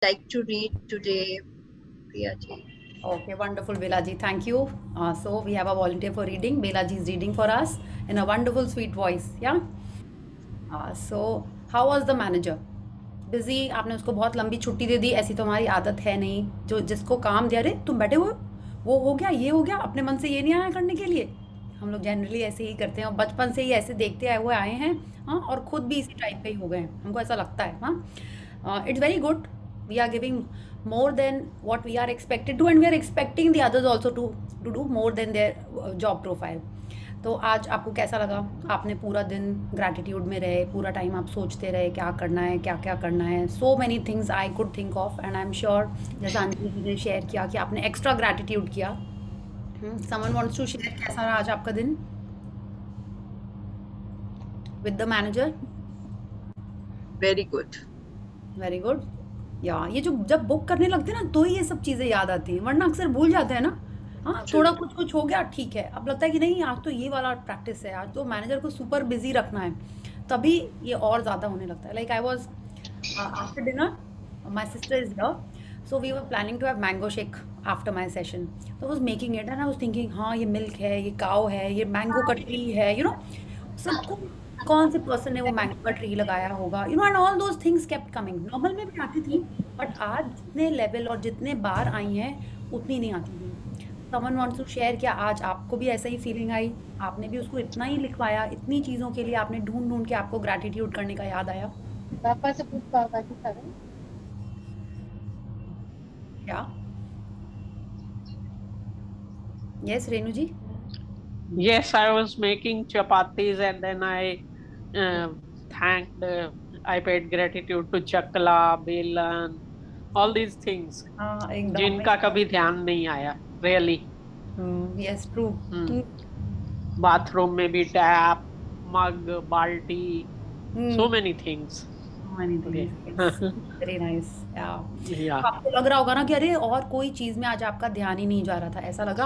like to read today, Priya ji? Okay, wonderful, Belaji. Thank you. So we have a volunteer for reading. Belaji is reading for us in a wonderful, sweet voice. Yeah. So how was the manager? Busy? आपने उसको बहुत लंबी छुट्टी दे दी? ऐसी तो हमारी आदत है नहीं। जो जिसको काम दिया, अरे तुम बैठे हो, वो हो गया, ये हो गया, अपने मन से ये नहीं आया करने के लिए। हम लोग जनरली ऐसे ही करते हैं और बचपन से ही ऐसे देखते आए हुए आए हैं। हाँ, और खुद भी इसी टाइप के ही हो गए हैं, हमको ऐसा लगता है। हाँ, it's very good. We are giving more than what we are expected to, and we are expecting the others also to do more than their job profile. तो आज आपको कैसा लगा? आपने पूरा दिन ग्रैटिट्यूड में रहे, पूरा टाइम आप सोचते रहे क्या करना है, क्या क्या करना है। So many things I could think of, and I am sure जैसा अंजलि जी ने शेयर किया कि आपने एक्स्ट्रा ग्रैटिट्यूड किया। समवन वांट्स टू शेयर कैसा रहा आज आपका दिन with the manager? Very good. Very good. या ये जो जब बुक करने लगते हैं ना तो ही ये सब चीज़ें याद आती हैं, वरना अक्सर भूल जाते हैं ना। हाँ, True. थोड़ा कुछ कुछ हो गया, ठीक है, अब लगता है कि नहीं आज तो ये वाला प्रैक्टिस है, आज तो मैनेजर को सुपर बिजी रखना है, तभी ये और ज़्यादा होने लगता है। Like I was after dinner, my sister is here, so we were planning to have mango shake after my session. तो was making it and I was thinking, हाँ ये मिल्क है, ये काव है, ये मैंगो का ट्री है, सबको कौन से पर्सन ने वो मैंगो का ट्री लगाया होगा, and all those things kept coming. Normal में भी आती थी, बट आज जितने लेवल और जितने बार आई हैं उतनी नहीं आती थी। समवन वांट्स टू शेयर, क्या आज आपको भी ऐसा ही फीलिंग आई? आपने भी उसको इतना ही लिखवाया, इतनी चीज़ों के लिए आपने ढूंढ ढूंढ के आपको ग्रैटिट्यूड करने का याद आया पापा से पूछ पापा की तरह। क्या? Yes Renu ji? Yes, I was making chapatis and then thanked, I paid gratitude to Chakla, Belan, all these things हाँ एकदम। जिनका कभी ध्यान नहीं आया, really. Yes true. बाथरूम में भी टैप, मग, बाल्टी, so many things. Very nice. Yeah. आपको लग रहा होगा ना कि अरे और कोई चीज में आज आपका ध्यान ही नहीं जा रहा था, ऐसा लगा?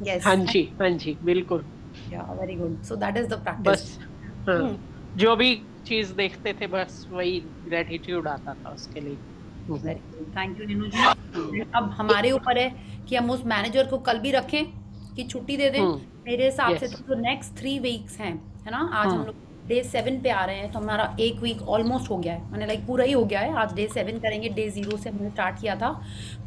यस। हाँ जी, बिल्कुल। Very good. So that is the practice. बस हाँ, जो भी चीज देखते थे बस वही ग्रेटिट्यूड आता था उसके लिए। Very good, thank you Renu ji. अब हमारे ऊपर है कि हम उस मैनेजर को कल भी रखें कि छुट्टी दे दें। मेरे हिसाब से तो नेक्स्ट 3 वीक्स हैं, है ना? आज हम लोग डे 7 पे आ रहे हैं, तो हमारा 1 वीक ऑलमोस्ट हो गया है, मैंने लाइक पूरा ही हो गया है। आज डे 7 करेंगे, डे 0 से हमने स्टार्ट किया था,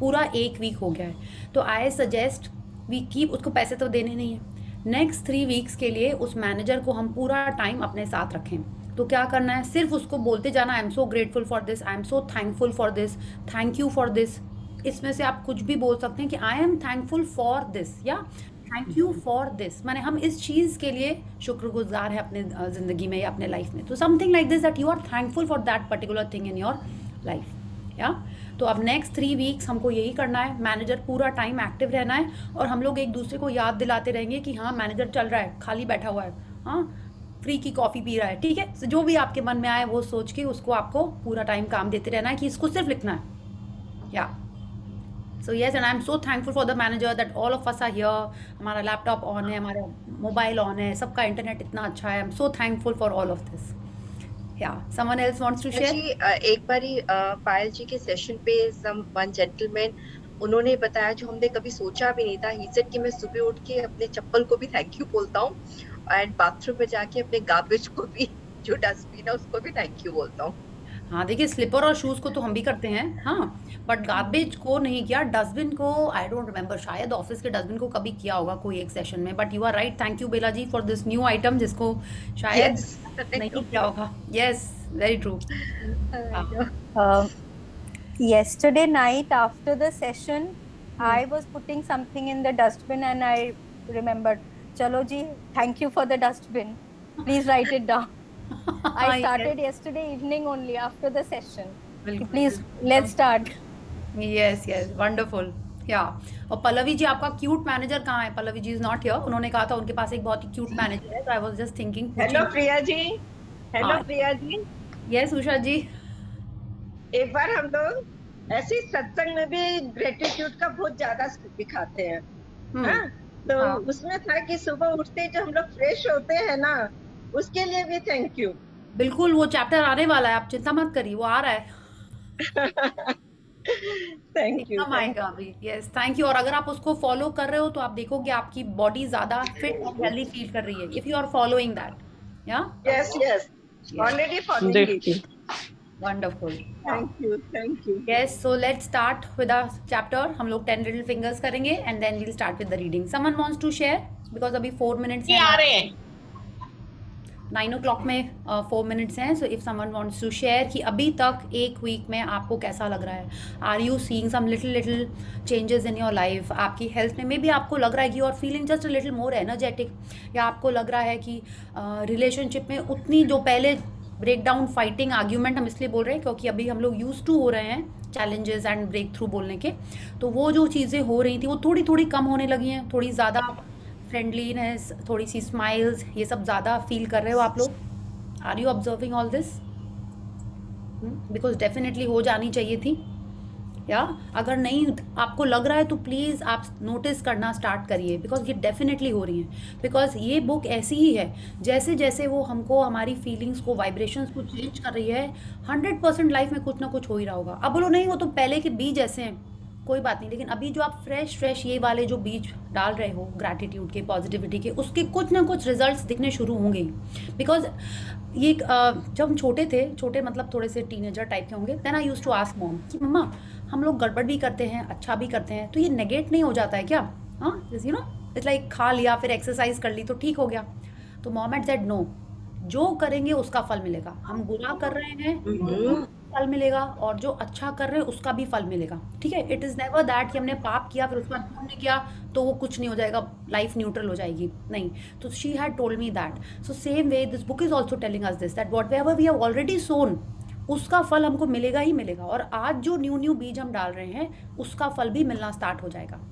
पूरा 1 वीक हो गया है। तो आई सजेस्ट वी कीप, उसको पैसे तो देने नहीं है, नेक्स्ट 3 वीक्स के लिए उस मैनेजर को हम पूरा टाइम अपने साथ रखें। तो क्या करना है, सिर्फ उसको बोलते जाना, I am so grateful for this, I am so thankful for this, thank you for this. इसमें से आप कुछ भी बोल सकते हैं कि I am thankful for this या थैंक यू फॉर दिस, माने हम इस चीज़ के लिए शुक्रगुजार हैं अपने ज़िंदगी में या अपने लाइफ में। तो something like this that you are thankful for that particular thing in your life. या तो अब नेक्स्ट 3 वीक्स हमको यही करना है, मैनेजर पूरा टाइम एक्टिव रहना है, और हम लोग एक दूसरे को याद दिलाते रहेंगे कि हाँ मैनेजर चल रहा है, खाली बैठा हुआ है, हाँ फ्री की कॉफ़ी पी रहा है, ठीक है। तो जो भी आपके मन में आए वो सोच के उसको आपको पूरा टाइम काम देते रहना है कि इसको सिर्फ लिखना है। या so yes, and I M so thankful for the manager that all of us are here. हमारा लैपटॉप ऑन है, हमारा मोबाइल ऑन है, सबका इंटरनेट इतना अच्छा है। I M so thankful for all of this. Yeah someone else wants to share? जी, एक बारी पायल जी के सेशन पे वन जेंटलमैन, उन्होंने बताया जो हमने कभी सोचा भी नहीं था। ही सेड कि मैं सुबह उठ के अपने चप्पल को भी थैंक यू बोलता हूँ, एंड बाथरूम में जाके अपने गार्बेज को भी, जो डस्टबिन है उसको भी थैंक यू बोलता हूँ। हाँ देखिए, स्लीपर और शूज़ को तो हम भी करते हैं, हाँ, बट गार्बेज को नहीं किया। डस्टबिन को आई डोंट रिमेंबर, शायद ऑफिस के डस्टबिन को कभी किया होगा कोई एक सेशन में, but you are right. Thank you Bela ji for this new item जिसको शायद नहीं किया होगा। Yes, very true. Yesterday night after the session, I was putting something in the dustbin and I remembered, chalo ji, thank you for the dustbin. Please write it down. I started yesterday evening only after the session. Please, let's start. Yes yes, wonderful. या और पल्लवी जी, आपका cute manager कहाँ है? Pallavi ji is not here. उन्होंने कहा था उनके पास एक बहुत ही क्यूट मैनेजर है, तो I was just thinking. Hello Priya ji. Hello Priya ji. Yes Usha ji. एक बार हम लोग ऐसे सत्संग में भी ग्रेटिट्यूड का बहुत ज्यादा दिखाते हैं, हाँ? तो उसमें था कि सुबह उठते जो हम लोग फ्रेश होते हैं ना, उसके लिए भी थैंक यू। बिल्कुल, वो चैप्टर आने वाला है, आप चिंता मत करिए, वो आ रहा है। Thank you. एकदम आएगा अभी। Yes, thank you. और अगर आप उसको फॉलो कर रहे हो तो आप देखोगे आपकी बॉडी ज्यादा फिट और हेल्दी फील कर रही है, if you are following that. Yeah yes yes, yes, already following it. देखती wonderful. Thank you. Yes, so let's start with a chapter. हम लोग 10 लिटिल फिंगर्स करेंगे and then we'll start with the reading. Someone wants to share, because अभी 4 minutes हैं आ रहे हैं। 9 o'clock में 4 minutes हैं। So if someone wants to share कि अभी तक एक वीक में आपको कैसा लग रहा है, are you seeing some little changes in your life, आपकी हेल्थ में मे बी आपको लग रहा है कि you are feeling just a little more energetic, या आपको लग रहा है कि रिलेशनशिप में उतनी जो पहले ब्रेक डाउन, फाइटिंग, आर्ग्यूमेंट हम इसलिए बोल रहे हैं क्योंकि अभी हम लोग यूज टू हो रहे हैं चैलेंजेस एंड ब्रेक थ्रू बोलने के, तो वो जो चीज़ें हो रही थी वो थोड़ी थोड़ी कम होने लगी हैं, थोड़ी ज़्यादा फ्रेंडलीनेस, थोड़ी सी स्माइल्स, ये सब ज़्यादा फील कर रहे हो आप लोग? Are you observing all this? Because definitely हो जानी चाहिए थी। या अगर नहीं आपको लग रहा है तो प्लीज़ आप नोटिस करना स्टार्ट करिए, बिकॉज ये डेफिनेटली हो रही हैं। बिकॉज ये बुक ऐसी ही है, जैसे जैसे वो हमको हमारी फीलिंग्स को, वाइब्रेशंस को चेंज कर रही है, 100% लाइफ में कुछ ना कुछ हो ही रहा होगा। अब बोलो नहीं वो तो पहले के बीज ऐसे हैं, कोई बात नहीं, लेकिन अभी जो आप फ्रेश ये वाले जो बीज डाल रहे हो ग्रैटिट्यूड के, पॉजिटिविटी के, उसके कुछ ना कुछ रिजल्ट्स दिखने शुरू होंगे ही। बिकॉज ये जब हम छोटे मतलब थोड़े से टीनेजर टाइप के होंगे, then I used to ask mom कि मम्मा हम लोग गड़बड़ भी करते हैं, अच्छा भी करते हैं, तो ये नेगेट नहीं हो जाता है क्या? हाँ, यू नो, इट्स लाइक खा लिया फिर एक्सरसाइज कर ली तो ठीक हो गया। तो मॉम हैड सेड नो, जो करेंगे उसका फल मिलेगा। हम बुरा कर रहे हैं फल मिलेगा, और जो अच्छा कर रहे हैं उसका भी फल मिलेगा। ठीक है, इट इज़ नेवर दैट कि हमने पाप किया फिर उसके बाद पुण्य किया तो वो कुछ नहीं हो जाएगा, लाइफ न्यूट्रल हो जाएगी, नहीं। तो she had told me that. So same way this book is also telling us this, that whatever we have already sown उसका फल हमको मिलेगा ही मिलेगा, और आज जो न्यू बीज हम डाल रहे हैं उसका फल भी मिलना स्टार्ट हो जाएगा।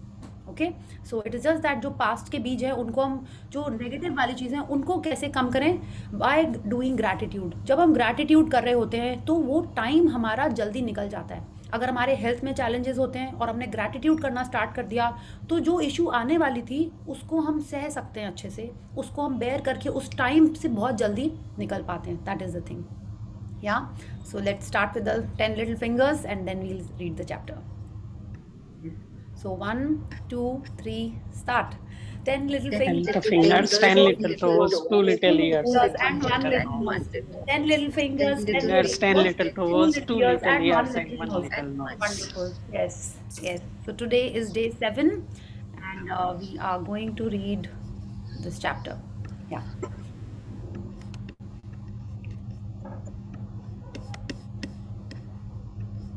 Okay, so it is just that जो पास्ट के बीज हैं उनको हम, जो नेगेटिव वाली चीज़ें हैं उनको कैसे कम करें, बाय डूइंग ग्रैटिट्यूड। जब हम ग्रैटिट्यूड कर रहे होते हैं तो वो टाइम हमारा जल्दी निकल जाता है। अगर हमारे हेल्थ में चैलेंजेस होते हैं और हमने ग्रैटिट्यूड करना स्टार्ट कर दिया तो जो इशू आने वाली थी उसको हम सह सकते हैं अच्छे से, उसको हम बेयर करके उस टाइम से बहुत जल्दी निकल पाते हैं। That is the thing. Yeah so let's start with the 10 little fingers and then we'll read the chapter. So 1, 2, 3, start. 10 little 10 fingers, little fingers, 10 little toes, 2 little ears. and 1 little nose. 10 little fingers, 10 There's 10 little toes, 2 ears, little and ears, 1 and little 1 nose. little nose. Wonderful. Yes, yes. So today is day 7, and we are going to read this chapter. Yeah.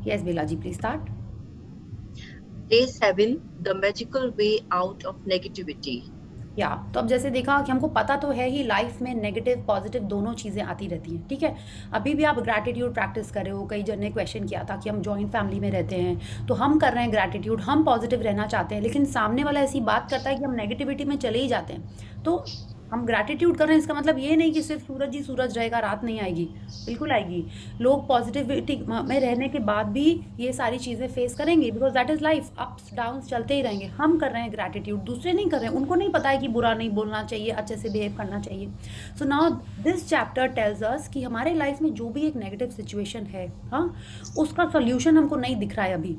Yes, Belaji, please start. Day 7, the magical way out of negativity. या तो अब जैसे देखा कि हमको पता तो है ही लाइफ में नेगेटिव पॉजिटिव दोनों चीज़ें आती रहती हैं। ठीक है, अभी भी आप ग्रैटिट्यूड प्रैक्टिस कर रहे हो। कई जन ने क्वेश्चन किया था कि हम जॉइंट फैमिली में रहते हैं तो हम कर रहे हैं ग्रैटिट्यूड, हम पॉजिटिव रहना चाहते हैं, लेकिन सामने वाला ऐसी बात करता है कि हम नेगेटिविटी में चले ही जाते हैं। तो हम ग्रैटिट्यूड कर रहे हैं, इसका मतलब ये नहीं कि सिर्फ सूरज ही सूरज रहेगा, रात नहीं आएगी, बिल्कुल आएगी। लोग पॉजिटिविटी में रहने के बाद भी ये सारी चीज़ें फेस करेंगे, because that is life, ups downs चलते ही रहेंगे। हम कर रहे हैं ग्रैटिट्यूड, दूसरे नहीं कर रहे हैं, उनको नहीं पता है कि बुरा नहीं बोलना चाहिए, अच्छे से बिहेव करना चाहिए। So now this chapter tells us कि हमारे लाइफ में जो भी एक नेगेटिव सिचुएशन है, हाँ, उसका सोल्यूशन हमको नहीं दिख रहा है अभी,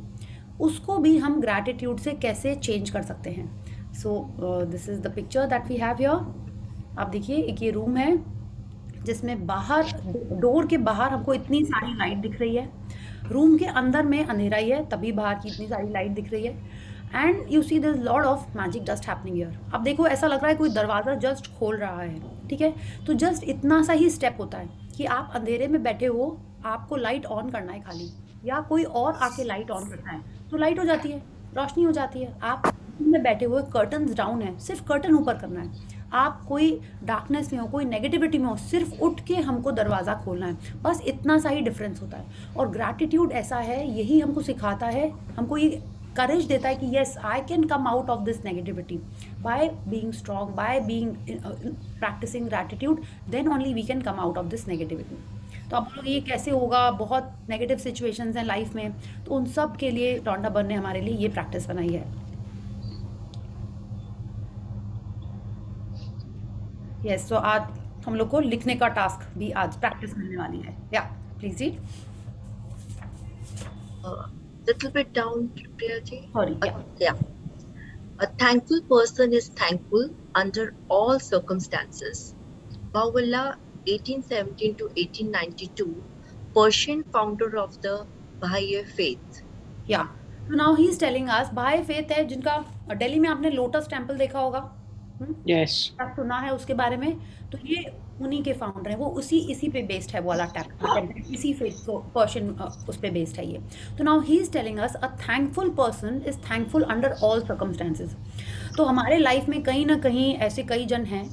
उसको भी हम ग्रैटिट्यूड से कैसे चेंज कर सकते हैं। So this is the picture that we have here. आप देखिए, एक ये रूम है जिसमें बाहर, डोर के बाहर हमको इतनी सारी लाइट दिख रही है, रूम के अंदर में अंधेरा ही है, तभी बाहर की इतनी सारी लाइट दिख रही है। And you see this lot of magic dust happening here. अब देखो, ऐसा लग रहा है कोई दरवाज़ा जस्ट खोल रहा है। ठीक है, तो जस्ट इतना सा ही स्टेप होता है कि आप अंधेरे में बैठे हो, आपको लाइट ऑन करना है खाली, या कोई और आके लाइट ऑन करना है तो लाइट हो जाती है, रोशनी हो जाती है। आप में बैठे हुए, कर्टन्स डाउन है, सिर्फ कर्टन ऊपर करना है। आप कोई डार्कनेस में हो, कोई नेगेटिविटी में हो, सिर्फ उठ के हमको दरवाज़ा खोलना है, बस इतना सा ही डिफरेंस होता है। और ग्रैटिट्यूड ऐसा है, यही हमको सिखाता है, हमको ये करेज देता है कि yes, I can come out of this negativity by being strong, by being practicing gratitude, then only we can come out of this negativity. तो अब लोग ये कैसे होगा, बहुत नेगेटिव सिचुएशंस हैं लाइफ में, तो उन सब के लिए टोंडा बन ने हमारे लिए ये प्रैक्टिस बनाई है। यस, तो आज हम लोग को लिखने का टास्क भी आज प्रैक्टिस मिलने वाली है। या please read. Little bit down, Priya ji. Sorry, Yeah. A thankful person is thankful under all circumstances. Baha'u'llah, 1817 to 1892, Persian founder of the Baha'i faith. या तो now he is telling us by faith है जिनका दिल्ली में आपने lotus temple देखा होगा, yes, आप सुना है उसके बारे में, तो ये उन्हीं के फाउंडर हैं, वो इसी पे बेस्ड है वो वाला टेम्पल, इसी फेथ को पर्शियन उस पे बेस्ड है ये। तो now he is telling us a thankful person is thankful under all circumstances. तो हमारे लाइफ में कहीं ना कहीं ऐसे कई जन हैं,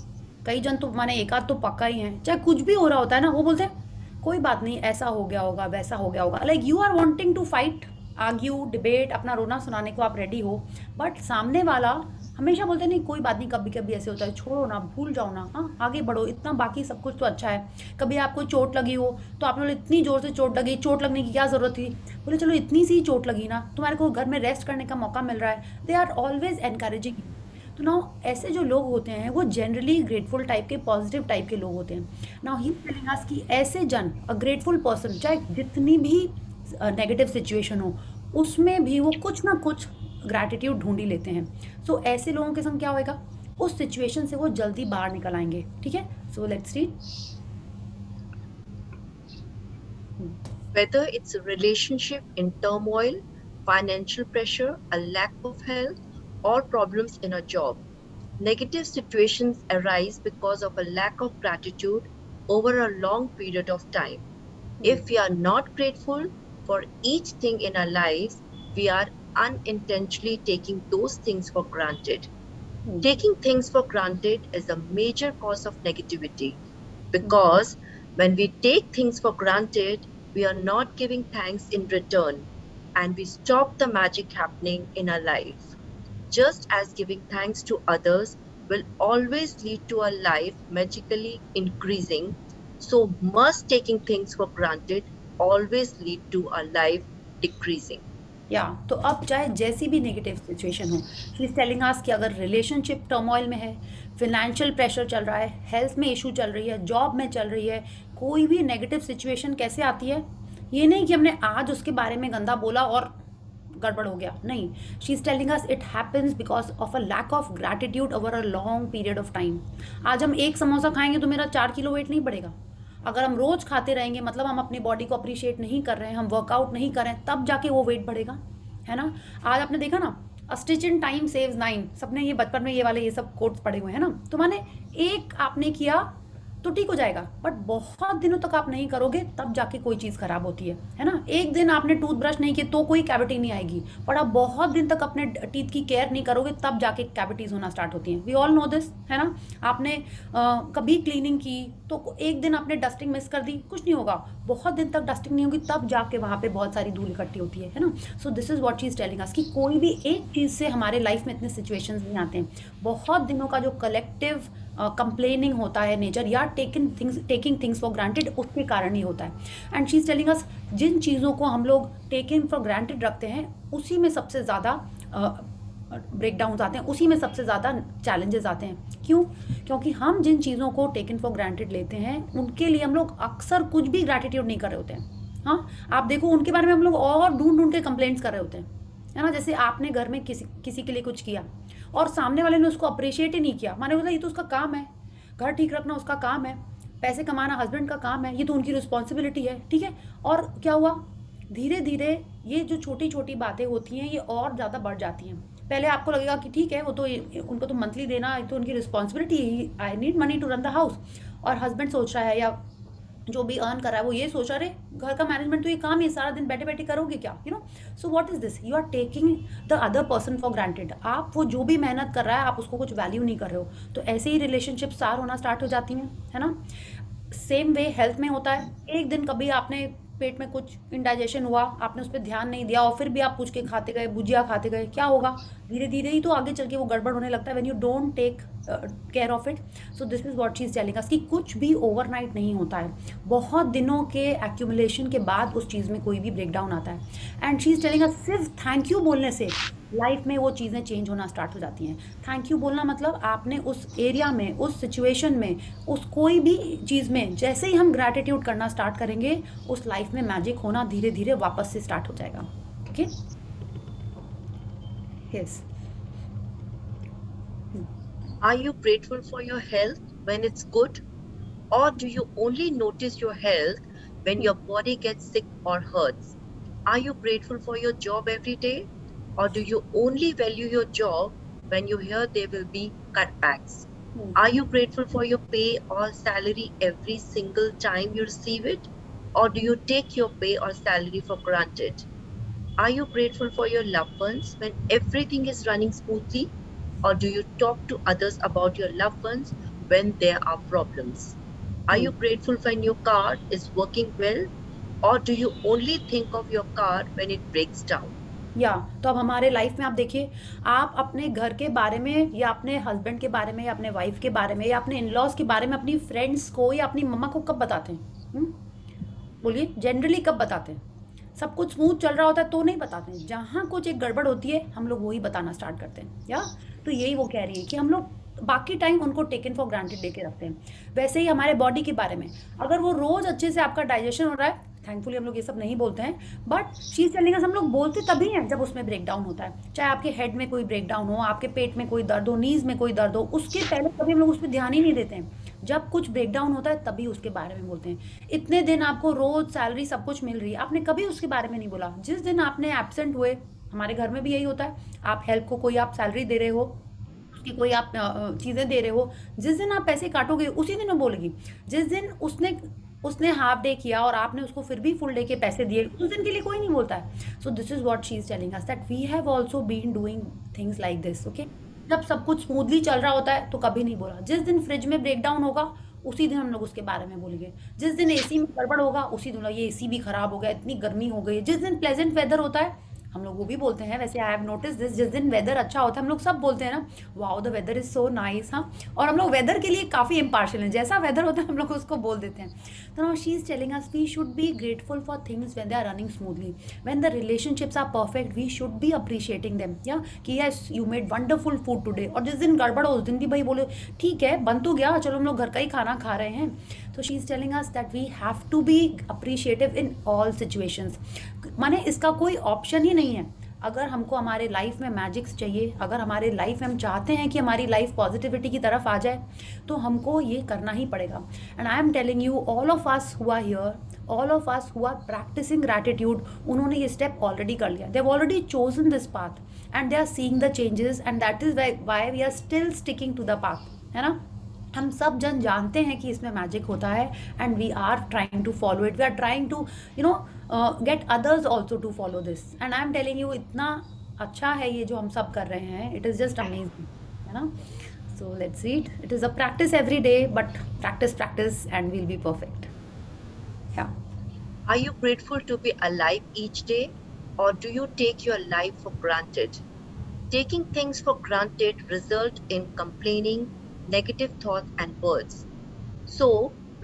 कई जन तो माने एक आध तो पक्का ही हैं, चाहे कुछ भी हो रहा होता है ना, वो बोलते हैं कोई बात नहीं, ऐसा हो गया होगा, वैसा हो गया होगा, like you are wanting to fight, argue, debate, अपना रोना सुनाने को आप रेडी हो, बट सामने वाला हमेशा बोलते नहीं कोई बात नहीं, कभी कभी ऐसे होता है, छोड़ो ना, भूल जाओ ना, हाँ आगे बढ़ो, इतना बाकी सब कुछ तो अच्छा है। कभी आपको चोट लगी हो तो आपने बोले इतनी जोर से चोट लगी, चोट लगने की क्या ज़रूरत थी, बोले चलो इतनी सी चोट लगी ना, तुम्हारे को घर में रेस्ट करने का मौका मिल रहा है, दे आर ऑलवेज एनकरेजिंग। तो नाउ ऐसे जो लोग होते हैं वो जनरली ग्रेटफुल टाइप के, पॉजिटिव टाइप के लोग होते हैं। नाउ ही टेलिंग अस कि ऐसे जन, अ ग्रेटफुल पर्सन, चाहे जितनी भी नेगेटिव सिचुएशन हो उसमें भी वो कुछ ना कुछ ग्रैटिट्यूड ढूंढ ही लेते हैं। सो ऐसे लोगों के संग क्या होएगा, उस सिचुएशन से वो जल्दी बाहर निकल आएंगे। ठीक है, सो let's read. Whether it's a relationship in turmoil, financial pressure, a lack of health, or problems in a job, negative situations arise because of a lack of gratitude over a long period of time. If we are not grateful for each thing in our lives, we are unintentionally taking those things for granted. Taking things for granted is a major cause of negativity, because when we take things for granted, we are not giving thanks in return, and we stop the magic happening in our life. Just as giving thanks to others will always lead to our life magically increasing, so must taking things for granted always lead to our life decreasing. या तो अब चाहे जैसी भी negative situation हो, she is telling us कि अगर relationship turmoil में है, फिनेंशियल प्रेशर चल रहा है, हेल्थ में इशू चल रही है, जॉब में चल रही है, कोई भी नेगेटिव सिचुएशन कैसे आती है, ये नहीं कि हमने आज उसके बारे में गंदा बोला और गड़बड़ हो गया, नहीं। She is telling us it happens because of a lack of gratitude over a long period of time. आज हम एक समोसा खाएंगे तो मेरा 4 किलो वेट नहीं बढ़ेगा। अगर हम रोज खाते रहेंगे मतलब हम अपनी बॉडी को अप्रिशिएट नहीं कर रहे हैं, हम वर्कआउट नहीं कर रहे हैं, तब जाके वो वेट बढ़ेगा, है ना। आज आपने देखा ना, अ स्टिच इन टाइम सेव्स 9, सबने ये बचपन में ये वाले ये सब कोट्स पढ़े हुए हैं ना। तो माने एक आपने किया तो ठीक हो जाएगा, बट बहुत दिनों तक आप नहीं करोगे तब जाके कोई चीज़ खराब होती है ना। एक दिन आपने टूथब्रश नहीं किया तो कोई कैविटी नहीं आएगी, बट आप बहुत दिन तक अपने टीथ की केयर नहीं करोगे तब जाके कैविटीज़ होना स्टार्ट होती हैं। वी ऑल नो दिस, है ना। आपने कभी क्लीनिंग की तो एक दिन आपने डस्टिंग मिस कर दी, कुछ नहीं होगा, बहुत दिन तक डस्टिंग नहीं होगी तब जाके वहाँ पे बहुत सारी धूल इकट्ठी होती है ना। So this is what she is telling us कि कोई भी एक चीज़ से हमारे लाइफ में इतने सिचुएशंस नहीं आते हैं, बहुत दिनों का जो कलेक्टिव कंप्लेनिंग होता है नेचर या टेकिंग थिंग्स फॉर ग्रांटेड, उसके कारण ही होता है। And she is telling us जिन चीज़ों को हम लोग टेकन फॉर ग्रांटेड रखते हैं उसी में सबसे ज़्यादा ब्रेकडाउन आते हैं, उसी में सबसे ज़्यादा चैलेंजेस आते हैं। क्यों? क्योंकि हम जिन चीज़ों को टेकन फॉर ग्रांटेड लेते हैं उनके लिए हम लोग अक्सर कुछ भी ग्रैटिट्यूड नहीं कर रहे होते हैं। हाँ, आप देखो उनके बारे में हम लोग और ढूंढ के कंप्लेंट्स कर रहे होते हैं, है ना। जैसे आपने घर में किसी के लिए कुछ किया और सामने वाले ने उसको अप्रिशिएट ही नहीं किया, माने बोला ये तो उसका काम है, घर ठीक रखना उसका काम है, पैसे कमाना हस्बैंड का काम है, ये तो उनकी रिस्पॉन्सिबिलिटी है, ठीक है। और क्या हुआ, धीरे धीरे ये जो छोटी छोटी बातें होती हैं ये और ज़्यादा बढ़ जाती हैं। पहले आपको लगेगा कि ठीक है वो तो उनको तो मंथली देना तो उनकी रिस्पॉन्सिबिलिटी है, I need money to run the house, और हस्बैंड सोच रहा है या जो भी अर्न कर रहा है वो ये सोच रहा है घर का मैनेजमेंट तो ये काम है, सारा दिन बैठे बैठे करोगे क्या, you know. So what is this, you are taking the other person for granted. आप वो जो भी मेहनत कर रहा है आप उसको कुछ वैल्यू नहीं कर रहे हो, तो ऐसे ही रिलेशनशिप सार होना स्टार्ट हो जाती हैं, है ना। सेम वे हेल्थ में होता है, एक दिन कभी आपने पेट में कुछ इंडाइजेशन हुआ, आपने उस पर ध्यान नहीं दिया और फिर भी आप पूछ के खाते गए, भुजिया खाते गए, क्या होगा, धीरे धीरे ही तो आगे चल के वो गड़बड़ होने लगता है when you don't take care of it. So this is what she is telling us कि कुछ भी ओवरनाइट नहीं होता है, बहुत दिनों के एक्यूमुलेशन के बाद उस चीज़ में कोई भी ब्रेकडाउन आता है। एंड शी इज टेलिंग अस सिर्फ थैंक यू बोलने से लाइफ में वो चीज़ें चेंज होना स्टार्ट हो जाती हैं। थैंक यू बोलना मतलब आपने उस एरिया में, उस सिचुएशन में, उस कोई भी चीज़ में जैसे ही हम ग्रैटिट्यूड करना स्टार्ट करेंगे, उस लाइफ में मैजिक होना धीरे धीरे वापस से स्टार्ट हो जाएगा। Okay, yes. Are you grateful for your health when it's good? Or do you only notice your health when your body gets sick or hurts? Are you grateful for your job every day? Or do you only value your job when you hear there will be cutbacks? Are you grateful for your pay or salary every single time you receive it? Or do you take your pay or salary for granted? Are you grateful for your loved ones when everything is running smoothly? Or do you talk to others about your loved ones when there are problems? Are you grateful when your car is working well? Or do you only think of your car when it breaks down? या तो अब हमारे life में आप देखिए, आप अपने घर के बारे में या अपने हस्बैंड के बारे में या अपने वाइफ के बारे में या अपने इन-लॉज के बारे में अपनी फ्रेंड्स को या अपनी मम्मा को कब बताते हैं? बोलिए, जनरली कब बताते हैं? सब कुछ स्मूथ चल रहा होता है तो नहीं बताते हैं, जहाँ कुछ एक गड़बड़ होती है हम लोग वही बताना स्टार्ट करते हैं। या तो यही वो कह रही है कि हम लोग बाकी टाइम उनको टेकन फॉर ग्रांटेड लेके रखते हैं। वैसे ही हमारे बॉडी के बारे में, अगर वो रोज अच्छे से आपका डाइजेशन हो रहा है, थैंकफुली हम लोग ये सब नहीं बोलते हैं, बट शी इज टेलिंग अस हम लोग बोलते तभी हैं जब उसमें ब्रेक डाउन होता है। चाहे आपके हेड में कोई ब्रेक डाउन हो, आपके पेट में कोई दर्द हो, नीज में कोई दर्द हो, उसके पहले कभी हम लोग उस पर ध्यान ही नहीं देते हैं। जब कुछ ब्रेक डाउन होता है तभी उसके बारे में बोलते हैं। इतने दिन आपको रोज सैलरी सब कुछ मिल रही है, आपने कभी उसके बारे में नहीं बोला। जिस दिन आपने एब्सेंट हुए, हमारे घर में भी यही होता है, आप हेल्प को कोई आप सैलरी दे रहे हो, उसकी कोई आप चीज़ें दे रहे हो, जिस दिन आप पैसे काटोगे उसी दिन वो बोलेगी। जिस दिन उसने हाफ डे किया और आपने उसको फिर भी फुल डे के पैसे दिए, उस दिन के लिए कोई नहीं बोलता है। So this is what she is telling us, that we have also been doing things like this. Okay, जब सब कुछ स्मूथली चल रहा होता है तो कभी नहीं बोला। जिस दिन फ्रिज में ब्रेक डाउन होगा उसी दिन हम लोग उसके बारे में बोलेंगे। जिस दिन एसी में गड़बड़ होगा उसी दिन ये एसी भी खराब हो गया, इतनी गर्मी हो गई। जिस दिन प्लेजेंट वेदर होता है हम लोग वो भी बोलते हैं। वैसे आई हैव नोटिस दिस, जिस दिन वेदर अच्छा होता है हम लोग सब बोलते हैं ना, wow the weather is so nice. हाँ, और हम लोग वेदर के लिए काफ़ी इम्पार्शियल हैं, जैसा वेदर होता है हम लोग उसको बोल देते हैं। तो now she is telling us we should be grateful for things when they are running smoothly, when the relationships are perfect we should be appreciating them. या कि yes you made wonderful food today, और जिस दिन गड़बड़ हो उस दिन भी भाई बोले ठीक है बन तो गया, चलो हम लोग घर का ही खाना खा रहे हैं। तो she is telling us that we have to be appreciative in all situations. माने इसका कोई ऑप्शन ही नहीं है। अगर हमको हमारे लाइफ में मैजिक्स चाहिए, अगर हमारे लाइफ में हम चाहते हैं कि हमारी लाइफ पॉजिटिविटी की तरफ आ जाए, तो हमको ये करना ही पड़ेगा। And I am telling you, all of us who are here, all of us who are practicing gratitude, उन्होंने ये स्टेप ऑलरेडी कर लिया। They have already chosen this path and they are seeing the changes, and that is why we are still sticking to the path, है ना। हम सब जन जानते हैं कि इसमें मैजिक होता है, and we are trying to follow it, we are trying to get others also to follow this. And I am telling you, इतना अच्छा है ये जो हम सब कर रहे हैं, इट इज़ जस्ट अमेजिंग, है ना। So let's read, it is a practice every day, but practice and will be perfect. या Are you grateful to be alive each day, or do you take your life for granted? Taking things for granted result in complaining, negative thoughts and words. So,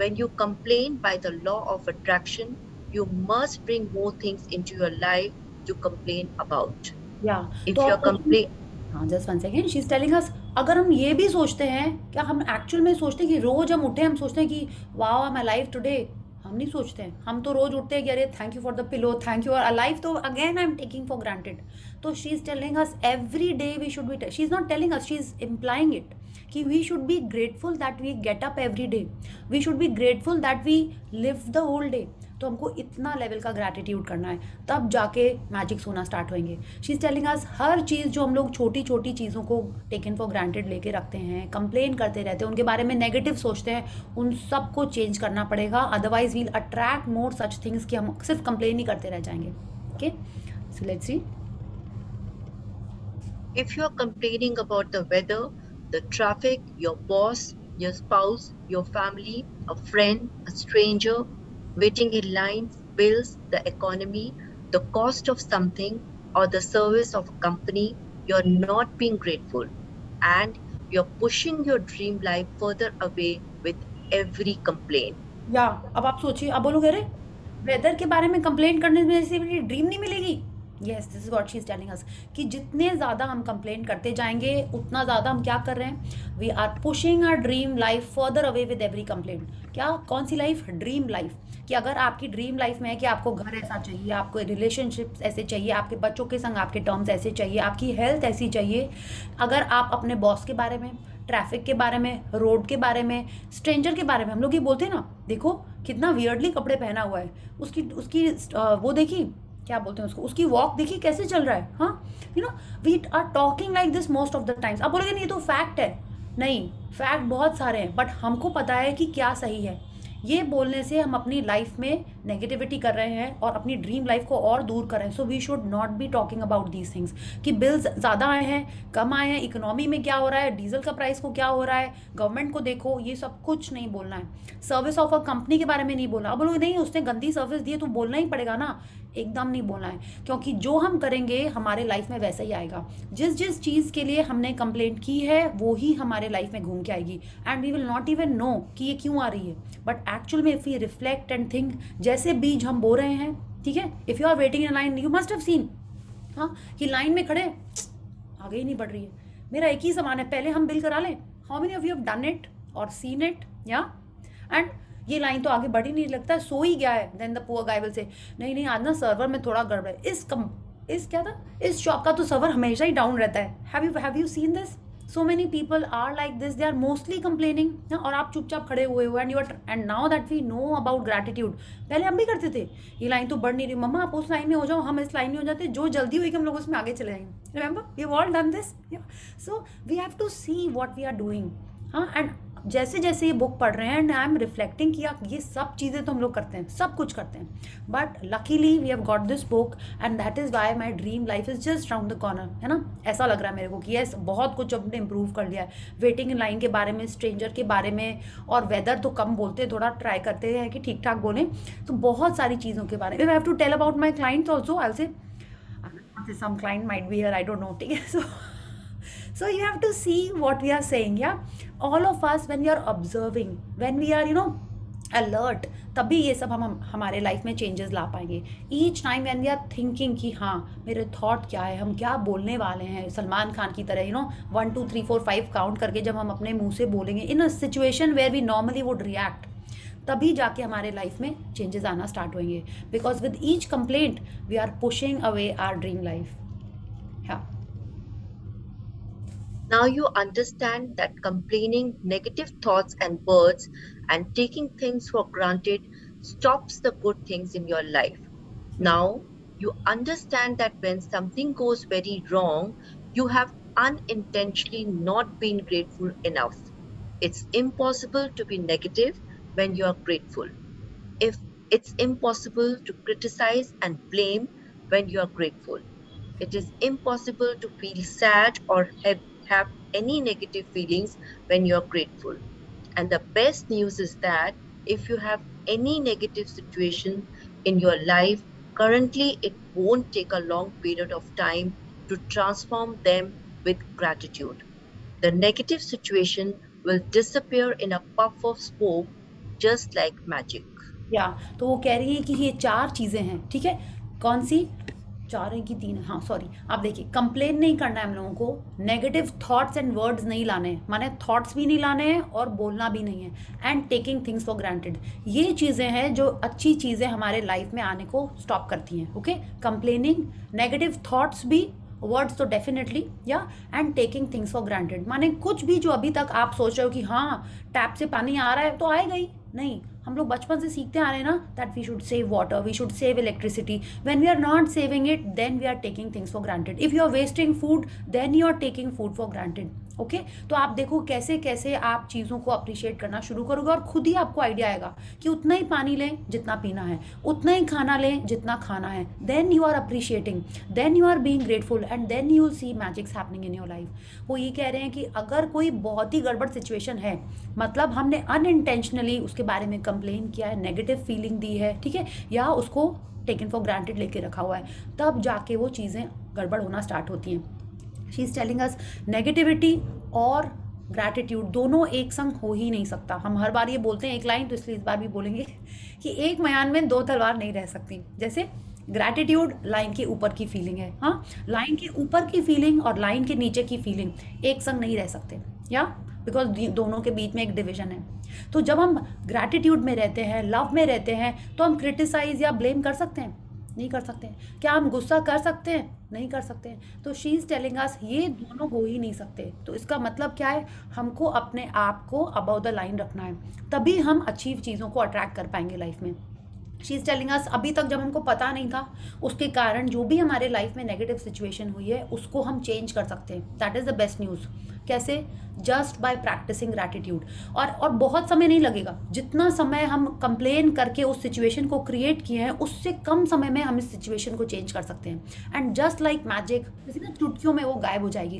when you complain by the law of attraction, you must bring more things into your life to complain about. या If तो you're complain, हाँ, just one second, she is telling अस, अगर हम ये भी सोचते हैं, क्या हम एक्चुअल में सोचते हैं कि रोज हम उठे हम सोचते हैं कि वाओ माय लाइफ टुडे? हम नहीं सोचते हैं। हम तो रोज उठते हैं कि अरे thank you for the pillow, thank you our life, तो again I am taking for granted. तो she is telling us every day we should be, she is not telling us, she is implying it कि we should be grateful that we get up every day, we should be grateful that we live the whole day. तो हमको इतना level का gratitude करना है, तब जाके magics होना स्टार्ट होंगे। शी इज टेलिंग अस हर चीज़ जो हम लोग छोटी छोटी चीज़ों को टेकन फॉर ग्रांटेड लेके रखते हैं, कंप्लेन करते रहते हैं, उनके बारे में नेगेटिव सोचते हैं, उन सब को चेंज करना पड़ेगा। Otherwise will attract more such things कि हम सिर्फ कंप्लेन ही करते रह जाएंगे। Okay, so let's see. if you're complaining about the weather, the traffic, your boss, your spouse, your family, a friend, a stranger, waiting in lines, bills, the economy, the cost of something, or the service of a company, you're not being grateful, and you're pushing your dream life further away with every complaint. या अब आप सोचिए, अब बोलोगे अरे weather के बारे में कंप्लेन करने में से मेरी ड्रीम नहीं मिलेगी, yes, this is what she is telling us कि जितने ज़्यादा हम कंप्लेन करते जाएंगे उतना ज़्यादा हम क्या कर रहे हैं, we are pushing our dream life further away with every complaint. क्या, कौन सी लाइफ? Dream life. कि अगर आपकी ड्रीम लाइफ में है कि आपको घर ऐसा चाहिए, आपको रिलेशनशिप्स ऐसे चाहिए, आपके बच्चों के संग आपके टर्म्स ऐसे चाहिए, आपकी हेल्थ ऐसी चाहिए, अगर आप अपने बॉस के बारे में, ट्रैफिक के बारे में, रोड के बारे में, स्ट्रेंजर के बारे में, हम लोग ये बोलते हैं ना, देखो कितना वियर्डली कपड़े पहना हुआ है, उसकी उसकी वो देखी, क्या बोलते हैं उसको, उसकी वॉक देखिए कैसे चल रहा है। हाँ, you know we are talking like this most of the times. आप बोलोगे नहीं ये तो फैक्ट है, नहीं, फैक्ट बहुत सारे हैं, बट हमको पता है कि क्या सही है। ये बोलने से हम अपनी लाइफ में नेगेटिविटी कर रहे हैं और अपनी ड्रीम लाइफ को और दूर कर रहे हैं। So we should not be talking about these things कि बिल्स ज़्यादा आए हैं, कम आए हैं, इकोनॉमी में क्या हो रहा है, डीजल का प्राइस को क्या हो रहा है, गवर्नमेंट को देखो, ये सब कुछ नहीं बोलना है। सर्विस ऑफ अ कंपनी के बारे में नहीं बोलना। अब बोलोगे नहीं उसने गंदी सर्विस दी है तो बोलना ही पड़ेगा ना, एकदम नहीं बोलना है, क्योंकि जो हम करेंगे हमारे लाइफ में वैसा ही आएगा। जिस जिस चीज़ के लिए हमने कंप्लेंट की है वो ही हमारे लाइफ में घूम के आएगी, and we will not even know कि ये क्यों आ रही है। बट एक्चुअल में if we reflect and think, जैसे बीज हम बो रहे हैं, ठीक है, if you are waiting in line, you must have seen, हाँ, कि लाइन में खड़े आगे ही नहीं बढ़ रही है, मेरा एक ही सामान है, पहले हम बिल करा लें। How many of you have done it और सीन इट, या एंड ये लाइन तो आगे बढ़ ही नहीं, लगता है सो ही गया है। Then the poor guy will say, नहीं नहीं आज ना सर्वर में थोड़ा गड़बड़ है, इस क्या था, इस शॉप का तो सर्वर हमेशा ही डाउन रहता है। Have you seen this? So many people are like this, they are mostly complaining, और आप चुपचाप खड़े हुए हो, and now that we know about gratitude, पहले हम भी करते थे, ये लाइन तो बढ़ नहीं रही, मम्मा आप उस लाइन में हो जाओ, हम इस लाइन में हो जाते, जो जल्दी हुई कि हम लोग उसमें आगे चले जाएंगे। Remember we have all done this. So we have to see what we are doing. हाँ, एंड जैसे जैसे ये बुक पढ़ रहे हैं एंड आई एम रिफ्लेक्टिंग किया, ये सब चीज़ें तो हम लोग करते हैं, सब कुछ करते हैं, but luckily we have got this book and that is why my dream life is just round the corner, है ना। ऐसा लग रहा है मेरे को कि यस, बहुत कुछ हमने इम्प्रूव कर लिया है, वेटिंग इन लाइन के बारे में, स्ट्रेंजर के बारे में, और वेदर तो कम बोलते हैं, थोड़ा ट्राई करते हैं कि ठीक ठाक बोलें, तो बहुत सारी चीज़ों के बारे में। I have to tell about my clients also, I say some client might be here, I don't know, ठीक है। So you have to see what we are saying, yeah. All of us, when we are observing, when we are, you know, alert, तभी ये सब हम हमारे life में changes ला पाएंगे। Each time when we are thinking कि हाँ मेरे थॉट क्या है, हम क्या बोलने वाले हैं, सलमान खान की तरह, यू नो 1 2 3 4 5 काउंट करके जब हम अपने मुंह से बोलेंगे in a situation where we normally would react, तभी जाके हमारे लाइफ में चेंजेस आना स्टार्ट होंगे। Because with each complaint we are pushing away our dream life. हाँ, now you understand that complaining, negative thoughts and words, and taking things for granted stops the good things in your life. Now you understand that when something goes very wrong, you have unintentionally not been grateful enough. It's impossible to be negative when you are grateful. If it's impossible to criticize and blame when you are grateful. It is impossible to feel sad or have any negative feelings when you are grateful. And the best news is that if you have any negative situation in your life currently, it won't take a long period of time to transform them with gratitude. The negative situation will disappear in a puff of smoke just like magic. या तो वो कह रही है कि ये 4 चीज़ें हैं, ठीक है, कौन सी 4 है कि 3 है, हाँ सॉरी, आप देखिए, कंप्लेन नहीं करना है हम लोगों को, नेगेटिव थॉट्स एंड वर्ड्स नहीं लाने हैं, माने थॉट्स भी नहीं लाने हैं और बोलना भी नहीं है, and taking things for granted, ये चीज़ें हैं जो अच्छी चीज़ें हमारे लाइफ में आने को स्टॉप करती हैं। ओके, कंप्लेनिंग, नेगेटिव थॉट्स भी, वर्ड्स तो डेफिनेटली, या and taking things for granted, माने कुछ भी जो अभी तक आप सोच रहे हो कि हाँ टैप से पानी आ रहा है तो आएगा ही नहीं, हम लोग बचपन से सीखते आ रहे हैं ना that we should save water, we should save electricity, when we are not saving it then we are taking things for granted, if you are wasting food then you are taking food for granted. Okay, तो आप देखो कैसे कैसे आप चीज़ों को appreciate करना शुरू करोगे और खुद ही आपको आइडिया आएगा कि उतना ही पानी लें जितना पीना है, उतना ही खाना लें जितना खाना है, then you are appreciating, then you are being grateful, and then you will see magics happening in your life. वो ये कह रहे हैं कि अगर कोई बहुत ही गड़बड़ सिचुएशन है, मतलब हमने अनइंटेंशनली उसके बारे में कंप्लेन किया है, नेगेटिव फीलिंग दी है, ठीक है, या उसको टेकन फॉर ग्रांटेड लेके रखा हुआ है, तब जाके वो चीज़ें गड़बड़ होना स्टार्ट होती हैं। She is telling us negativity और ग्रैटिट्यूड दोनों एक संग हो ही नहीं सकता। हम हर बार ये बोलते हैं एक लाइन, तो इसलिए इस बार भी बोलेंगे कि एक म्यान में 2 तलवार नहीं रह सकती। जैसे ग्रैटिट्यूड लाइन के ऊपर की फीलिंग है, हाँ, लाइन के ऊपर की फीलिंग और लाइन के नीचे की फीलिंग एक संग नहीं रह सकते, या बिकॉज दोनों के बीच में एक डिवीजन है। तो जब हम ग्रैटिट्यूड में रहते हैं, लव में रहते हैं, तो हम क्रिटिसाइज या ब्लेम कर सकते हैं? नहीं कर सकते हैं। क्या हम गुस्सा कर सकते हैं? नहीं कर सकते हैं। तो शी इज़ टेलिंग अस ये दोनों हो ही नहीं सकते। तो इसका मतलब क्या है? हमको अपने आप को अबव द लाइन रखना है, तभी हम अचीव चीज़ों को अट्रैक्ट कर पाएंगे लाइफ में। शी इज़ टेलिंग अस अभी तक जब हमको पता नहीं था, उसके कारण जो भी हमारे लाइफ में नेगेटिव सिचुएशन हुई है उसको हम चेंज कर सकते हैं। That is the best news. कैसे? Just by practicing gratitude. और बहुत समय नहीं लगेगा। जितना समय हम कंप्लेन करके उस सिचुएशन को क्रिएट किए हैं, उससे कम समय में हम इस सिचुएशन को चेंज कर सकते हैं। एंड जस्ट लाइक मैजिक, जैसे ना चुटकियों में वो गायब हो जाएगी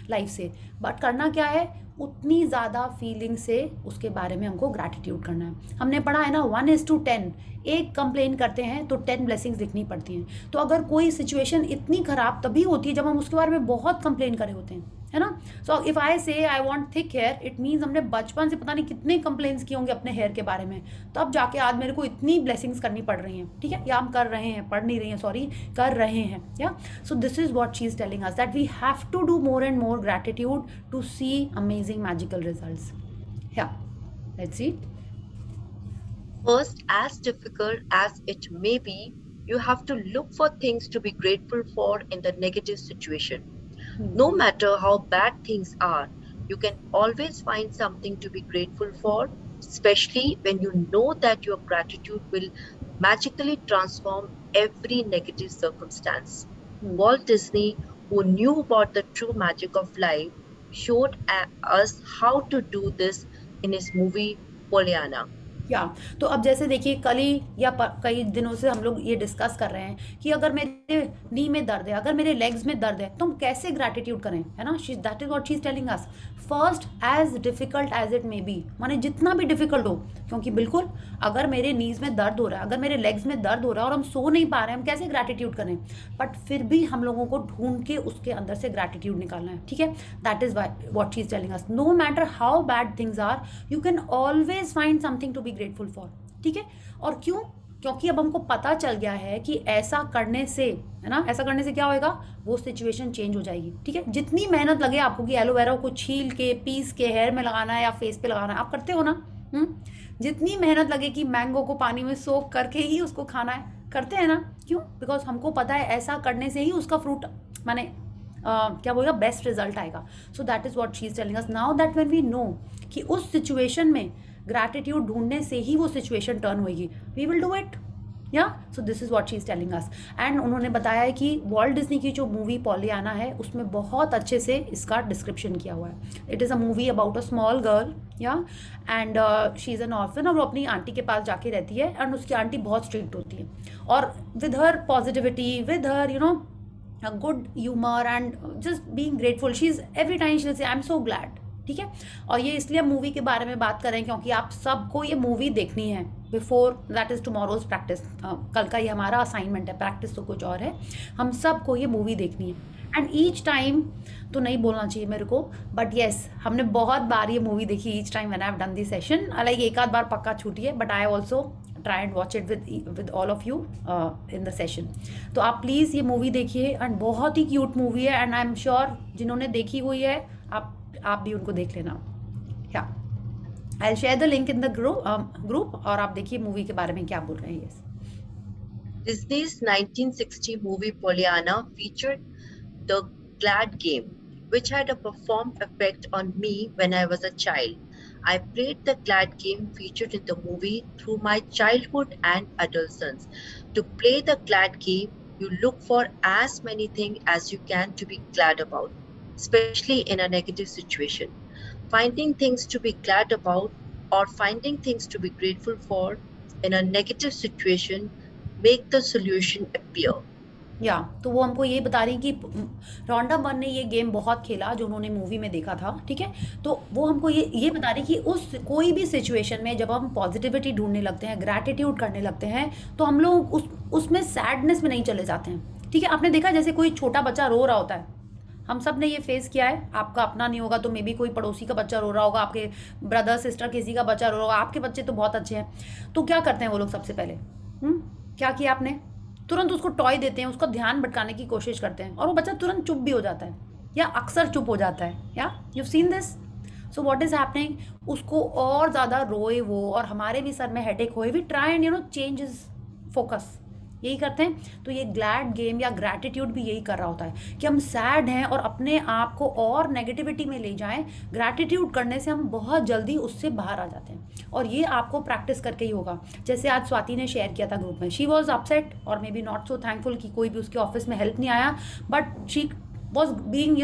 लाइफ से। बट करना क्या है? उतनी ज़्यादा फीलिंग से उसके बारे में हमको ग्रैटिट्यूड करना है। हमने पढ़ा है ना 1:10, एक कंप्लेन करते हैं तो 10 ब्लेसिंग्स लिखनी पड़ती हैं। तो अगर कोई सिचुएशन इतनी ख़राब तभी होती है जब हम उसके बारे में बहुत कंप्लेन करे होते हैं, है ना। सो if I say I want thick hair, it means हमने बचपन से पता नहीं कितने कंप्लेंट्स किए होंगे अपने हेयर के बारे में, तब जाके आज मेरे को इतनी ब्लेसिंग्स करनी पड़ रही हैं, ठीक है, या हम कर रहे हैं, पढ़ नहीं रही हैं, सॉरी, कर रहे हैं, yeah. So this is what she is telling us, that we have to do more and more gratitude to see amazing magical results. Yeah let's see. First, as difficult as it may be, you have to look for things to be grateful for in the negative situation. No matter how bad things are, you can always find something to be grateful for, especially when you know that your gratitude will magically transform every negative circumstance. Walt Disney, who knew about the true magic of life, showed us how to do this in his movie Pollyanna. या तो अब जैसे देखिए, कल ही या कई दिनों से हम लोग ये डिस्कस कर रहे हैं कि अगर मेरे नी में दर्द है, अगर मेरे लेग्स में दर्द है, तो हम कैसे ग्रैटिट्यूड करें, है ना। That is what she is telling us. First, as difficult as it may be, माने जितना भी डिफिकल्ट हो, क्योंकि बिल्कुल अगर मेरे नीज में दर्द हो रहा है, अगर मेरे लेग्स में दर्द हो रहा है और हम सो नहीं पा रहे हैं, हम कैसे ग्रैटिट्यूड करें। बट फिर भी हम लोगों को ढूंढ के उसके अंदर से ग्रैटिट्यूड निकालना है, ठीक है। That is what she is telling us. No matter how bad things are, you can always find something to be grateful for, ठीक है। और क्यों? क्योंकि अब हमको पता चल गया है कि ऐसा करने से, है ना, ऐसा करने से क्या होएगा, वो सिचुएशन चेंज हो जाएगी, ठीक है। जितनी मेहनत लगे आपको कि एलोवेरा को छील के पीस के हेयर में लगाना है या फेस पे लगाना है, आप करते हो ना। जितनी मेहनत लगे कि मैंगो को पानी में सोक करके ही उसको खाना है, करते हैं ना। क्यों? बिकॉज हमको पता है ऐसा करने से ही उसका फ्रूट, माने क्या बोलेगा, बेस्ट रिजल्ट आएगा। So that is what she is telling us. Now that when we know कि उस सिचुएशन में ग्रैटिट्यूड ढूंढने से ही वो सिचुएशन टर्न होगी, we will do it, yeah. So this is what she is telling us. And उन्होंने बताया है कि वॉल्ट डिज्नी की जो मूवी पॉलियाना है, उसमें बहुत अच्छे से इसका डिस्क्रिप्शन किया हुआ है। It is a movie about a small girl, yeah, and she is an orphan, और वो अपनी आंटी के पास जाके रहती है, एंड उसकी आंटी बहुत स्ट्रिक्ट होती है, और with her positivity, with her you know good humour and just being grateful, she is every time she will say I am so glad, ठीक है। और ये इसलिए मूवी के बारे में बात करें क्योंकि आप सबको ये मूवी देखनी है before that is tomorrow's practice. कल का ये हमारा असाइनमेंट है, प्रैक्टिस तो कुछ और है, हम सबको ये मूवी देखनी है। एंड ईच टाइम तो नहीं बोलना चाहिए मेरे को, बट येस, हमने बहुत बार ये मूवी देखी। Each time when I have done this session, like एक आध बार पक्का छूटी है, but I also try and watch it with all of you in the session. तो आप प्लीज़ ये मूवी देखिए, एंड बहुत ही क्यूट मूवी है, एंड आई एम श्योर जिन्होंने देखी हुई है आप भी उनको देख लेना। या आई will share the link in the group, और आप देखिए मूवी के बारे में क्या बोल रहे हैं। Yes, Disney's 1960 movie Pollyanna featured the Glad game, which had a profound effect on me when I was a child. I played the Glad game featured in the movie through my childhood and adolescence. To play the Glad game, you look for as many things as you can to be glad about, especially in a negative situation. Finding things to be glad about or finding things to be grateful for in a negative situation make the solution appear. या तो वो हमको ये बता रही कि Rhonda Byrne ने ये गेम बहुत खेला जो उन्होंने मूवी में देखा था, ठीक है। तो वो हमको ये बता रही कि उस कोई भी सिचुएशन में जब हम पॉजिटिविटी ढूंढने लगते हैं, ग्रैटिट्यूड करने लगते हैं, तो हम लोग उसमें सैडनेस में नहीं चले जाते हैं, ठीक है। आपने देखा जैसे कोई छोटा बच्चा रो रहा होता है, हम सब ने ये फेस किया है, आपका अपना नहीं होगा तो मे बी कोई पड़ोसी का बच्चा रो रहा होगा, आपके ब्रदर सिस्टर किसी का बच्चा रो रहा होगा, आपके बच्चे तो बहुत अच्छे हैं, तो क्या करते हैं वो लोग सबसे पहले, क्या किया आपने, तुरंत उसको टॉय देते हैं, उसका ध्यान भटकाने की कोशिश करते हैं और वो बच्चा तुरंत चुप भी हो जाता है या अक्सर चुप हो जाता है। या you seen this? So what is happening, उसको और ज़्यादा रोए वो और हमारे भी सर में हेडेक होए, we try and change is focus, यही करते हैं। तो ये ग्लैड गेम या ग्रैटिट्यूड भी यही कर रहा होता है कि हम सैड हैं और अपने आप को और नेगेटिविटी में ले जाएं। ग्रैटिट्यूड करने से हम बहुत जल्दी उससे बाहर आ जाते हैं और ये आपको प्रैक्टिस करके ही होगा। जैसे आज स्वाति ने शेयर किया था ग्रुप में, शी वॉज अपसेट और may be not so thankful कि कोई भी उसके ऑफिस में हेल्प नहीं आया, but she was being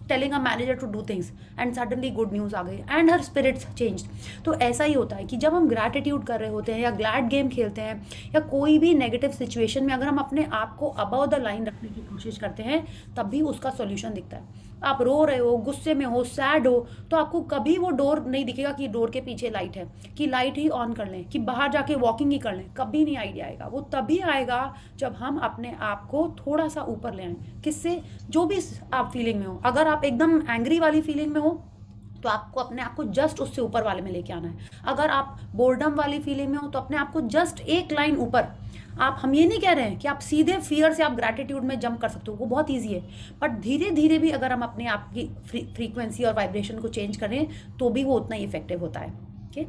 telling a manager to do things and suddenly good news आ गई and her spirits changed। तो ऐसा ही होता है कि जब हम ग्रैटिट्यूड कर रहे होते हैं या ग्लैड गेम खेलते हैं या कोई भी नेगेटिव सिचुएशन में अगर हम अपने आप को अबव द लाइन रखने की कोशिश करते हैं तब भी उसका सॉल्यूशन दिखता है। आप रो रहे हो, गुस्से में हो, सैड हो, तो आपको कभी वो डोर नहीं दिखेगा कि डोर के पीछे लाइट है, कि लाइट ही ऑन कर लें, कि बाहर जाके वॉकिंग ही कर लें, कभी नहीं आइडिया आएगा। वो तभी आएगा जब हम अपने आप को थोड़ा सा ऊपर ले आएं। किससे? जो भी आप फीलिंग में हो। अगर आप एकदम एंग्री वाली फीलिंग में हो तो आपको अपने आप को जस्ट उससे ऊपर वाले में लेके आना है। अगर आप बोर्डम वाली फीलिंग में हो तो अपने आप को जस्ट एक लाइन ऊपर। हम ये नहीं कह रहे हैं कि आप सीधे फियर से आप ग्रैटिट्यूड में जंप कर सकते हो, वो बहुत ईजी है, बट धीरे धीरे भी अगर हम अपने आप की फ्रीक्वेंसी और वाइब्रेशन को चेंज करें तो भी वो उतना ही इफेक्टिव होता है। Okay,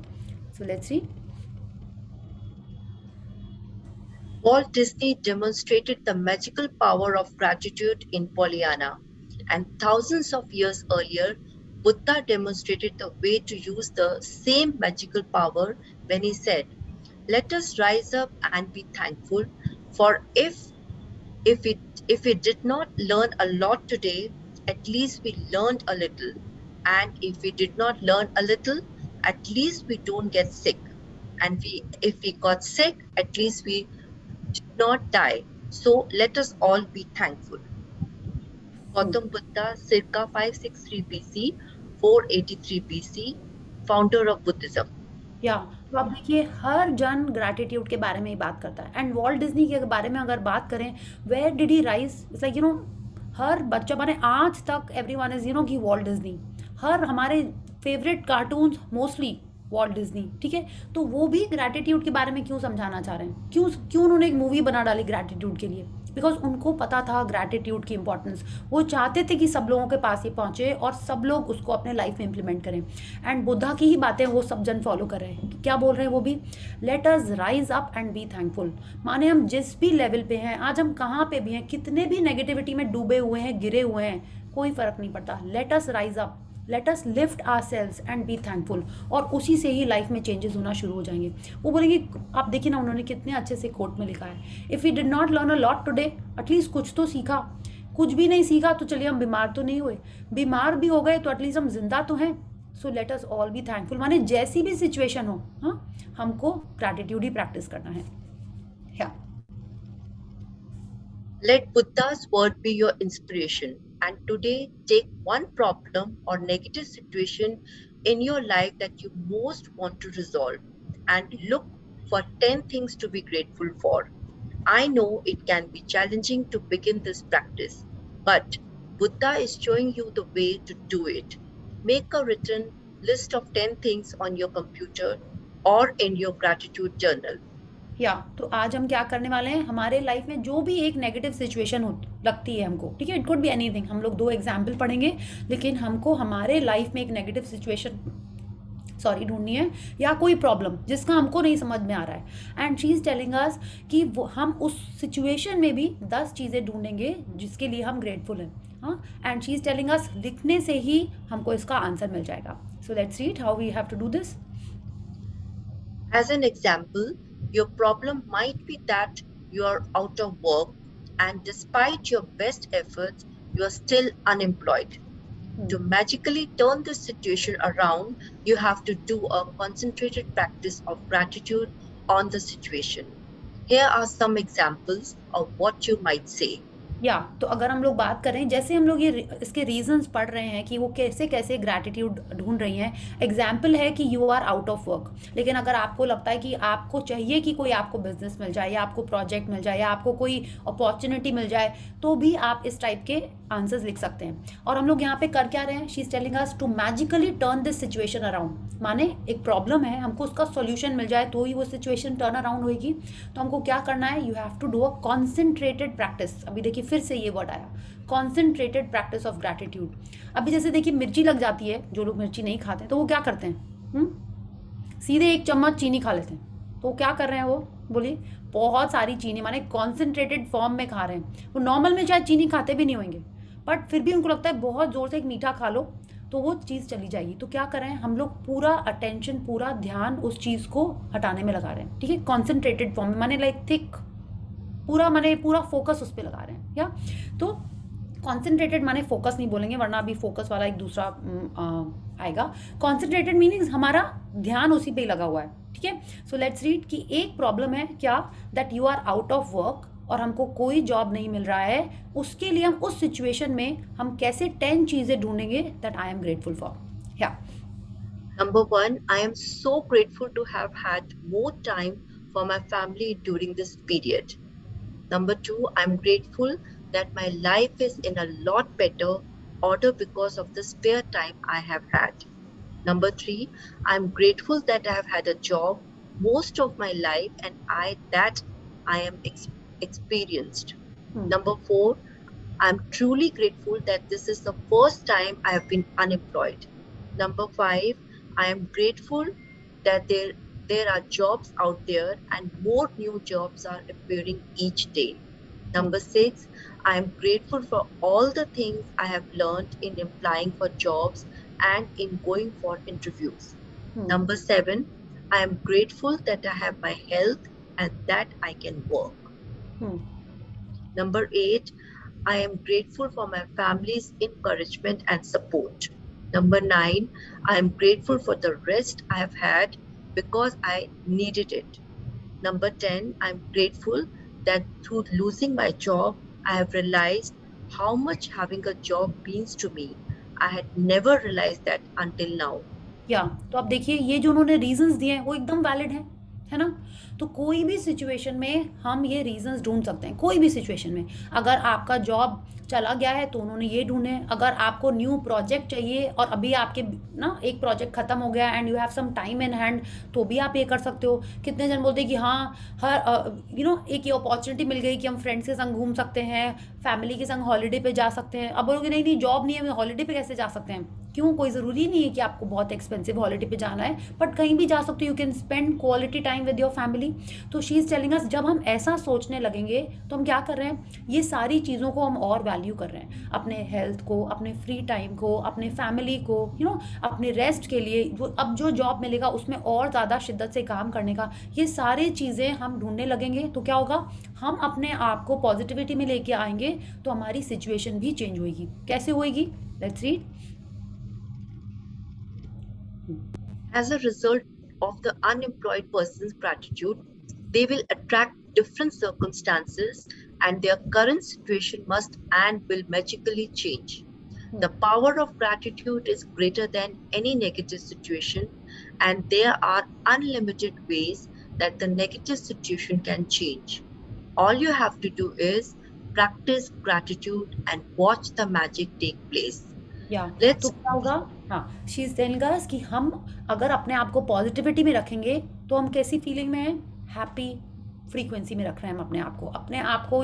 so let's C. Walt Disney demonstrated the magical power of gratitude in Pollyanna, and thousands of years earlier, Buddha demonstrated the way to use the same magical power when he said, "Let us rise up and be thankful, for if we did not learn a lot today, at least we learned a little, and if we did not learn a little, at least we don't get sick, and if we got sick, at least we did not die. So let us all be thankful." Gautam Buddha, circa 563 BC, 483 BC, founder of Buddhism. तो आप देखिए हर जन gratitude के बारे में ही बात करता है। एंड वॉल्ट डिज्नी के बारे में अगर बात करें, where did he rise, it's like हर बच्चा बने आज तक एवरीवन इज कि वॉल्ट डिज्नी, हर हमारे favourite cartoons mostly Walt Disney, ठीक है। तो वो भी ग्रैटिट्यूड के बारे में क्यों समझाना चाह रहे हैं, क्यों उन्होंने एक मूवी बना डाली ग्रैटिट्यूड के लिए? बिकॉज उनको पता था ग्रैटिट्यूड की इंपॉर्टेंस। वो चाहते थे कि सब लोगों के पास ये पहुंचे और सब लोग उसको अपने लाइफ में इंप्लीमेंट करें। एंड बुद्धा की ही बातें वो सब जन फॉलो कर रहे हैं। क्या बोल रहे हैं वो भी? Let us rise up and be thankful. माने हम जिस भी लेवल पे हैं, आज हम कहाँ पे भी हैं, कितने भी नेगेटिविटी में डूबे हुए हैं, गिरे हुए हैं, कोई फर्क नहीं पड़ता। Let us rise up, let us lift ourselves and be thankful, और उसी से ही लाइफ में चेंजेस होना शुरू हो जाएंगे। वो बोलेंगे, आप देखिए ना उन्होंने कितने अच्छे से कोट में लिखा है, if we did not learn a lot today, at least कुछ तो सीखा। कुछ भी नहीं सीखा तो चलिए हम बीमार तो नहीं हुए, बीमार भी हो गए तो एटलीस्ट हम जिंदा तो हैं। So let us all be thankful. माने जैसी भी सिचुएशन हो, हाँ, हमको ग्रैटिट्यूड ही प्रैक्टिस करना है। Let Buddha's word be your inspiration, and today take one problem or negative situation in your life that you most want to resolve, and look for 10 things to be grateful for. I know it can be challenging to begin this practice, but Buddha is showing you the way to do it. Make a written list of 10 things on your computer or in your gratitude journal. तो आज हम क्या करने वाले हैं, हमारे life में जो भी एक नेगेटिव सिचुएशन लगती है हमको, ठीक है, इट कुड बी एनीथिंग। हम लोग 2 एग्जाम्पल पढ़ेंगे, लेकिन हमको हमारे लाइफ में एक नेगेटिव सिचुएशन ढूंढनी है या कोई प्रॉब्लम जिसका हमको नहीं समझ में आ रहा है। And she is telling us कि वो हम उस सिचुएशन में भी 10 चीज़ें ढूंढेंगे जिसके लिए हम ग्रेटफुल हैं। हाँ, and she is telling us लिखने से ही हमको इसका आंसर मिल जाएगा। So let's read how we have to do this. As an example, your problem might be that you are out of work, and despite your best efforts, you are still unemployed. To magically turn this situation around, you have to do a concentrated practice of gratitude on the situation. Here are some examples of what you might say. तो अगर हम लोग बात करें, जैसे हम लोग ये इसके रीजंस पढ़ रहे हैं कि वो कैसे कैसे ग्रैटिट्यूड ढूंढ रही हैं। एग्जाम्पल है कि you are out of work, लेकिन अगर आपको लगता है कि आपको चाहिए कि कोई आपको बिजनेस मिल जाए या आपको प्रोजेक्ट मिल जाए या आपको कोई अपॉर्चुनिटी मिल जाए, तो भी आप इस टाइप के आंसर्स लिख सकते हैं। और हम लोग यहाँ पे कर क्या रहे हैं, she is telling us to magically turn this situation around. माने एक प्रॉब्लम है, हमको उसका सॉल्यूशन मिल जाए तो ही वो सिचुएशन टर्न अराउंड होगी। तो हमको क्या करना है, you have to do a concentrated practice. अभी देखिए फिर से ये वर्ड आया, कॉन्सेंट्रेटेड प्रैक्टिस ऑफ ग्रैटिट्यूड। अभी जैसे देखिए मिर्ची लग जाती है, जो लोग मिर्ची नहीं खाते तो वो क्या करते हैं, सीधे 1 चम्मच चीनी खा लेते हैं। तो क्या कर रहे हैं वो, बोलिए, बहुत सारी चीनी, माने कॉन्सेंट्रेटेड फॉर्म में खा रहे हैं। वो नॉर्मल में शायद चीनी खाते भी नहीं होंगे, बट फिर भी उनको लगता है बहुत ज़ोर से एक मीठा खा लो तो वो चीज़ चली जाएगी। तो क्या कर रहे हैं हम लोग, पूरा अटेंशन, पूरा ध्यान उस चीज़ को हटाने में लगा रहे हैं, ठीक है, कॉन्सेंट्रेटेड फॉर्म में, माने लाइक थिक, पूरा माने पूरा फोकस उस पर लगा रहे हैं। या तो कॉन्सेंट्रेटेड माने फोकस नहीं बोलेंगे, वरना अभी फोकस वाला एक दूसरा आएगा। कॉन्सेंट्रेटेड मीनिंग्स हमारा ध्यान उसी पे ही लगा हुआ है, ठीक है। सो लेट्स रीड कि एक प्रॉब्लम है क्या, that you are out of work और हमको कोई जॉब नहीं मिल रहा है। उसके लिए हम उस सिचुएशन में हम कैसे 10 चीजें ढूंढेंगे that I am grateful for. या Number 1, I am so grateful to have had more time for my family during this period. Number 2, I'm grateful that my life is in a lot better order because of the spare time I have had. Number 3, I'm grateful that I have had a job most of my life and I am experienced. Number 4, I'm truly grateful that this is the first time I have been unemployed. Number 5, I am grateful that there are jobs out there and more new jobs are appearing each day. Number 6, I am grateful for all the things I have learned in applying for jobs and in going for interviews. Number 7, I am grateful that I have my health and that I can work. Number 8, I am grateful for my family's encouragement and support. Number 9, I am grateful for the rest I have had because I needed it. Number 10, I am grateful that through losing my job, I have realized how much having a job means to me. I had never realized that until now. या तो आप देखिए ये जो उन्होंने reasons दिए हैं वो एकदम वैलिड है ना। तो कोई भी सिचुएशन में हम ये रीजंस ढूंढ सकते हैं, कोई भी सिचुएशन में। अगर आपका जॉब चला गया है तो उन्होंने ये ढूंढे, अगर आपको न्यू प्रोजेक्ट चाहिए और अभी आपके ना एक प्रोजेक्ट खत्म हो गया and you have some time in hand, तो भी आप ये कर सकते हो। कितने जन बोलते हैं कि हाँ हर एक ये अपॉर्चुनिटी मिल गई कि हम फ्रेंड्स के संग घूम सकते हैं, फैमिली के संग हॉलीडे पे जा सकते हैं। अब बोलोगे नहीं नहीं जॉब नहीं है, हॉलीडे पे कैसे जा सकते हैं? क्यों, कोई ज़रूरी नहीं है कि आपको बहुत एक्सपेंसिव हॉलीडे पे जाना है, बट कहीं भी जा सकते हो। You can spend quality time with your family. तो शी इज़ टेलिंग अस, जब हम ऐसा सोचने लगेंगे तो हम क्या कर रहे हैं, ये सारी चीज़ों को हम और वैल्यू कर रहे हैं, अपने हेल्थ को, अपने फ्री टाइम को, अपने फैमिली को, अपने रेस्ट के लिए। अब जो जॉब मिलेगा उसमें और ज़्यादा शिद्दत से काम करने का, ये सारी चीज़ें हम ढूंढने लगेंगे तो क्या होगा, हम अपने आप को पॉजिटिविटी में लेके आएंगे तो हमारी सिचुएशन भी चेंज होगी। कैसे होएगी, let's read. As a result of the unemployed person's gratitude, they will attract different circumstances and their current situation must and will magically change. The power of gratitude is greater than any negative situation, and there are unlimited ways that the negative situation can change. All you have to do is practice gratitude and watch the magic take place. तो क्या होगा, हाँ, she is telling us कि हम अगर अपने आप को पॉजिटिविटी में रखेंगे तो हम कैसी फीलिंग में हैं, हैप्पी फ्रीक्वेंसी में रख रहे हैं हम अपने आप को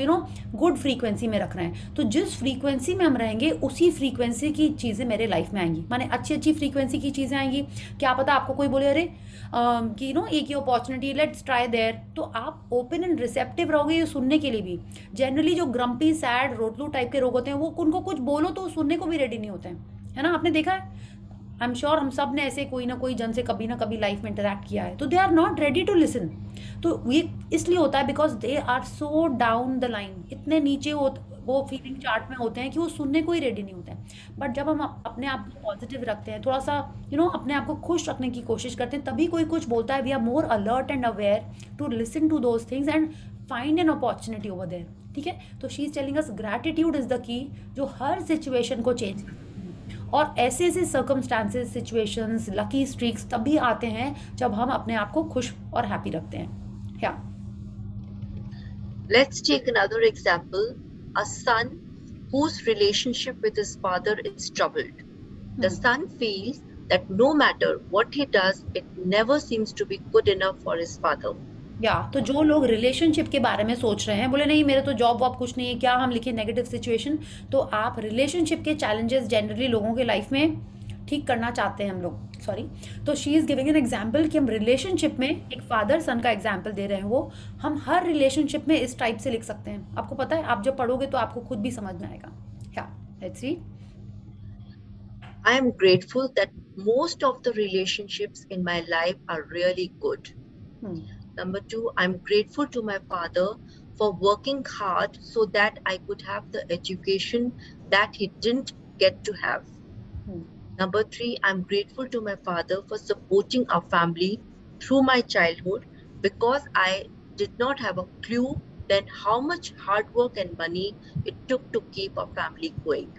गुड फ्रीक्वेंसी में रख रहे हैं। तो जिस फ्रीक्वेंसी में हम रहेंगे उसी फ्रीक्वेंसी की चीज़ें मेरे लाइफ में आएंगी, माने अच्छी अच्छी फ्रीक्वेंसी की चीज़ें आएंगी। क्या पता आपको कोई बोले अरे कि एक ही अपॉर्चुनिटी, लेट्स ट्राई देयर, तो आप ओपन एंड रिसेप्टिव रहोगे ये सुनने के लिए भी। जनरली जो ग्रम्पी, सैड, रोटलू टाइप के लोग होते हैं वो उनको कुछ बोलो तो सुनने को भी रेडी नहीं होते हैं, है ना। आपने देखा है, आई एम श्योर हम सब ने ऐसे कोई ना कोई जन से कभी ना कभी लाइफ में इंटरेक्ट किया है। तो they are not ready to listen. तो ये इसलिए होता है because they are so down the line, इतने नीचे वो फीलिंग चार्ट में होते हैं कि वो सुनने को ही रेडी नहीं होते हैं। बट जब हम अपने आप को पॉजिटिव रखते हैं, थोड़ा सा अपने आप को खुश रखने की कोशिश करते हैं, तभी कोई कुछ बोलता है, we are more alert and aware to listen to those things and find an opportunity over there, ठीक है। तो she is telling us gratitude is the key जो हर सिचुएशन को चेंज करती है। और ऐसे ऐसे सर्कमस्टांसेस, सिचुएशंस, लकी स्ट्रीक्स तभी आते हैं जब हम अपने आप को खुश और हैप्पी रखते हैं। Yeah. Let's take another example. A son whose relationship with his father is troubled. The son feels that no matter what he does, it never seems to be good enough for his father. तो जो लोग relationship के बारे में सोच रहे हैं, बोले नहीं मेरे तो जॉब वॉब कुछ नहीं है, क्या हम लिखे नेगेटिव सिचुएशन, तो आप रिलेशनशिप के चैलेंजेस जनरली लोगों के लाइफ में ठीक करना चाहते हैं हम लोग, सॉरी। तो she is giving an example कि हम रिलेशनशिप में एक फादर सन का एग्जाम्पल दे रहे हैं, वो हम हर रिलेशनशिप में इस टाइप से लिख सकते हैं। आपको पता है, आप जब पढ़ोगे तो आपको खुद भी समझ में आएगा। Let's see. I am grateful that most of the relationships in my life are really good. Number 2, I'm grateful to my father for working hard so that I could have the education that he didn't get to have. Number 3, I'm grateful to my father for supporting our family through my childhood, because I did not have a clue then how much hard work and money it took to keep our family going.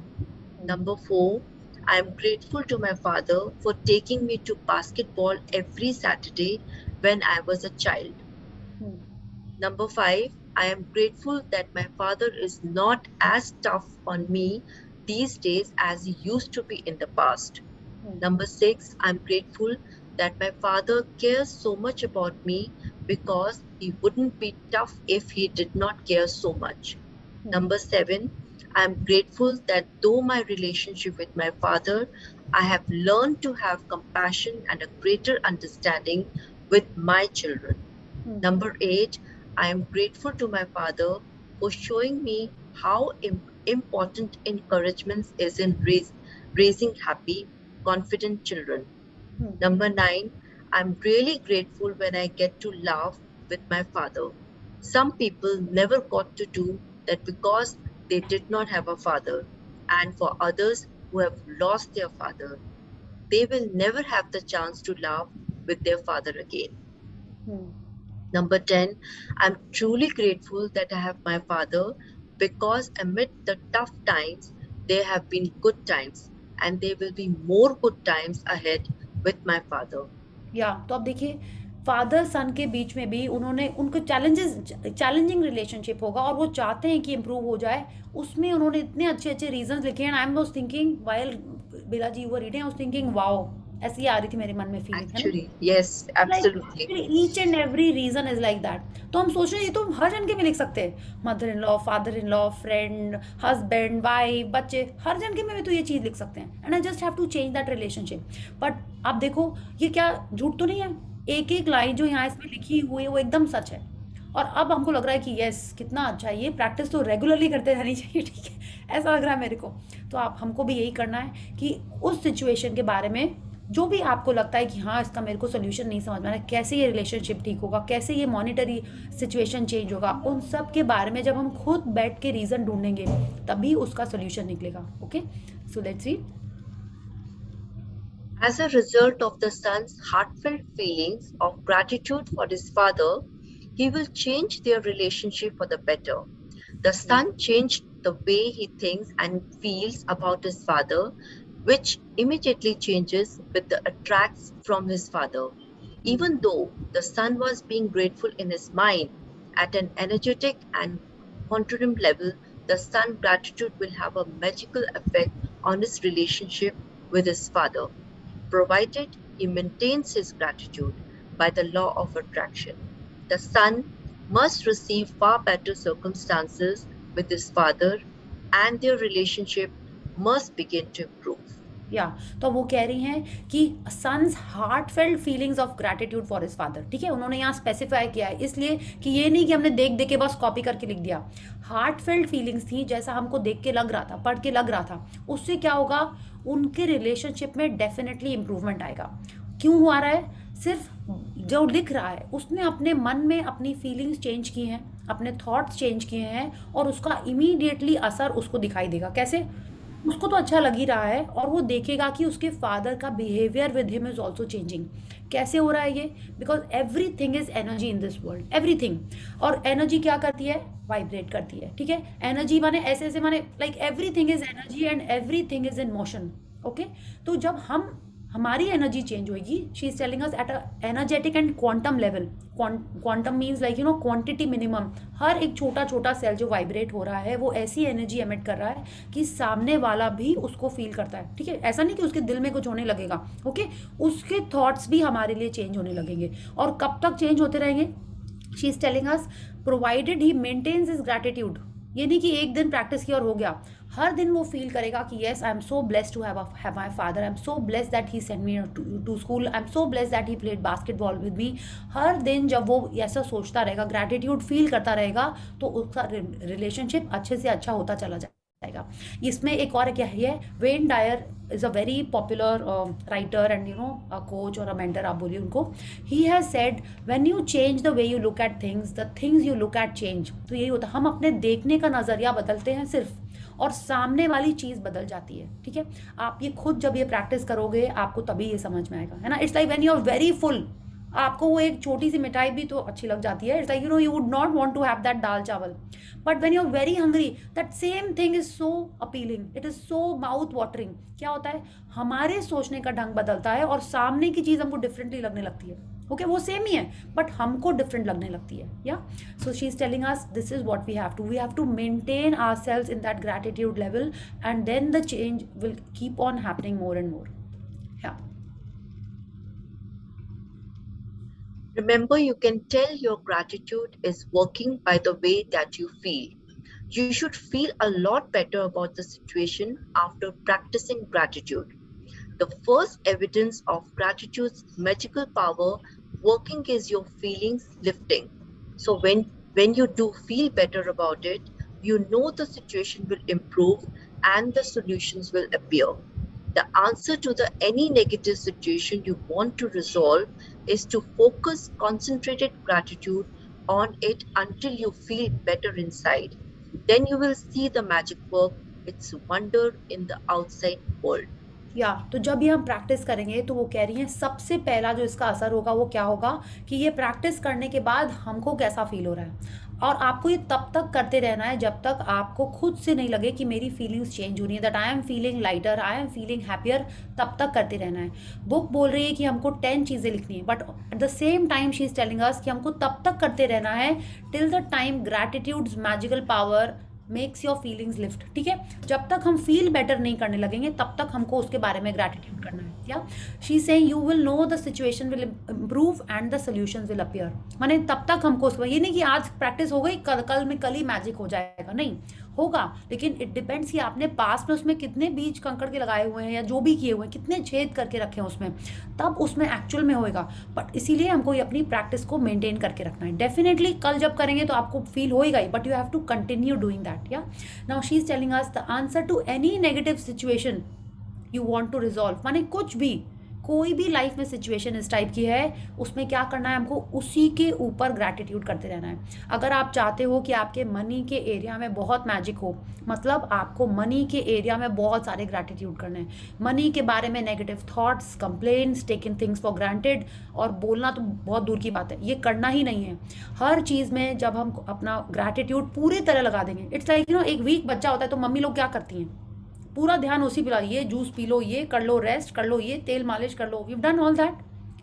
Number 4, I am grateful to my father for taking me to basketball every Saturday when I was a child. Number 5, I am grateful that my father is not as tough on me these days as he used to be in the past. Number 6, I'm grateful that my father cares so much about me, because he wouldn't be tough if he did not care so much. Number 7, I'm grateful that though my relationship with my father, I have learned to have compassion and a greater understanding with my children. Number 8, I am grateful to my father for showing me how important encouragement is in raising happy, confident children. Number 9, I'm really grateful when I get to laugh with my father. Some people never got to do that because they did not have a father, and for others who have lost their father, they will never have the chance to laugh with their father again. Number 10, I'm truly grateful that I have my father, because amid the tough times, there have been good times, and there will be more good times ahead with my father. तो अब देखिए, father सन के बीच में भी उन्होंने उनको challenging relationship होगा और वो चाहते हैं कि इम्प्रूव हो जाए, उसमें उन्होंने इतने अच्छे अच्छे रीजंस लिखे हैं। I am was thinking while Bila ji were reading, I was thinking wow, ऐसी आ रही थी मेरे मन में feeling. Actually yes, absolutely, each and every reason is like that. तो हम सोच रहे हैं ये तो हम हर जन के में लिख सकते हैं, mother in law, father in law, friend, husband, wife, बच्चे, हर जन के में भी तो ये चीज़ लिख सकते हैं। And I just have to change that relationship. But आप देखो, ये क्या झूठ तो नहीं है, एक एक लाइन जो यहाँ इसमें लिखी हुई है वो एकदम सच है। और अब हमको लग रहा है कि यस, कितना अच्छा है, ये प्रैक्टिस तो रेगुलरली करते रहनी चाहिए, ठीक है, ऐसा लग रहा है मेरे को। तो आप हमको भी यही करना है कि उस सिचुएशन के बारे में जो भी आपको लगता है कि हाँ इसका मेरे को सोल्यूशन नहीं समझ में आ रहा है, कैसे ये रिलेशनशिप ठीक होगा, कैसे ये मॉनिटरी सिचुएशन चेंज होगा, उन सब के बारे में जब हम खुद बैठ के रीज़न ढूंढेंगे तभी उसका सोल्यूशन निकलेगा। Okay, so let's C. As a result of the son's heartfelt feelings of gratitude for his father, he will change their relationship for the better. The son changed the way he thinks and feels about his father, which immediately changes with the attracts from his father. Even though the son was being grateful in his mind, at an energetic and quantum level, the son's gratitude will have a magical effect on his relationship with his father, provided he maintains his gratitude by the law of attraction. The son must receive far better circumstances with his father, and their relationship must begin to improve. तो वो कह रही हैं कि sons heartfelt feelings of gratitude for his father, ठीक है, उन्होंने यहाँ स्पेसिफाई किया है, इसलिए कि ये नहीं कि हमने देख देख के बस कॉपी करके लिख दिया। हार्टफेल्ट फीलिंग्स थी, जैसा हमको देख के लग रहा था, पढ़ के लग रहा था, उससे क्या होगा, उनके रिलेशनशिप में डेफिनेटली इम्प्रूवमेंट आएगा। क्यों आ रहा है? सिर्फ जो लिख रहा है उसने अपने मन में अपनी फीलिंग्स चेंज की हैं, अपने थॉट्स चेंज किए हैं, और उसका इमीडिएटली असर उसको दिखाई देगा। कैसे? उसको तो अच्छा लग ही रहा है और वो देखेगा कि उसके फादर का behaviour with him is also changing. कैसे हो रहा है ये? Because everything is energy in this world, everything. और एनर्जी क्या करती है? वाइब्रेट करती है, ठीक है। एनर्जी माने ऐसे ऐसे, माने like everything is energy and everything is in motion. Okay, तो जब हमारी एनर्जी चेंज होगी. She is telling us at a energetic and quantum level. Quantum means like you know quantity minimum. हर एक छोटा छोटा सेल जो वाइब्रेट हो रहा है वो ऐसी एनर्जी एमिट कर रहा है कि सामने वाला भी उसको फील करता है. ठीक है, ऐसा नहीं कि उसके दिल में कुछ होने लगेगा. ओके, उसके थॉट्स भी हमारे लिए चेंज होने लगेंगे. और कब तक चेंज होते रहेंगे? She is telling us provided he maintains his gratitude. ये नहीं कि एक दिन प्रैक्टिस किया और हो गया. हर दिन वो फील करेगा कि yes I M so blessed to have my father, I M so blessed that he send me to school, I M so blessed that he played basketball with me. हर दिन जब वो ऐसा सोचता रहेगा, ग्रैटिट्यूड फील करता रहेगा, तो उसका रिलेशनशिप अच्छे से अच्छा होता चला जाएगा. इसमें एक और क्या है, Wayne Dyer is a very popular writer and you know coach और अ मेंटर आप बोलिए उनको. He has said when you change the way you look at things, the things you look at change. तो यही होता है, हम अपने देखने का नजरिया बदलते हैं सिर्फ, और सामने वाली चीज बदल जाती है. ठीक है, आप ये खुद जब ये प्रैक्टिस करोगे आपको तभी ये समझ में आएगा, है ना. It's like when you are very full, आपको वो एक छोटी सी मिठाई भी तो अच्छी लग जाती है. It's like you know you would not want to have that dal chawal, but when you are very hungry that same thing is so appealing, it is so mouth watering. क्या होता है, हमारे सोचने का ढंग बदलता है और सामने की चीज हमको डिफरेंटली लगने लगती है. ओके, वो सेम ही है बट हमको डिफरेंट लगने लगती है. या so she is telling us this is what we have to maintain ourselves in that gratitude level and then the change will keep on happening more and more. Yeah Remember, you can tell your gratitude is working by the way that you feel. You should feel a lot better about the situation after practicing gratitude. The first evidence of gratitude's magical power working is your feelings lifting. So when you do feel better about it, you know the situation will improve and the solutions will appear. The answer to any negative situation you want to resolve is to focus concentrated gratitude on it until you feel better inside. Then you will see the magic work its wonder in the outside world. या तो जब ये हम practice करेंगे तो वो कह रही हैं सबसे पहला जो इसका असर होगा वो क्या होगा कि ये प्रैक्टिस करने के बाद हमको कैसा फील हो रहा है. और आपको ये तब तक करते रहना है जब तक आपको खुद से नहीं लगे कि मेरी फीलिंग्स चेंज हो रही है, that I am feeling lighter, I am feeling happier. तब तक करते रहना है. बुक बोल रही है कि हमको 10 चीज़ें लिखनी है, but at the same time she is telling us कि हमको तब तक करते रहना है till the time gratitude's magical power makes your feelings lift. ठीक है, जब तक हम फील बेटर नहीं करने लगेंगे तब तक हमको उसके बारे में ग्रैटिट्यूड करना है. या she saying you will know the situation will improve and the solutions will appear. माने तब तक हमको उसको, ये नहीं कि आज प्रैक्टिस हो गई कल ही मैजिक हो जाएगा, नहीं होगा, लेकिन इट डिपेंड्स कि आपने पास में उसमें कितने बीज कंकड़ के लगाए हुए हैं या जो भी किए हुए हैं, कितने छेद करके रखे हैं उसमें, तब उसमें एक्चुअल में होएगा. बट इसीलिए हमको ये अपनी प्रैक्टिस को मेंटेन करके रखना है. डेफिनेटली कल जब करेंगे तो आपको फील होएगा ही, but you have to continue doing that. Yeah now she is telling us the answer to any negative situation you want to resolve. माने कुछ भी, कोई भी लाइफ में सिचुएशन इस टाइप की है, उसमें क्या करना है, हमको उसी के ऊपर ग्रैटिट्यूड करते रहना है. अगर आप चाहते हो कि आपके मनी के एरिया में बहुत मैजिक हो, मतलब आपको मनी के एरिया में बहुत सारे ग्रैटिट्यूड करने हैं. मनी के बारे में negative thoughts, complaints, taking things for granted और बोलना तो बहुत दूर की बात है, ये करना ही नहीं है. हर चीज़ में जब हम अपना ग्रैटिट्यूड पूरी तरह लगा देंगे, इट्स लाइक यू नो एक वीक बच्चा होता है तो मम्मी लोग क्या करती हैं, पूरा ध्यान उसी पे, ये जूस पी लो, ये कर लो, रेस्ट कर लो, ये तेल मालिश कर लो. We have done all that.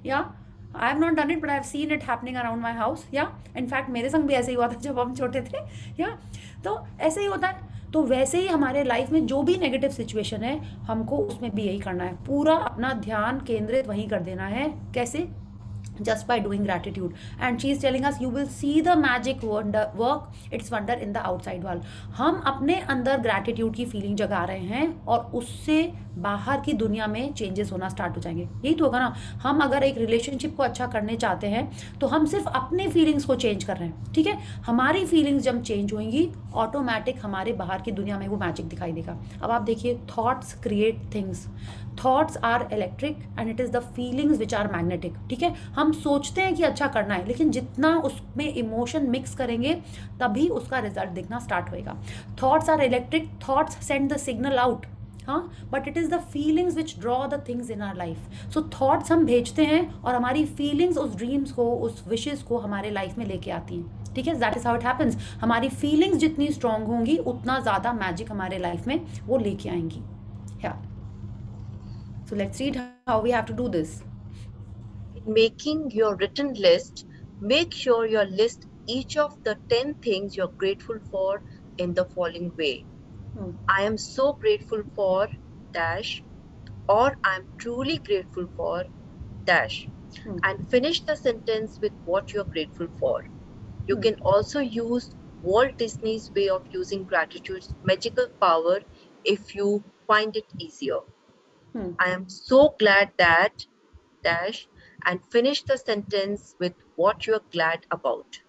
Yeah I have not done it but I have seen it happening around my house. Yeah in fact मेरे संग भी ऐसे ही हुआ था जब हम छोटे थे. या तो ऐसे ही होता है. तो वैसे ही हमारे लाइफ में जो भी नेगेटिव सिचुएशन है हमको उसमें भी यही करना है, पूरा अपना ध्यान केंद्रित वहीं कर देना है. कैसे? just by doing gratitude. And she is telling us you will see the magic work its wonder in the outside world. हम अपने अंदर gratitude की फीलिंग जगा रहे हैं और उससे बाहर की दुनिया में चेंजेस होना स्टार्ट हो जाएंगे. यही तो होगा ना. हम अगर एक रिलेशनशिप को अच्छा करने चाहते हैं तो हम सिर्फ अपने फीलिंग्स को चेंज कर रहे हैं. ठीक है, हमारी फीलिंग्स जब चेंज होंगी ऑटोमेटिक हमारे बाहर की दुनिया में वो मैजिक दिखाई देगा. अब आप देखिए, thoughts create things. Thoughts are electric and it is the feelings which are magnetic. ठीक है, हम सोचते हैं कि अच्छा करना है, लेकिन जितना उसमें इमोशन मिक्स करेंगे तभी उसका रिजल्ट दिखना स्टार्ट होएगा. Thoughts are electric, thoughts send the signal out. हाँ, but it is the feelings which draw the things in our life. So thoughts हम भेजते हैं और हमारी फीलिंग्स उस ड्रीम्स को, उस विशेज़ को हमारे लाइफ में लेके आती हैं. ठीक है, that is how it happens. हमारी फीलिंग्स जितनी स्ट्रांग होंगी उतना ज़्यादा मैजिक हमारे लाइफ में वो लेके आएंगी. या So let's read how we have to do this. In making your written list, make sure you list each of the 10 things you're grateful for in the following way. I am so grateful for dash, or I'm truly grateful for dash, and finish the sentence with what you're grateful for. You can also use Walt Disney's way of using gratitude's magical power if you find it easier. I am so glad that dash, and finish the sentence with what you're glad about.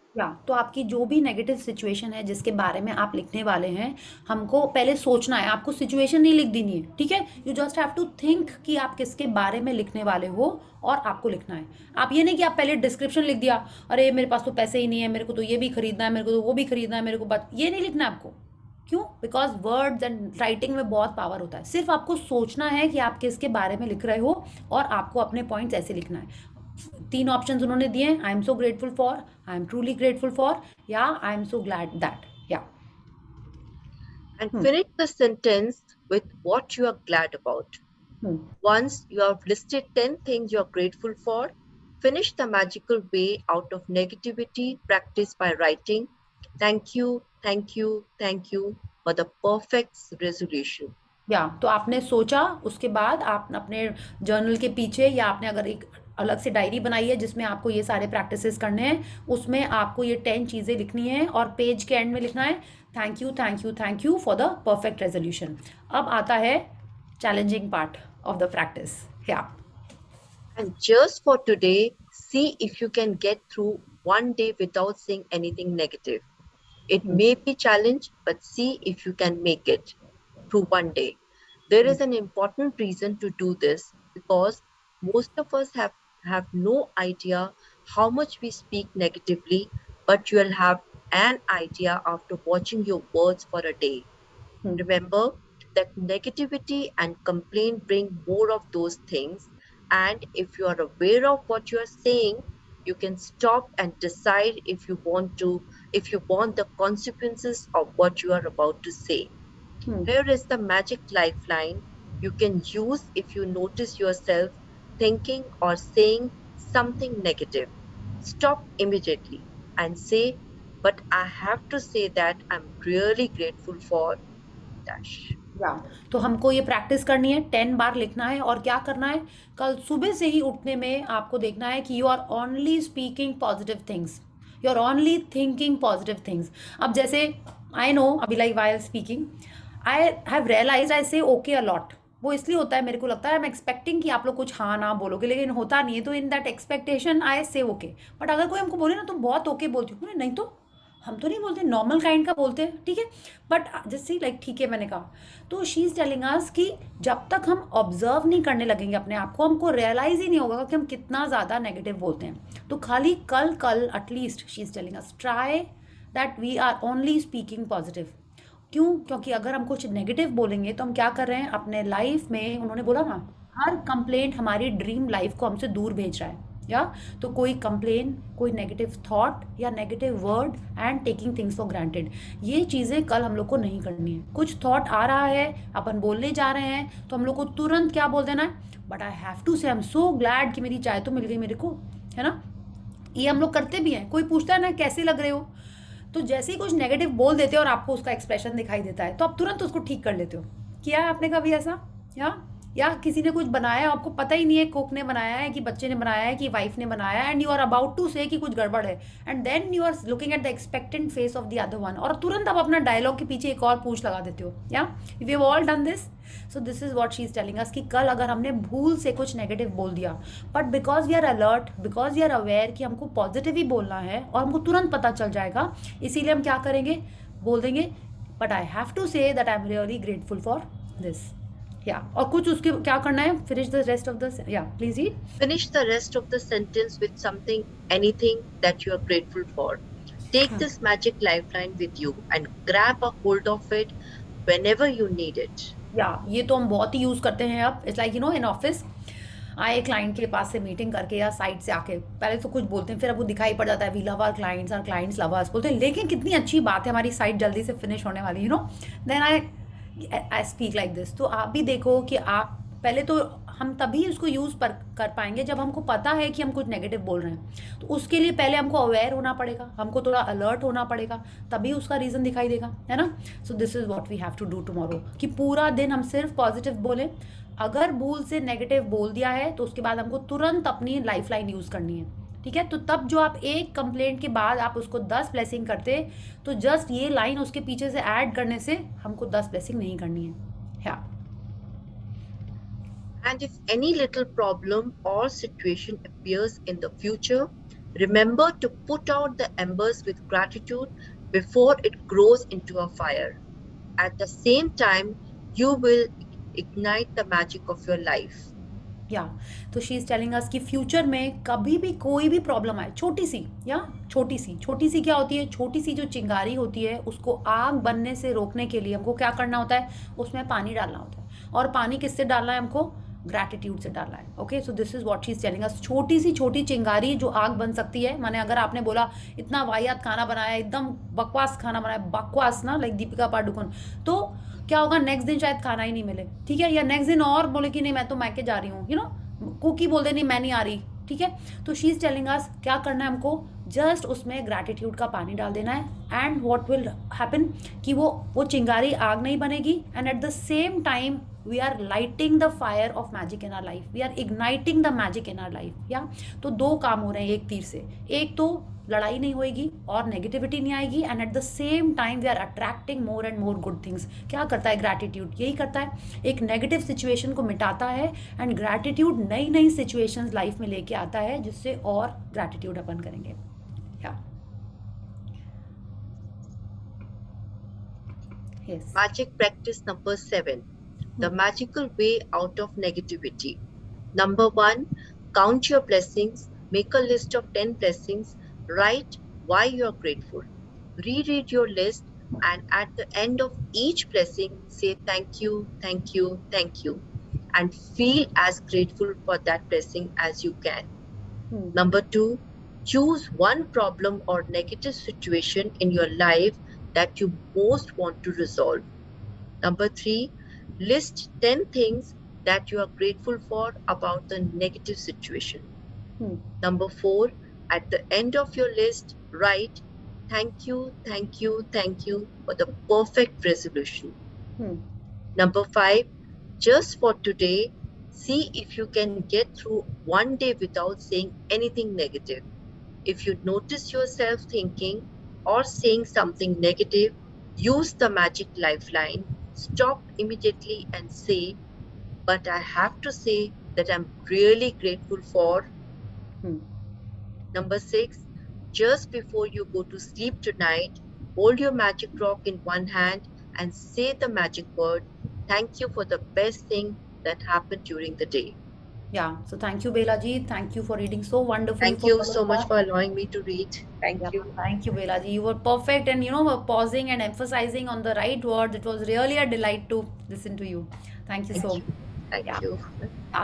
तो आपकी जो भी negative situation है जिसके बारे में आप लिखने वाले हैं, हमको पहले सोचना है, आपको सिचुएशन नहीं लिख देनी है, ठीक है? You just have to think कि आप किसके बारे में लिखने वाले हो और आपको लिखना है। आप ये नहीं कि आप पहले डिस्क्रिप्शन लिख दिया, अरे मेरे पास तो पैसे ही नहीं है, मेरे को तो ये भी खरीदना है, मेरे को तो वो भी खरीदना है, मेरे को ये नहीं लिखना है आपको। क्यों? बिकॉज वर्ड्स एंड राइटिंग में बहुत पावर होता है। सिर्फ आपको सोचना है कि आप किसके बारे में लिख रहे हो और आपको अपने पॉइंट्स ऐसे लिखना है। 3 ऑप्शंस उन्होंने दिए हैं, I M so grateful for, I am truly grateful for, yeah I M so glad that, yeah. And finish the sentence with what you are glad about. Once you have listed 10 things you are grateful for, finish the magical way out of negativity practice by writing, thank you, thank you, thank you for the perfect resolution. तो आपने सोचा, उसके बाद आप अपने journal के पीछे या आपने अगर एक अलग से डायरी बनाई है जिसमें आपको ये सारे प्रैक्टिसेस करने हैं, उसमें आपको ये 10 चीज़ें लिखनी है और पेज के एंड में लिखना है thank you thank you thank you for the perfect resolution. अब आता है challenging part of the practice. And just for today, see if you can get through one day without saying anything negative. It may be a challenge, but see if you can make it through one day. There is an important reason to do this because most of us have no idea how much we speak negatively, but you'll have an idea after watching your words for a day. Remember that negativity and complaint bring more of those things, and if you are aware of what you are saying, you can stop and decide if you want the consequences of what you are about to say. Here is the magic lifeline you can use if you notice yourself thinking or saying something negative. Stop immediately and say, but I have to say that I'm really grateful for dash. तो हमको ये practice करनी है, 10 बार लिखना है और क्या करना है, कल सुबह से ही उठने में आपको देखना है कि you are only speaking positive things, you are only thinking positive things. अब जैसे आई नो अभी like while speaking I have realised I say okay a lot. वो इसलिए होता है, मेरे को लगता है आई एम एक्सपेक्टिंग कि आप लोग कुछ हाँ ना बोलोगे, लेकिन होता नहीं है, तो in that expectation I say okay. But अगर कोई हमको बोले ना तो बहुत ओके बोलती हूँ, नहीं तो हम तो नहीं बोलते, नॉर्मल काइंड का बोलते हैं, ठीक है, बट जैसे लाइक ठीक है मैंने कहा। तो शी इज़ टेलिंग अस कि जब तक हम ऑब्जर्व नहीं करने लगेंगे अपने आप को, हमको रियलाइज़ ही नहीं होगा कि हम कितना ज़्यादा नेगेटिव बोलते हैं। तो खाली कल at least she is telling us try that we are only speaking positive. क्यों? क्योंकि अगर हम कुछ नेगेटिव बोलेंगे तो हम क्या कर रहे हैं अपने लाइफ में, उन्होंने बोला ना हर कंप्लेंट हमारी ड्रीम लाइफ को हमसे दूर भेज रहा है, या तो कोई कंप्लेन, कोई नेगेटिव थॉट या negative word and taking things for granted, ये चीज़ें कल हम लोग को नहीं करनी है। कुछ थॉट आ रहा है, अपन बोलने जा रहे हैं, तो हम लोग को तुरंत क्या बोल देना है, बट आई हैव टू से आई एम सो ग्लैड कि मेरी चाय तो मिल गई मेरे को, है ना। ये हम लोग करते भी हैं। कोई पूछता है ना कैसे लग रहे हो, तो जैसे ही कुछ नेगेटिव बोल देते हो और आपको उसका एक्सप्रेशन दिखाई देता है तो आप तुरंत उसको ठीक कर लेते हो। किया है आपने कभी ऐसा? या किसी ने कुछ बनाया, आपको पता ही नहीं है कुक ने बनाया है कि बच्चे ने बनाया है कि वाइफ ने बनाया है, and you are about to say कि कुछ गड़बड़ है, and then you are looking at the expectant face of the other one, और तुरंत आप अपना डायलॉग के पीछे एक और पूछ लगा देते हो। Yeah we have all done this. So this is what she is telling us कि कल अगर हमने भूल से कुछ नेगेटिव बोल दिया, but because we are alert, because we are aware कि हमको पॉजिटिव ही बोलना है और हमको तुरंत पता चल जाएगा, इसीलिए हम क्या करेंगे, बोल देंगे but I have to say that I am really grateful for this. और कुछ उसके क्या करना है, finish the rest of the please read. Finish the rest of the sentence with something, anything that you are grateful for. Take this magic lifeline with you and grab a hold of it whenever you need it. ये तो हम बहुत ही use करते हैं अब। It's like you no in office आए client के पास से मीटिंग करके या साइट से आके पहले तो कुछ बोलते हैं, फिर अब वो दिखाई पड़ जाता है we love our clients love us बोलते हैं, लेकिन कितनी अच्छी बात है हमारी साइट जल्दी से फिनिश होने वाली, you know. Then I speak like this. तो आप भी देखो कि आप पहले तो हम तभी उसको यूज़ कर पाएंगे जब हमको पता है कि हम कुछ नेगेटिव बोल रहे हैं। तो उसके लिए पहले हमको अवेयर होना पड़ेगा, हमको थोड़ा अलर्ट होना पड़ेगा, तभी उसका रीज़न दिखाई देगा, है ना। So this is what we have to do tomorrow, कि पूरा दिन हम सिर्फ पॉजिटिव बोलें। अगर भूल से नेगेटिव बोल दिया है तो उसके बाद हमको तुरंत अपनी लाइफलाइन यूज़ करनी है, ठीक है। तो तब जो आप एक कंप्लेंट के बाद आप उसको 10 ब्लेसिंग करते, तो जस्ट ये लाइन उसके पीछे से ऐड करने से हमको 10 ब्लेसिंग नहीं करनी है। And if any little problem or situation appears in the future, remember to put out the embers with gratitude before it grows into a fire. At the same time, you will ignite the magic of your life. या तो she is telling us कि future में कभी भी कोई भी problem आए, छोटी सी क्या होती है, छोटी सी जो चिंगारी होती है उसको आग बनने से रोकने के लिए हमको क्या करना होता है, उसमें पानी डालना होता है। और पानी किससे डालना है, हमको ग्रैटिट्यूड से डालना है। Okay, so this is what she is telling अस। छोटी चिंगारी जो आग बन सकती है, माने अगर आपने बोला इतना वाहियात खाना बनाया, एकदम बकवास खाना बनाया, बकवास ना, लाइक दीपिका पादुकोण, तो क्या होगा, नेक्स्ट दिन शायद खाना ही नहीं मिले, ठीक है। या नेक्स्ट दिन और बोले कि नहीं मैं तो मैके जा रही हूँ, यू नो, कुकी बोल दे नहीं मैं नहीं आ रही, ठीक है। तो शी इज टेलिंग अस क्या करना है हमको, जस्ट उसमें ग्रैटिट्यूड का पानी डाल देना है, एंड व्हाट विल हैपन कि वो चिंगारी आग नहीं बनेगी, and at the same time we are lighting the fire of magic in our life, we are igniting the magic in our life. या तो दो काम हो रहे हैं एक तीर से, एक तो लड़ाई नहीं होएगी और नेगेटिविटी नहीं आएगी, and at the same time we are attracting more and more good things. क्या करता है ग्रैटिट्यूड, यही करता है, एक नेगेटिव सिचुएशन को मिटाता है, एंड ग्रैटिट्यूड नई नई सिचुएशंस लाइफ में लेके आता है, जिससे और ग्रैटिट्यूड अपन करेंगे। Yes. Magic practice number 7. The magical way out of negativity. Number 1, count your blessings. Make a list of 10 blessings. Write why you are grateful. Reread your list, and at the end of each blessing, say thank you, thank you, thank you, and feel as grateful for that blessing as you can. Number 2, choose one problem or negative situation in your life that you most want to resolve. Number 3, list 10 things that you are grateful for about the negative situation. Number 4, at the end of your list, write thank you, thank you, thank you for the perfect resolution. Number 5, just for today, see if you can get through one day without saying anything negative. If you notice yourself thinking or saying something negative, use the magic lifeline. Stop immediately and say, but I have to say that I'm really grateful for. Number 6, just before you go to sleep tonight, hold your magic rock in one hand and say the magic word, thank you for the best thing that happened during the day. Yeah, so thank you Bela ji, thank you for reading so wonderfully. Thank you so much for allowing me to read. Thank you. Thank you Bela ji, you were perfect, and you know, were pausing and emphasizing on the right words. It was really a delight to listen to you. Thank you so much. Thank you.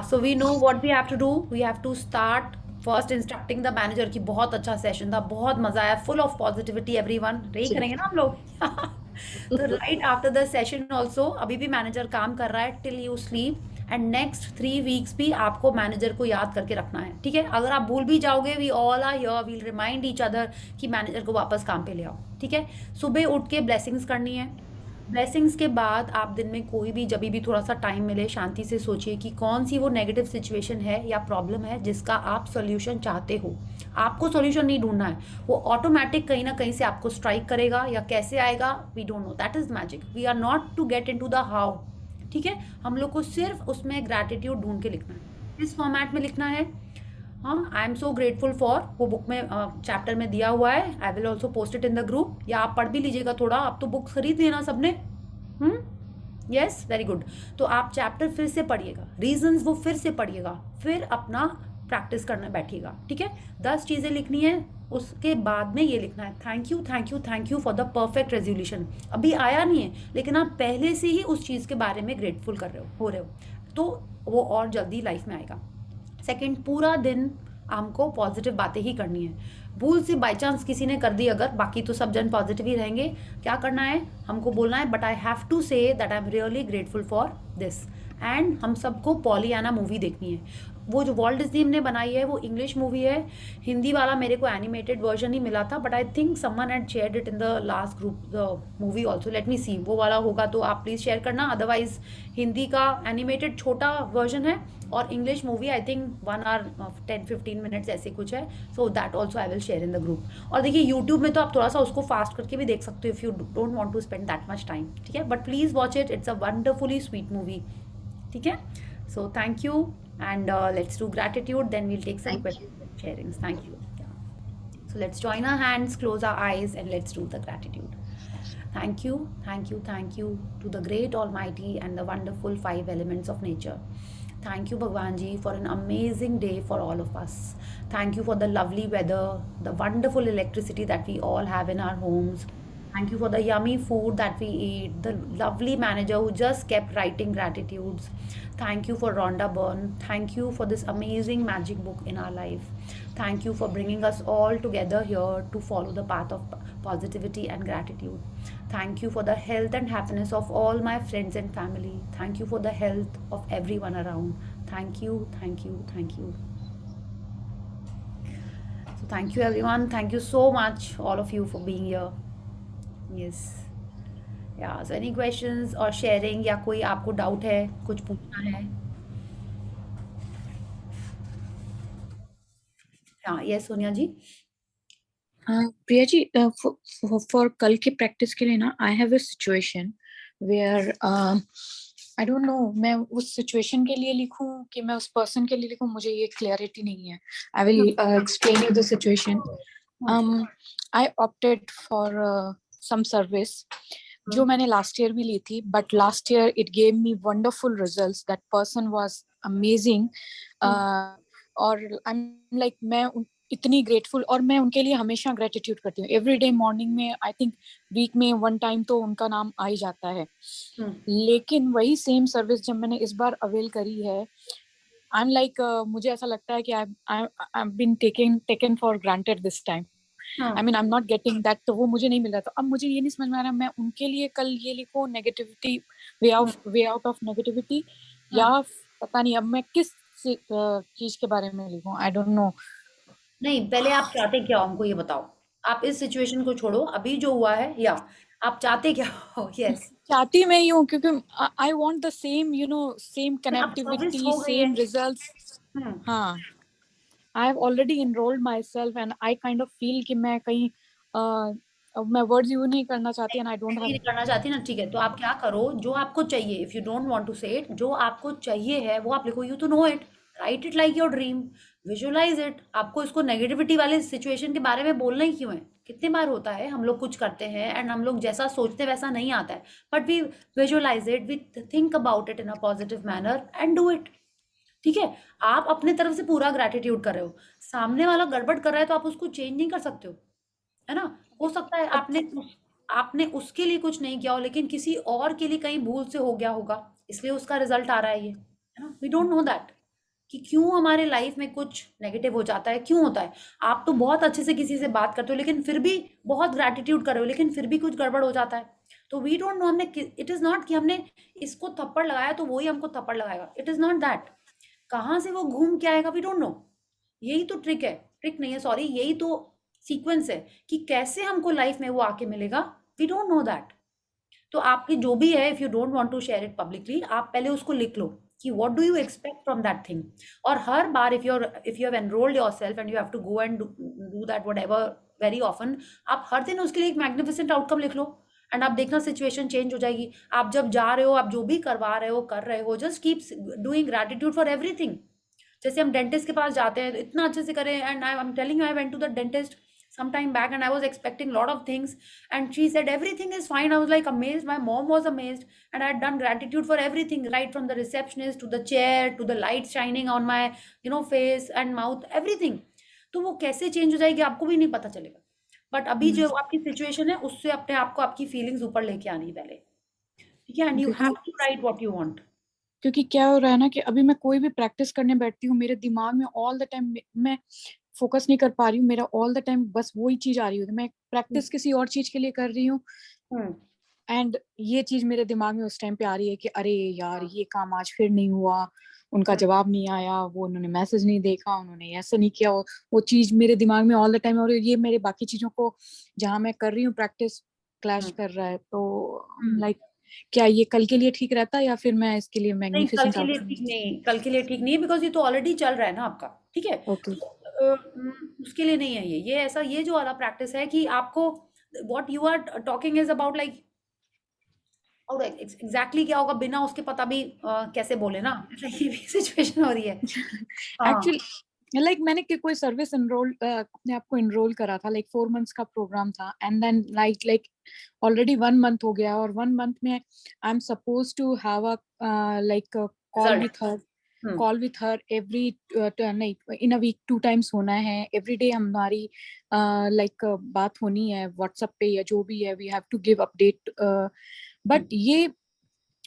So we know what we have to do. We have to start first instructing the manager कि बहुत अच्छा session था, बहुत मजा आया, full of positivity everyone. यही करेंगे ना हम लोग। तो right after the session also, अभी भी मैनेजर काम कर रहा है till you sleep, and next 3 weeks भी आपको मैनेजर को याद करके रखना है, ठीक है। अगर आप भूल भी जाओगे, we all are here, we'll remind each other कि मैनेजर को वापस काम पे ले आओ, ठीक है। सुबह उठ के ब्लेसिंग्स करनी है। ब्लेसिंग्स के बाद आप दिन में कोई भी जब भी थोड़ा सा टाइम मिले, शांति से सोचिए कि कौन सी वो नेगेटिव सिचुएशन है या प्रॉब्लम है जिसका आप सॉल्यूशन चाहते हो। आपको सॉल्यूशन नहीं ढूंढना है, वो ऑटोमेटिक कहीं ना कहीं से आपको स्ट्राइक करेगा, या कैसे आएगा we don't know, that is magic. We are not to get into the how, ठीक है। हम लोग को सिर्फ उसमें ग्रैटिट्यूड ढूंढ के लिखना है, इस फॉर्मेट में लिखना है। हाँ, I am so grateful for, वो बुक में चैप्टर में दिया हुआ है, I will also post it in the group, या आप पढ़ भी लीजिएगा थोड़ा। आप तो बुक खरीद लेना सबने, यस, वेरी गुड। तो आप चैप्टर फिर से पढ़िएगा, रीजंस वो फिर से पढ़िएगा, फिर अपना प्रैक्टिस करने बैठिएगा, ठीक है। 10 चीज़ें लिखनी है, उसके बाद में ये लिखना है thank you thank you thank you for the perfect resolution. अभी आया नहीं है, लेकिन आप पहले से ही उस चीज़ के बारे में ग्रेटफुल हो रहे हो, तो वो और जल्दी लाइफ में आएगा। सेकेंड, पूरा दिन हमको पॉजिटिव बातें ही करनी है। भूल से बाई चांस किसी ने कर दी अगर, बाकी तो सब जन पॉजिटिव ही रहेंगे, क्या करना है, हमको बोलना है but I have to say that I am really grateful for this, and हम सबको पॉलियाना मूवी देखनी है। वो जो वॉल्ट डिज्नी ने बनाई है वो इंग्लिश मूवी है, हिंदी वाला मेरे को एनिमेटेड वर्जन ही मिला था, but I think someone had shared it in the last group the movie also. Let me see, वो वाला होगा तो आप प्लीज़ शेयर करना, अदरवाइज हिंदी का एनिमेटेड छोटा वर्जन है और English movie I think 1 hour 10-15 minutes ऐसे कुछ है, so that also I will share in the group. और देखिए यूट्यूब में तो आप थोड़ा सा उसको फास्ट करके भी देख सकते हो if you don't want to spend that much time, ठीक है, but please watch it, it's a wonderfully sweet movie, ठीक है। So thank you and let's do gratitude, then we'll take some Thank questions and sharings. Thank you. Yeah. So let's join our hands, close our eyes, and let's do the gratitude. Thank you, thank you, thank you to the great almighty and the wonderful 5 elements of nature. Thank you Bhagwan ji for an amazing day for all of us. Thank you for the lovely weather, the wonderful electricity that we all have in our homes. Thank you for the yummy food that we eat, the lovely manager who just kept writing gratitudes. Thank you for Rhonda Byrne. Thank you for this amazing magic book in our life. Thank you for bringing us all together here to follow the path of positivity and gratitude. Thank you for the health and happiness of all my friends and family. Thank you for the health of everyone around. Thank you, thank you, thank you. So thank you everyone. Thank you so much, all of you, for being here. Yes. Yeah, so any questions or sharing या कोई आपको doubt है, कुछ पूछना है? हाँ, yes Sonia ji. Priya ji, for कल के प्रैक्टिस के लिए ना, I have a situation where I don't know मैं उस सिचुएशन के लिए लिखूं कि मैं उस पर्सन के लिए लिखूं, मुझे ये क्लैरिटी नहीं है। I will explain you the situation. I opted for some service जो मैंने लास्ट ईयर भी ली थी, but last year it gave me wonderful results, that person was amazing, और आई एम लाइक मैं इतनी ग्रेटफुल, और मैं उनके लिए हमेशा ग्रेटिट्यूड करती हूँ। एवरी डे मॉर्निंग में, आई थिंक वीक में 1 टाइम तो उनका नाम आ ही जाता है। लेकिन वही सेम सर्विस जब मैंने इस बार अवेल करी है, आई एम लाइक मुझे ऐसा लगता है कि I been taken for granted this time. I mean I am not getting that, तो वो मुझे नहीं मिल रहा। तो अब मुझे ये नहीं समझ में आ रहा मैं उनके लिए कल ये लिखूं negativity, way out of negativity, या पता नहीं अब मैं किस चीज के बारे में लिखूं। आई डोंट नो। नहीं, पहले आप चाहते क्या हो हमको ये बताओ। आप इस सिचुएशन को छोड़ो, अभी जो हुआ है, या आप चाहते क्या हो? यस, चाहती मैं ही हूँ क्योंकि I want the same, you know, same अब सर्विस कनेक्टिविटी, हो गई है। Same results. हाँ, I have already enrolled myself and I kind of feel कि मैं कहीं मैं वर्ड्स यूज नहीं करना चाहती एंड आई डोंट नहीं हैव। करना चाहती ना, ठीक है, तो आप क्या करो, जो आपको चाहिए, if you don't want to say it, जो आपको चाहिए है वो आप लिखो। You to know it, write it like your dream, visualize it. आपको इसको नेगेटिविटी वाले सिचुएशन के बारे में बोलना ही क्यों है? कितनी बार होता है हम लोग कुछ करते हैं एंड हम लोग जैसा सोचते वैसा नहीं आता है, but we visualize it, we think about it in a positive manner and do it, ठीक है। आप अपने तरफ से पूरा ग्रेटिट्यूड कर रहे हो, सामने वाला गड़बड़ कर रहा है तो आप उसको चेंज नहीं कर सकते हो, है ना। हो सकता है आपने उसके लिए कुछ नहीं किया हो, लेकिन किसी और के लिए कहीं भूल से हो गया होगा, इसलिए उसका रिजल्ट आ रहा है ये, है ना। वी डोंट नो दैट कि क्यों हमारे लाइफ में कुछ नेगेटिव हो जाता है, क्यों होता है। आप तो बहुत अच्छे से किसी से बात करते हो, लेकिन फिर भी बहुत ग्रेटिट्यूड कर रहे हो, लेकिन फिर भी कुछ गड़बड़ हो जाता है। तो वी डोंट नो, हमने, इट इज नॉट कि हमने इसको थप्पड़ लगाया तो वही हमको थप्पड़ लगाएगा, इट इज नॉट दैट। कहाँ से वो घूम के आएगा वी डोंट नो। यही तो ट्रिक है, ट्रिक नहीं है सॉरी, यही तो सीक्वेंस है कि कैसे हमको लाइफ में वो आके मिलेगा, वी डोंट नो दैट। तो आपकी जो भी है, if you don't want to share it publicly, आप पहले उसको लिख लो कि what do you expect from that thing. और हर बार if you have enrolled yourself and you have to go and do that whatever very often, आप हर दिन उसके लिए एक मैग्निफिसेंट आउटकम लिख लो एंड आप देखना सिचुएशन चेंज हो जाएगी। आप जब जा रहे हो, आप जो भी करवा रहे हो, कर रहे हो, just keep doing gratitude for everything. जैसे हम डेंटिस्ट के पास जाते हैं, इतना अच्छे से करें, and I am telling you, I went to the dentist some time back and I was expecting lot of things and she said everything is fine. I was like amazed, my mom was amazed, and I had done gratitude for everything, right from the receptionist to the chair to the light shining on my face and mouth, everything. तो वो कैसे change हो जाएगी आपको भी नहीं पता चलेगा, बट अभी जो आपकी सिचुएशन है उससे अपने आप को, आपकी फीलिंग्स ऊपर लेके आनी पहले, ठीक है, and you have to write what you want. क्योंकि क्या हो रहा है ना कि अभी मैं कोई भी प्रैक्टिस करने बैठती हूँ, मेरे दिमाग में ऑल द टाइम मैं फोकस नहीं कर पा रही हूँ, मेरा ऑल द टाइम बस वही चीज आ रही है। मैं प्रैक्टिस किसी और चीज के लिए कर रही हूँ एंड ये चीज मेरे दिमाग में उस टाइम पे आ रही है कि अरे यार ये काम आज फिर नहीं हुआ, उनका जवाब नहीं आया, वो उन्होंने मैसेज नहीं देखा, उन्होंने ऐसा नहीं किया, वो चीज मेरे दिमाग में ऑल द टाइम, और ये मेरे बाकी चीजों को जहाँ मैं कर रही हूँ प्रैक्टिस क्लैश कर रहा है। तो लाइक क्या ये कल के लिए ठीक रहता है या फिर मैं इसके लिए नहीं, कल मैग्निफिसेंट के लिए ठीक नहीं, कल के लिए ठीक नहीं है, बिकॉज ये तो ऑलरेडी चल रहा है ना आपका, ठीक है। ओके तो उसके लिए नहीं है ये ऐसा, ये जो वाला प्रैक्टिस है कि आपको what you are talking is about like और एग्जैक्टली क्या होगा बिना उसके पता भी कैसे बोले ना, ये भी सिचुएशन हो रही है। एक्चुअली लाइक मैंने कोई सर्विस एनरोल अपने आप को एनरोल करा था, लाइक 4 months का प्रोग्राम था, and then like already 1 month हो गया, और 1 month में I am suppose to have a like call with her every नहीं इन अ वीक 2 times होना है, एवरीडे हमारी लाइक बात होनी है व्हाट्सएप पे या जो भी है, we have to give update. बट ये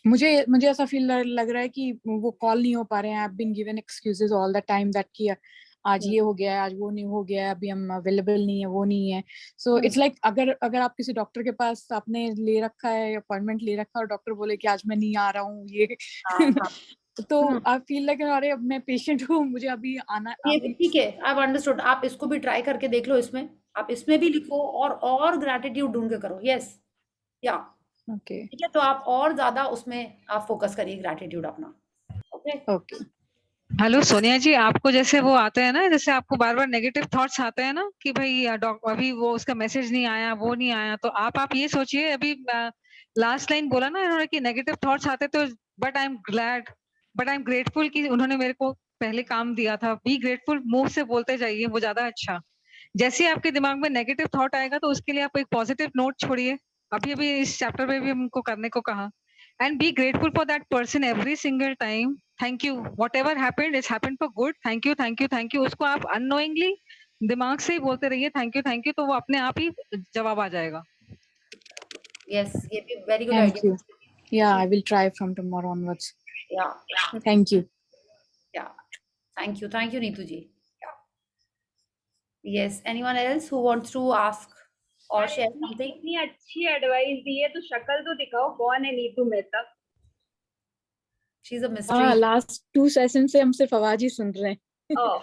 मुझे ऐसा फील लग रहा है कि वो कॉल नहीं हो पा रहे हैं। I have been given excuses all the time that कि आज ये हो गया है, आज वो नहीं हो गया है, अभी हम अवेलेबल नहीं है, वो नहीं है। सो इट्स लाइक अगर आप किसी डॉक्टर के पास आपने ले रखा है, अपॉइंटमेंट ले रखा है, और डॉक्टर बोले कि आज मैं नहीं आ रहा हूँ ये तो आई फील लाइक अरे अब मैं पेशेंट हूँ, मुझे अभी आना। ये ठीक है, आई हैव अंडरस्टूड। आप इसको भी ट्राई करके देख लो, इसमें आप इसमें भी लिखो और ग्रैटिट्यूड ढूंढ के करो। यस या ओके ठीक है, तो आप और ज्यादा उसमें आप फोकस करिए ग्रैटिट्यूड अपना। Okay okay. हेलो सोनिया जी, आपको जैसे वो आते हैं ना, जैसे आपको बार बार नेगेटिव थॉट्स आते हैं ना कि भाई अभी वो उसका मैसेज नहीं आया, वो नहीं आया, तो आप ये सोचिए, अभी लास्ट लाइन बोला ना इन्होंने कि नेगेटिव थॉट्स आते तो बट आई एम ग्रेटफुल कि उन्होंने मेरे को पहले काम दिया था। बी ग्रेटफुल, मुंह से बोलते जाइए, वो ज्यादा अच्छा। जैसे ही आपके दिमाग में नेगेटिव थॉट आएगा तो उसके लिए आप एक पॉजिटिव नोट छोड़िए। अभी अभी इस चैप्टर में भी हमको करने को कहा, and be grateful for that person every single time. Thank you, whatever happened, it's happened for good. Thank you, thank you, thank you. उसको आप unknowingly दिमाग से ही बोलते रहिए थैंक यू, तो वो अपने आप ही जवाब आ जाएगा। यस, ये भी very good Thank idea. you. Yeah, I will try from tomorrow onwards. या Thank you. Yeah thank you Neetu ji. Yes, anyone else who wants to ask और शेयर समथिंग? इतनी अच्छी एडवाइस दी है तो शक्ल तो दिखाओ, कौन है Neetu Mehta? She is a mystery. Last 2 sessions से हम सिर्फ आवाज ही सुन रहे हैं। ओह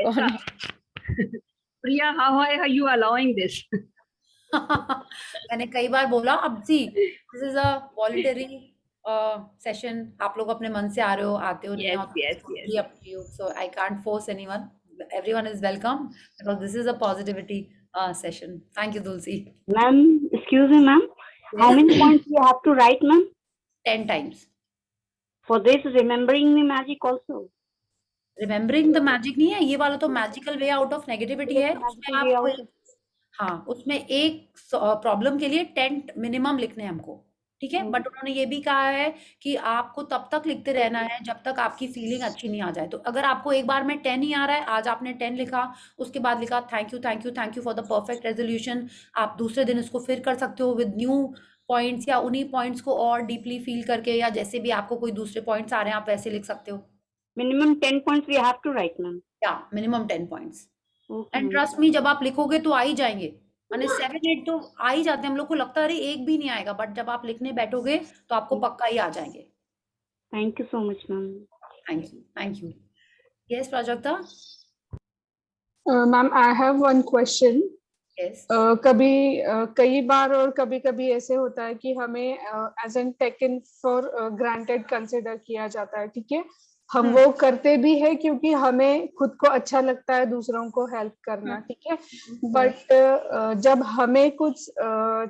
ऐसा। Priya, how are you allowing this? मैंने कई बार बोला, अब see this is a voluntary session, आप लोग अपने मन से आ रहे हो, आते हो नहीं yes. Up to you, so I can't force anyone, everyone is welcome because this is a positivity session. Thank you, Dulci. Ma'am, excuse me, ma'am. How many points you have to write, ma'am? 10 times. For this, remembering the magic also. Remembering the magic नहीं है, ये वाला तो magical way out of negativity है। उसमें आप हाँ, उसमें एक प्रॉब्लम के लिए 10 मिनिमम लिखने हैं हमको, ठीक है। बट उन्होंने ये भी कहा है कि आपको तब तक लिखते रहना है जब तक आपकी फीलिंग अच्छी नहीं आ जाए। तो अगर आपको एक बार में 10 ही आ रहा है, आज आपने 10 लिखा, उसके बाद लिखा thank you for the perfect resolution, आप दूसरे दिन इसको फिर कर सकते हो विद न्यू पॉइंट्स, या उन्हीं पॉइंट्स को और डीपली फील करके, या जैसे भी आपको कोई दूसरे पॉइंट्स आ रहे हैं आप वैसे लिख सकते हो। Minimum 10 points we have to write, ma'am. या minimum 10 points. And trust me, जब आप लिखोगे तो आ ही जाएंगे, माने 7-8 तो आ ही जाते हैं। हम लोग को लगता है अरे एक भी नहीं आएगा, बट जब आप लिखने बैठोगे तो आपको पक्का ही आ जाएंगे। Thank you so much, ma'am. Thank you. Yes, Prajakta? Ma'am, I have one question. Yes. कई बार और कभी ऐसे होता है कि हमें as an taken for granted consider किया जाता है, ठीक है। हम वो करते भी है क्योंकि हमें खुद को अच्छा लगता है दूसरों को हेल्प करना, ठीक है। बट जब हमें कुछ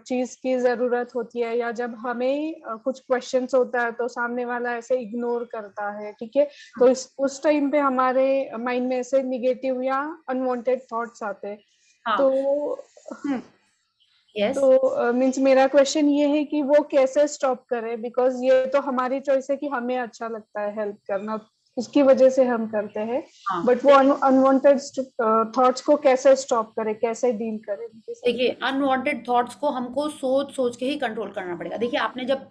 चीज की जरूरत होती है या जब हमें कुछ क्वेश्चंस होता है तो सामने वाला ऐसे इग्नोर करता है, ठीक है। तो उस टाइम पे हमारे माइंड में ऐसे निगेटिव या अनवांटेड थॉट्स आते हैं। तो Yes. तो मीन्स मेरा क्वेश्चन ये है कि वो कैसे स्टॉप करें, बिकॉज ये तो हमारी चॉइस है कि हमें अच्छा लगता है हेल्प करना, उसकी वजह से हम करते हैं। बट वो अनवांटेड थॉट्स को कैसे स्टॉप करें, कैसे डील करें? देखिए, अनवांटेड थॉट्स को हमको सोच के ही कंट्रोल करना पड़ेगा। देखिए, आपने जब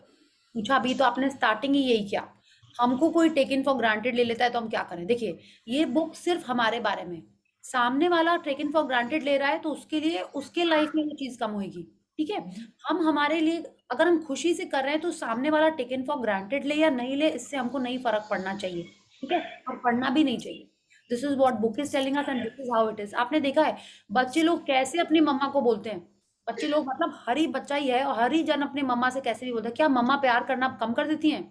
पूछा अभी तो आपने स्टार्टिंग ही यही किया, हमको कोई टेकन फॉर ग्रांटेड ले लेता है तो हम क्या करें। देखिए, ये बुक सिर्फ हमारे बारे में, सामने वाला टेकन फॉर ग्रांटेड ले रहा है तो उसके लिए उसके लाइफ में वो चीज कम होगी, ठीक है। हम हमारे लिए अगर हम खुशी से कर रहे हैं तो सामने वाला टेकन फॉर ग्रांटेड ले या नहीं ले, इससे हमको नहीं फर्क पड़ना चाहिए, ठीक है, और पढ़ना भी नहीं चाहिए। This is what book is telling us and this is how it is. आपने देखा है बच्चे लोग कैसे अपनी मम्मा को बोलते हैं, बच्चे लोग मतलब हर ही बच्चा ही है और हर ही जन अपनी मम्मा से कैसे भी बोलता है। क्या मम्मा प्यार करना कम कर देती हैं?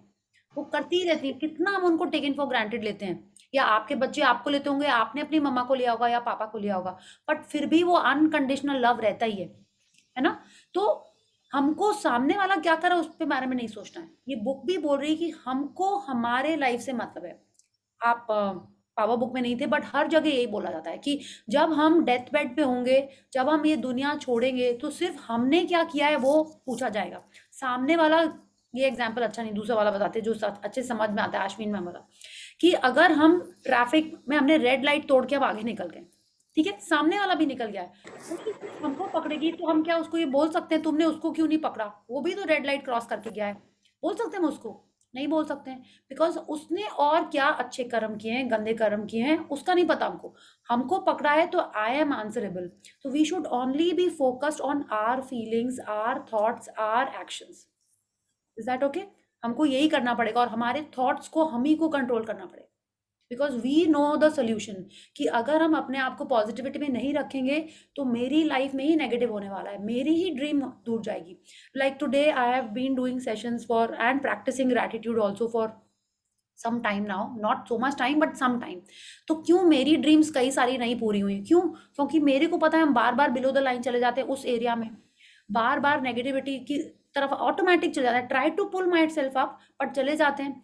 वो करती ही रहती है। कितना हम उनको टेकन फॉर ग्रांटेड लेते हैं, या आपके बच्चे आपको लेते होंगे, आपने अपनी मम्मा को लिया होगा या पापा को लिया होगा, बट फिर भी वो अनकंडीशनल लव रहता ही है ना। तो हमको सामने वाला क्या कर रहा है उसके बारे में नहीं सोचना है। ये बुक भी बोल रही है कि हमको हमारे लाइफ से मतलब है। आप पावर बुक में नहीं थे, बट हर जगह यही बोला जाता है कि जब हम डेथ बेड पे होंगे, जब हम ये दुनिया छोड़ेंगे, तो सिर्फ हमने क्या किया है वो पूछा जाएगा। सामने वाला, ये एग्जाम्पल अच्छा नहीं, दूसरा वाला बताते जो अच्छे समझ में आता है। अश्विन मैम वाला कि अगर हम ट्रैफिक में हमने रेड लाइट तोड़ के अब आगे निकल गए, ठीक है, सामने वाला भी निकल गया है, तो हमको पकड़ेगी तो हम क्या उसको ये बोल सकते हैं तुमने उसको क्यों नहीं पकड़ा, वो भी तो रेड लाइट क्रॉस करके गया है? बोल सकते हैं हम उसको? नहीं बोल सकते हैं, बिकॉज उसने और क्या अच्छे कर्म किए हैं, गंदे कर्म किए हैं, उसका नहीं पता हमको। हमको पकड़ा है तो आई एम आंसरेबल। तो we should only be focused on our feelings, our thoughts, our actions. Is that okay? हमको यही करना पड़ेगा और हमारे थॉट्स को हम ही को कंट्रोल करना पड़ेगा, because we know the solution कि अगर हम अपने आप को पॉजिटिविटी में नहीं रखेंगे तो मेरी लाइफ में ही नेगेटिव होने वाला है, मेरी ही ड्रीम दूर जाएगी। Like today I have been doing sessions for and practicing gratitude also for some time now, not so much time but some time. तो क्यों मेरी ड्रीम्स कई सारी नहीं पूरी हुई? क्यों? क्योंकि मेरे को पता है हम बार बार बिलो द लाइन चले जाते हैं उस एरिया में, बार बार नेगेटिविटी की तरफ ऑटोमेटिक चले जाता है। Try to pull myself up but चले जाते हैं,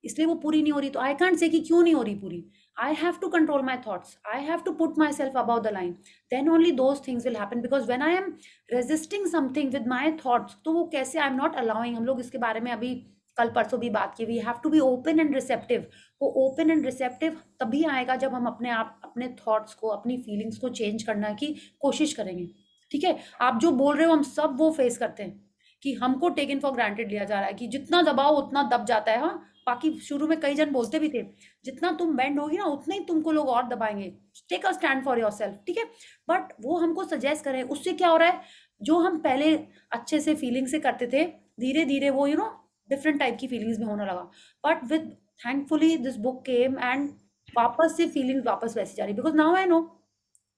इसलिए वो पूरी नहीं हो रही। तो आई कांट से कि क्यों नहीं हो रही पूरी। I have to control my thoughts, I have to put myself above the line, then only those things will happen. Because when I am resisting something with my thoughts, तो वो कैसे, आई am not allowing. हम लोग इसके बारे में अभी कल परसों भी बात की, we have to be open and receptive. वो ओपन एंड रिसेप्टिव तभी आएगा जब हम अपने आप अपने थॉट्स को, अपनी फीलिंग्स को चेंज करने की कोशिश करेंगे, ठीक है। आप जो बोल रहे हो हम सब वो फेस करते हैं कि हमको टेकन फॉर ग्रांटेड लिया जा रहा है कि जितना दबाओ उतना दब जाता है। हाँ, बाकी शुरू में कई जन बोलते भी थे जितना तुम बेंड होगी ना उतना ही तुमको लोग और दबाएंगे, take a stand for yourself, ठीक है। बट वो हमको सजेस्ट करें, उससे क्या हो रहा है, जो हम पहले अच्छे से फीलिंग से करते थे, धीरे धीरे वो डिफरेंट टाइप की फीलिंग्स में होने लगा। But with thankfully this book came and वापस से फीलिंग्स वापस वैसी जा रही, बिकॉज नाउ आई नो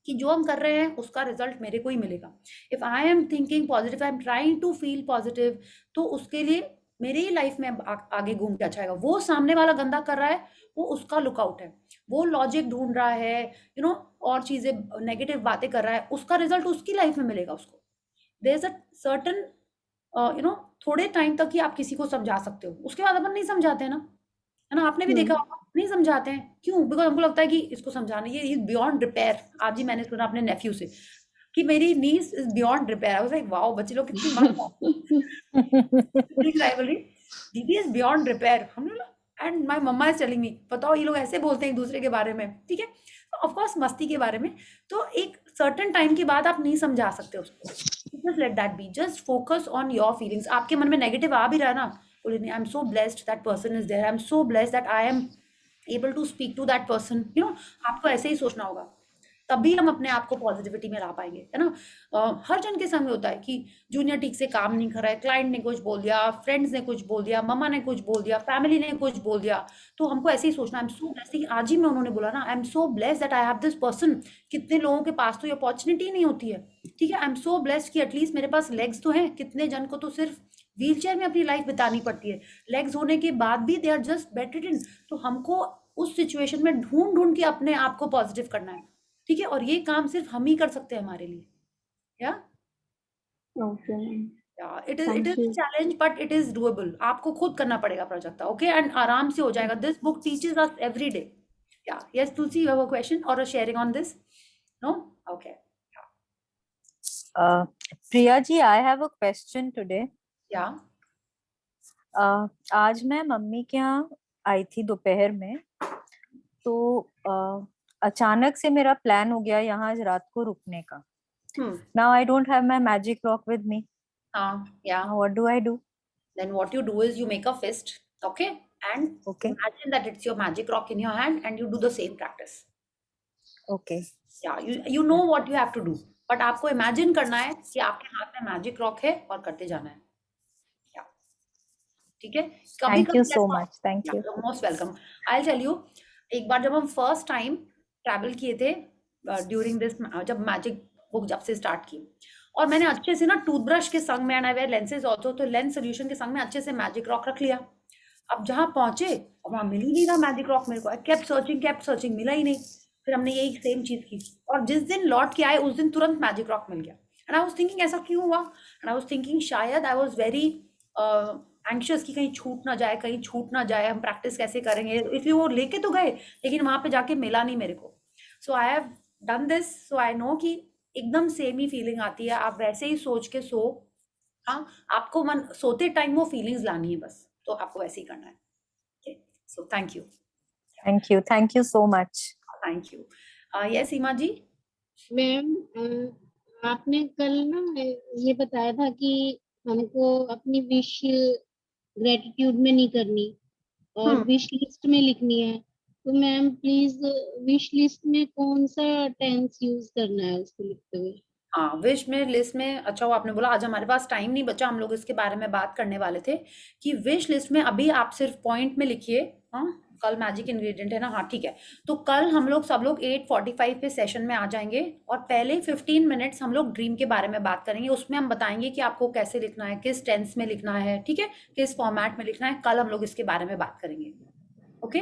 कि जो हम कर रहे हैं उसका रिजल्ट मेरे को ही मिलेगा। If I am thinking positive, I am trying to feel positive, तो उसके लिए मेरे ही लाइफ में आगे घूम के अच्छा आएगा। वो सामने वाला गंदा कर रहा है, वो उसका लुकआउट है, वो लॉजिक ढूंढ रहा है, और चीजें नेगेटिव बातें कर रहा है, उसका रिजल्ट उसकी लाइफ में मिलेगा उसको। देयर इज अ सर्टन थोड़े टाइम तक ही आप किसी को समझा सकते हो, उसके बाद अपन नहीं समझाते हैं ना, है ना। आपने भी देखा होगा नहीं समझाते हैं, क्यों? बिकॉज हमको लगता है कि इसको समझाना, ये बियॉन्ड रिपेयर। आज ही मैंने सुना अपने नेफ्यू से कि मेरी niece is beyond repair. I was like wow, बच्चे लोग कितनी दीदी इज बियॉन्ड रिपेयर। हम लोग and my mamma is telling me, बताओ ये लोग ऐसे बोलते हैं एक दूसरे के बारे में, ठीक है, ऑफ कोर्स मस्ती के बारे में। तो एक सर्टेन टाइम के बाद आप नहीं समझा सकते उसको, just let that be, just focus on your feelings. आपके मन में नेगेटिव आ भी रहा है ना, बोलिए I M so blessed that person is there, I M so blessed that I am able to speak to that person, आपको ऐसे ही सोचना होगा, तभी हम अपने आप को पॉजिटिविटी में ला पाएंगे, है ना। हर जन के सामने होता है कि जूनियर ठीक से काम नहीं कर रहा है, क्लाइंट ने कुछ बोल दिया, फ्रेंड्स ने कुछ बोल दिया, मम्मा ने कुछ बोल दिया, फैमिली ने कुछ बोल दिया, तो हमको ऐसे ही सोचना, आई एम सो ब्लेस्ड। आज ही में उन्होंने बोला ना, I am so blessed that I have this person. कितने लोगों के पास तो ये अपॉर्चुनिटी नहीं होती है, ठीक है। आई एम सो ब्लेस्ड कि एटलीस्ट मेरे पास लेग्स तो हैं। कितने जन को तो सिर्फ व्हीलचेयर में अपनी लाइफ बितानी पड़ती है, लेग्स होने के बाद भी दे आर जस्ट बेडरिडन। तो हमको उस सिचुएशन में ढूंढ के अपने आप को पॉजिटिव करना है, ठीक है। और ये काम सिर्फ हम ही कर सकते हैं हमारे लिए, या it is challenge but it is doable. आपको खुद करना पड़ेगा प्रोजेक्ट, ओके, एंड आराम से हो जाएगा। This book teaches us every day. Yeah yes Tulsi, you have a question और a sharing on this? No? Okay. Priya ji, I have a question today. Yeah आज मैं मम्मी के यहाँ आई थी दोपहर में, तो अचानक से मेरा प्लान हो गया यहाँ आज रात को रुकने का। Now I don't have my magic rock with me. Yeah. Now what do I do? Then what you do is you make a fist, okay, and imagine that it's your magic rock in your hand and you do the same practice. Okay. Yeah, you know what you have to do, but आपको imagine करना है कि आपके हाथ में magic rock है और करते जाना है। ठीक है? Thank you so ऐसा much. Thank you. Most welcome. I tell you, एक बार जब हम फर्स्ट टाइम ट्रैवल किए थे ड्यूरिंग दिस, जब मैजिक बुक जब से स्टार्ट की, और मैंने अच्छे से ना टूथब्रश के संग में, and I wear lenses also, तो लेंस सोल्यूशन के संग में अच्छे से मैजिक रॉक रख लिया। अब जहाँ पहुंचे वहां मिल ही नहीं रहा मैजिक रॉक मेरे को। आई केप्ट सर्चिंग, मिला ही नहीं। फिर हमने यही सेम चीज की, और जिस दिन लौट के आए उस दिन तुरंत मैजिक रॉक मिल गया। एंड आई वाज थिंकिंग ऐसा क्यों हुआ, एंड आई वाज थिंकिंग शायद आई वाज वेरी एंक्शियस कि कहीं छूट ना जाए, हम प्रैक्टिस कैसे करेंगे, इसलिए वो लेके तो गए लेकिन वहां पे जाके मिला नहीं मेरे को। So I have done this, so I know कि एकदम सेम ही फीलिंग आती है। आप वैसे ही सोच के सो, हाँ, आपको मन सोते टाइम वो फीलिंग्स लानी है बस, तो आपको वैसे ही करना है। Okay, so thank you so much. Thank you. Yes Seema ji. Ma'am, आपने कल ना ये बताया था कि हमको अपनी विश ग्रेटिट्यूड में नहीं करनी और विश लिस्ट में लिखनी है, तो मैम प्लीज विश लिस्ट में कौन सा टेंस यूज करना है उसको लिखते हुए? हाँ, विश में लिस्ट में, अच्छा वो आपने बोला, आज हमारे पास टाइम नहीं बचा, हम लोग इसके बारे में बात करने वाले थे कि विश लिस्ट में अभी आप सिर्फ पॉइंट में लिखिए। हाँ, कल मैजिक इंग्रेडिएंट है ना, हाँ ठीक है। तो कल हम लोग सब लोग 8:45 पे सेशन में आ जाएंगे, और पहले 15 मिनट्स हम लोग ड्रीम के बारे में बात करेंगे। उसमें हम बताएंगे कि आपको कैसे लिखना है, किस टेंस में लिखना है, ठीक है, किस फॉर्मेट में लिखना है। कल हम लोग इसके बारे में बात करेंगे। Okay,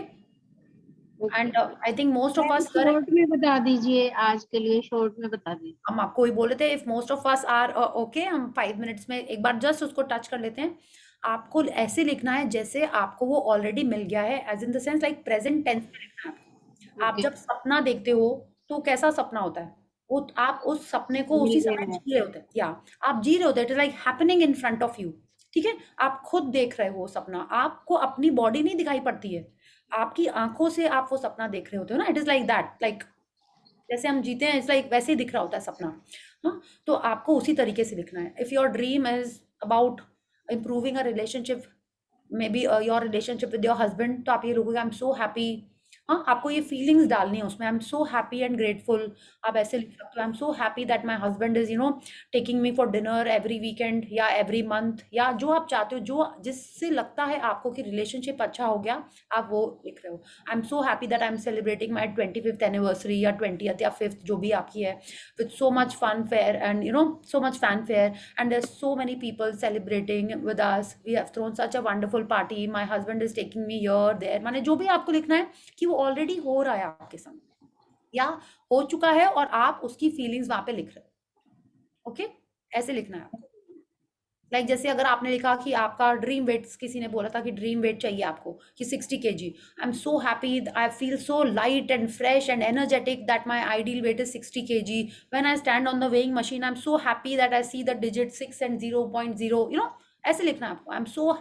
and I think most of us, short में बता दीजिए, आज के लिए शॉर्ट में बता दीजिए। हम आपको ही बोले थे, if most of us are okay, हम 5 मिनट्स में एक बार जस्ट उसको टच कर लेते हैं। आपको ऐसे लिखना है जैसे आपको वो ऑलरेडी मिल गया है, as in the sense like present tense में लिखना है आपको। आप जब सपना देखते हो तो कैसा सपना होता है, वो आप उस सपने को उसी समय जी रहे होते हैं, या आप जी रहे होते हैं, it is like happening in front of you, ठीक है। आप खुद देख रहे हो वो सपना, आपको अपनी बॉडी नहीं दिखाई पड़ती है, आपकी आंखों से आप वो सपना देख रहे होते हो ना। It is like that, like जैसे हम जीते हैं, इट्स लाइक वैसे ही दिख रहा होता है सपना। हाँ, तो आपको उसी तरीके से लिखना है। If your dream is about improving a relationship, maybe your relationship with your husband, तो आप ये लिखोगे आई एम सो हैप्पी। हाँ, आपको ये फीलिंग्स डालनी है उसमें, I am so happy and grateful. आप ऐसे लिख सकते हो, I am so happy that my husband is taking me for dinner every weekend या एवरी मंथ, या जो आप चाहते हो, जो जिससे लगता है आपको कि रिलेशनशिप अच्छा हो गया, आप वो लिख रहे हो। I am so happy that I am celebrating my 25th anniversary या 20th या 5th, जो भी आपकी है, with so much fanfare and so much fanfare, and there so many people celebrating with us, we have thrown such a wonderful party, my husband is taking me here there. माने जो भी आपको लिखना है कि वो already हो रहा है आपके सामने या हो चुका है, और आप उसकी फीलिंग्स वहां पे लिख रहे हो। ओके, ऐसे लिखना है आपको। लाइक जैसे अगर आपने लिखा कि आपका ड्रीम वेट, किसी ने बोला था कि ड्रीम वेट चाहिए आपको कि 60 kg, I am so happy, I feel so light and fresh and energetic that my ideal weight is 60 kg, when I stand on the weighing machine I am so happy that I see the digit 6 and 0.0, ऐसे लिखना है आपको। I M so,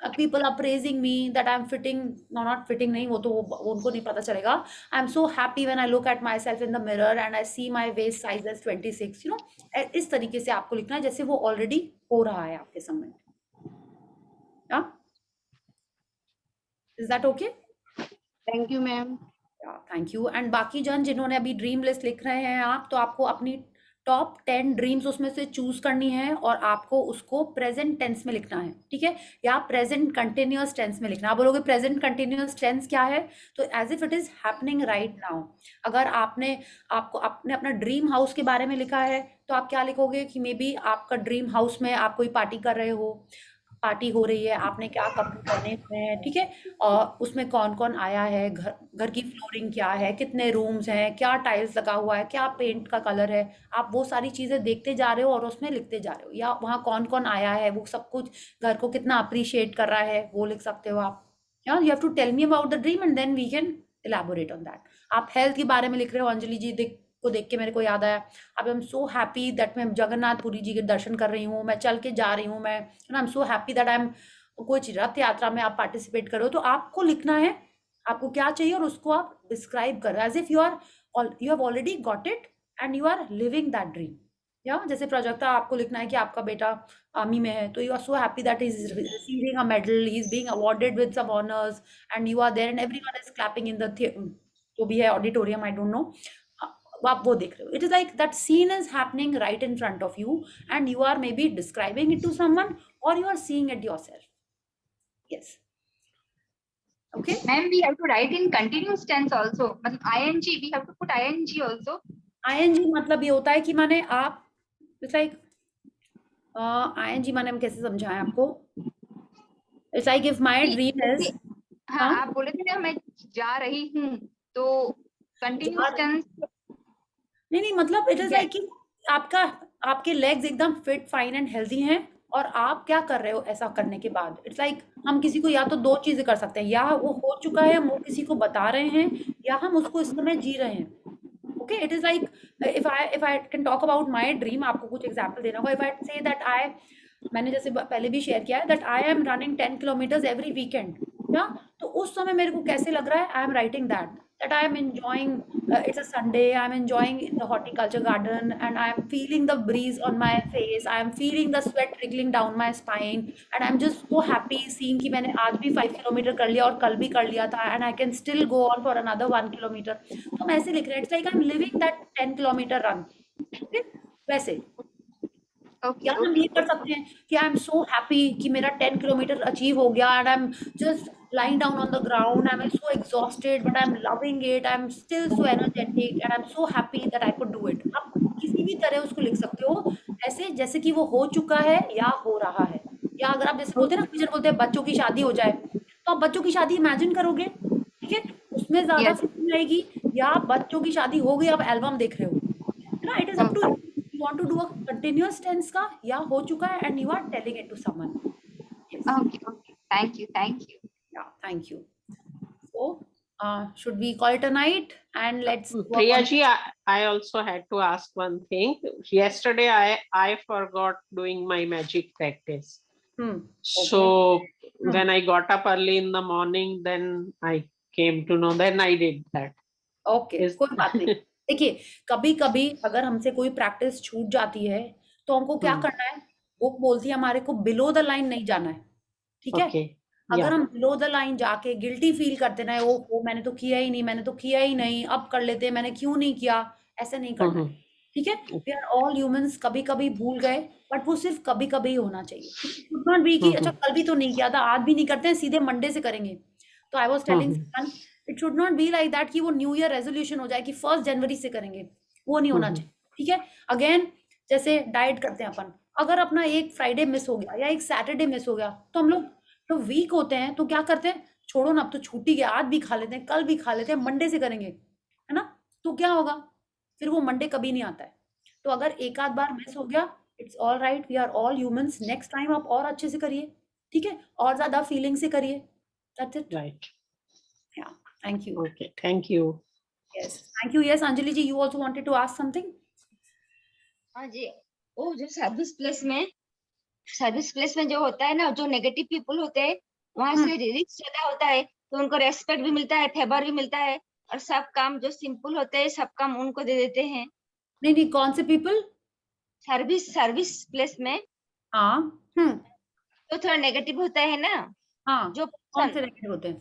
people are praising me that I am fitting, not fitting नहीं, वो तो उनको नहीं पता चलेगा। आई am so happy when I look at myself in the mirror and I see my waist size as 26, इस तरीके से आपको लिखना है जैसे वो ऑलरेडी हो रहा है आपके सामने। Is that okay? Thank you ma'am. Thank you. And बाकी जन जिन्होंने अभी ड्रीम लिस्ट लिख रहे हैं आप, तो आपको अपनी टॉप 10 ड्रीम्स उसमें से चूज करनी है, और आपको उसको प्रेजेंट टेंस में लिखना है, ठीक है, या प्रेजेंट कंटिन्यूअस टेंस में लिखना। आप बोलोगे प्रेजेंट कंटिन्यूअस टेंस क्या है, तो as if it is happening right now. अगर आपने अपना ड्रीम हाउस के बारे में लिखा है, तो आप क्या लिखोगे कि मे बी आपका ड्रीम हाउस में आप कोई पार्टी कर रहे हो, पार्टी हो रही है, आपने क्या कपड़े पहने हुए हैं, ठीक है, और उसमें कौन कौन आया है, घर की फ्लोरिंग क्या है, कितने रूम्स हैं, क्या टाइल्स लगा हुआ है, क्या पेंट का कलर है, आप वो सारी चीज़ें देखते जा रहे हो और उसमें लिखते जा रहे हो। या वहाँ कौन कौन आया है, वो सब कुछ, घर को कितना अप्रिशिएट कर रहा है, वो लिख सकते हो आप। You have to tell me about the dream and then we can elaborate on that. आप हेल्थ के बारे में लिख रहे हो, अंजलि जी को देख के मेरे को याद आया, अब I am so happy that मैं जगन्नाथपुरी जी के दर्शन कर रही हूँ, मैं चल के जा रही हूँ, मैं I am so happy that I M, कोई रथ यात्रा में आप पार्टिसिपेट करो, तो आपको लिखना है आपको क्या चाहिए और उसको आप डिस्क्राइब करो as if you have already got it and you are living that dream. या जैसे प्रोजेक्ट आपको लिखना है कि आपका बेटा आर्मी में है, तो you are so happy that is receiving a medal, he is being awarded with some honours and you are there and everyone is clapping in the जो भी है ऑडिटोरियम, आई डोंट नो, आप वो देख रहे हो। It is like that scene is happening right in front of you and you are maybe describing it to someone और you are seeing it yourself. Yes. Okay. Ma'am, we have to write in continuous tense also. मतलब ing, we have to put ing also. ing मतलब ये होता है कि माने आप, it's like ing माने हम कैसे समझाएं आपको? It's like if my dream is, हाँ, आप बोले थे ना मैं जा रही हूँ, तो continuous tense नहीं मतलब इट इज लाइक कि आपके लेग्स एकदम फिट फाइन एंड हेल्दी हैं और आप क्या कर रहे हो ऐसा करने के बाद. इट्स लाइक हम किसी को या तो 2 चीजें कर सकते हैं, या वो हो चुका है हम वो किसी को बता रहे हैं, या हम उसको इस समय जी रहे हैं. Okay, it is like if I can talk about my dream, आपको कुछ एग्जांपल देना होगा. इफ आई से दैट मैंने जैसे पहले भी शेयर किया है that I am running 10 kilometres every weekend, या तो उस समय मेरे को कैसे लग रहा है, I am writing that I am enjoying, it's a Sunday, I am enjoying the horticulture garden and I am feeling the breeze on my face, I am feeling the sweat trickling down my spine and I am just so happy seeing कि मैंने आज भी 5 kilometre कर लिया और कल भी कर लिया था and I can still go on for another 1 kilometer. तो हम ऐसे लिख रहे हैं, it's like I am living that 10 kilometer run. Okay? वैसे या हम ये कर सकते हैं कि आई एम सो हैप्पी कि मेरा 10 किलोमीटर अचीव हो गया and I am just lying down on the ground, I'm so exhausted but I'm loving it, I'm still so energetic and I'm so happy that I could do it. आप किसी भी तरह उसको लिख सकते हो ऐसे जैसे कि वो हो चुका है या हो रहा है. या अगर आप जैसे बोलते हैं ना, टीचर बोलते हैं बच्चों की शादी हो जाए, तो आप बच्चों की शादी इमेजिन करोगे, ठीक है, उसमें ज्यादा फीलिंग आएगी, या बच्चों की शादी हो गई आप एल्बम देख रहे हो, है ना. It is up to you want to do a continuous tense का या हो चुका है and you are telling it to someone. Okay, thank you. Yeah, thank you. So, should we call it a night and let's Priya ji, I also had to ask one thing. Yesterday I forgot doing my magic practice. Okay. So when I got up early in the morning, then I came to know, then I did that. Okay, कोई बात नहीं. देखिए, कभी कभी अगर हमसे कोई practice छूट जाती है तो हमको क्या करना है, बुक बोलती है हमारे को बिलो द लाइन नहीं जाना है, ठीक है. अगर हम बिलो द लाइन जाके गिल्टी फील करते ना, वो मैंने तो किया ही नहीं, अब कर लेते, मैंने क्यों नहीं किया, ऐसे नहीं करना है, ठीक है. वी आर ऑल ह्यूमंस, कभी कभी भूल गए, बट वो सिर्फ कभी कभी होना चाहिए. शुड नॉट बी कि अच्छा कल भी तो नहीं किया था, आज भी नहीं करते हैं, सीधे मंडे से करेंगे. तो I was telling it should not be like that कि वो न्यू ईयर रेजोल्यूशन हो जाए कि 1 जनवरी से करेंगे, वो नहीं होना चाहिए, ठीक है. अगेन जैसे डाइट करते हैं अपन, अगर अपना एक फ्राइडे मिस हो गया या एक सैटरडे मिस हो गया तो हम लोग तो वीक होते हैं, तो क्या करते हैं, छोड़ो ना अब तो छुट्टी गया, आज भी खा लेते हैं, कल भी खा लेते हैं, मंडे से करेंगे, है ना. तो क्या होगा, फिर वो मंडे कभी नहीं आता है. तो अगर एक आध बार मिस हो गया, it's all right, we are all humans, next time आप और अच्छे से करिए, ठीक है, और ज्यादा फीलिंग से करिए. That's it. राइट. या thank you. Okay, thank you. Yes, thank you. Yes, Anjali ji, you also wanted to ask something. हाँ जी, वो जो सर्विस प्लेस में जो होता है ना, जो नेगेटिव पीपल होते हैं, वहां से रिस्क ज्यादा होता है, तो उनको रेस्पेक्ट भी मिलता है, फेवर भी मिलता है, और सब काम जो सिंपल होते हैं सब काम उनको दे देते हैं. नहीं, कौन से पीपल? सर्विस प्लेस में. हाँ. तो थोड़ा नेगेटिव होता है ना. हाँ, जो कौन से नेगेटिव होते हैं?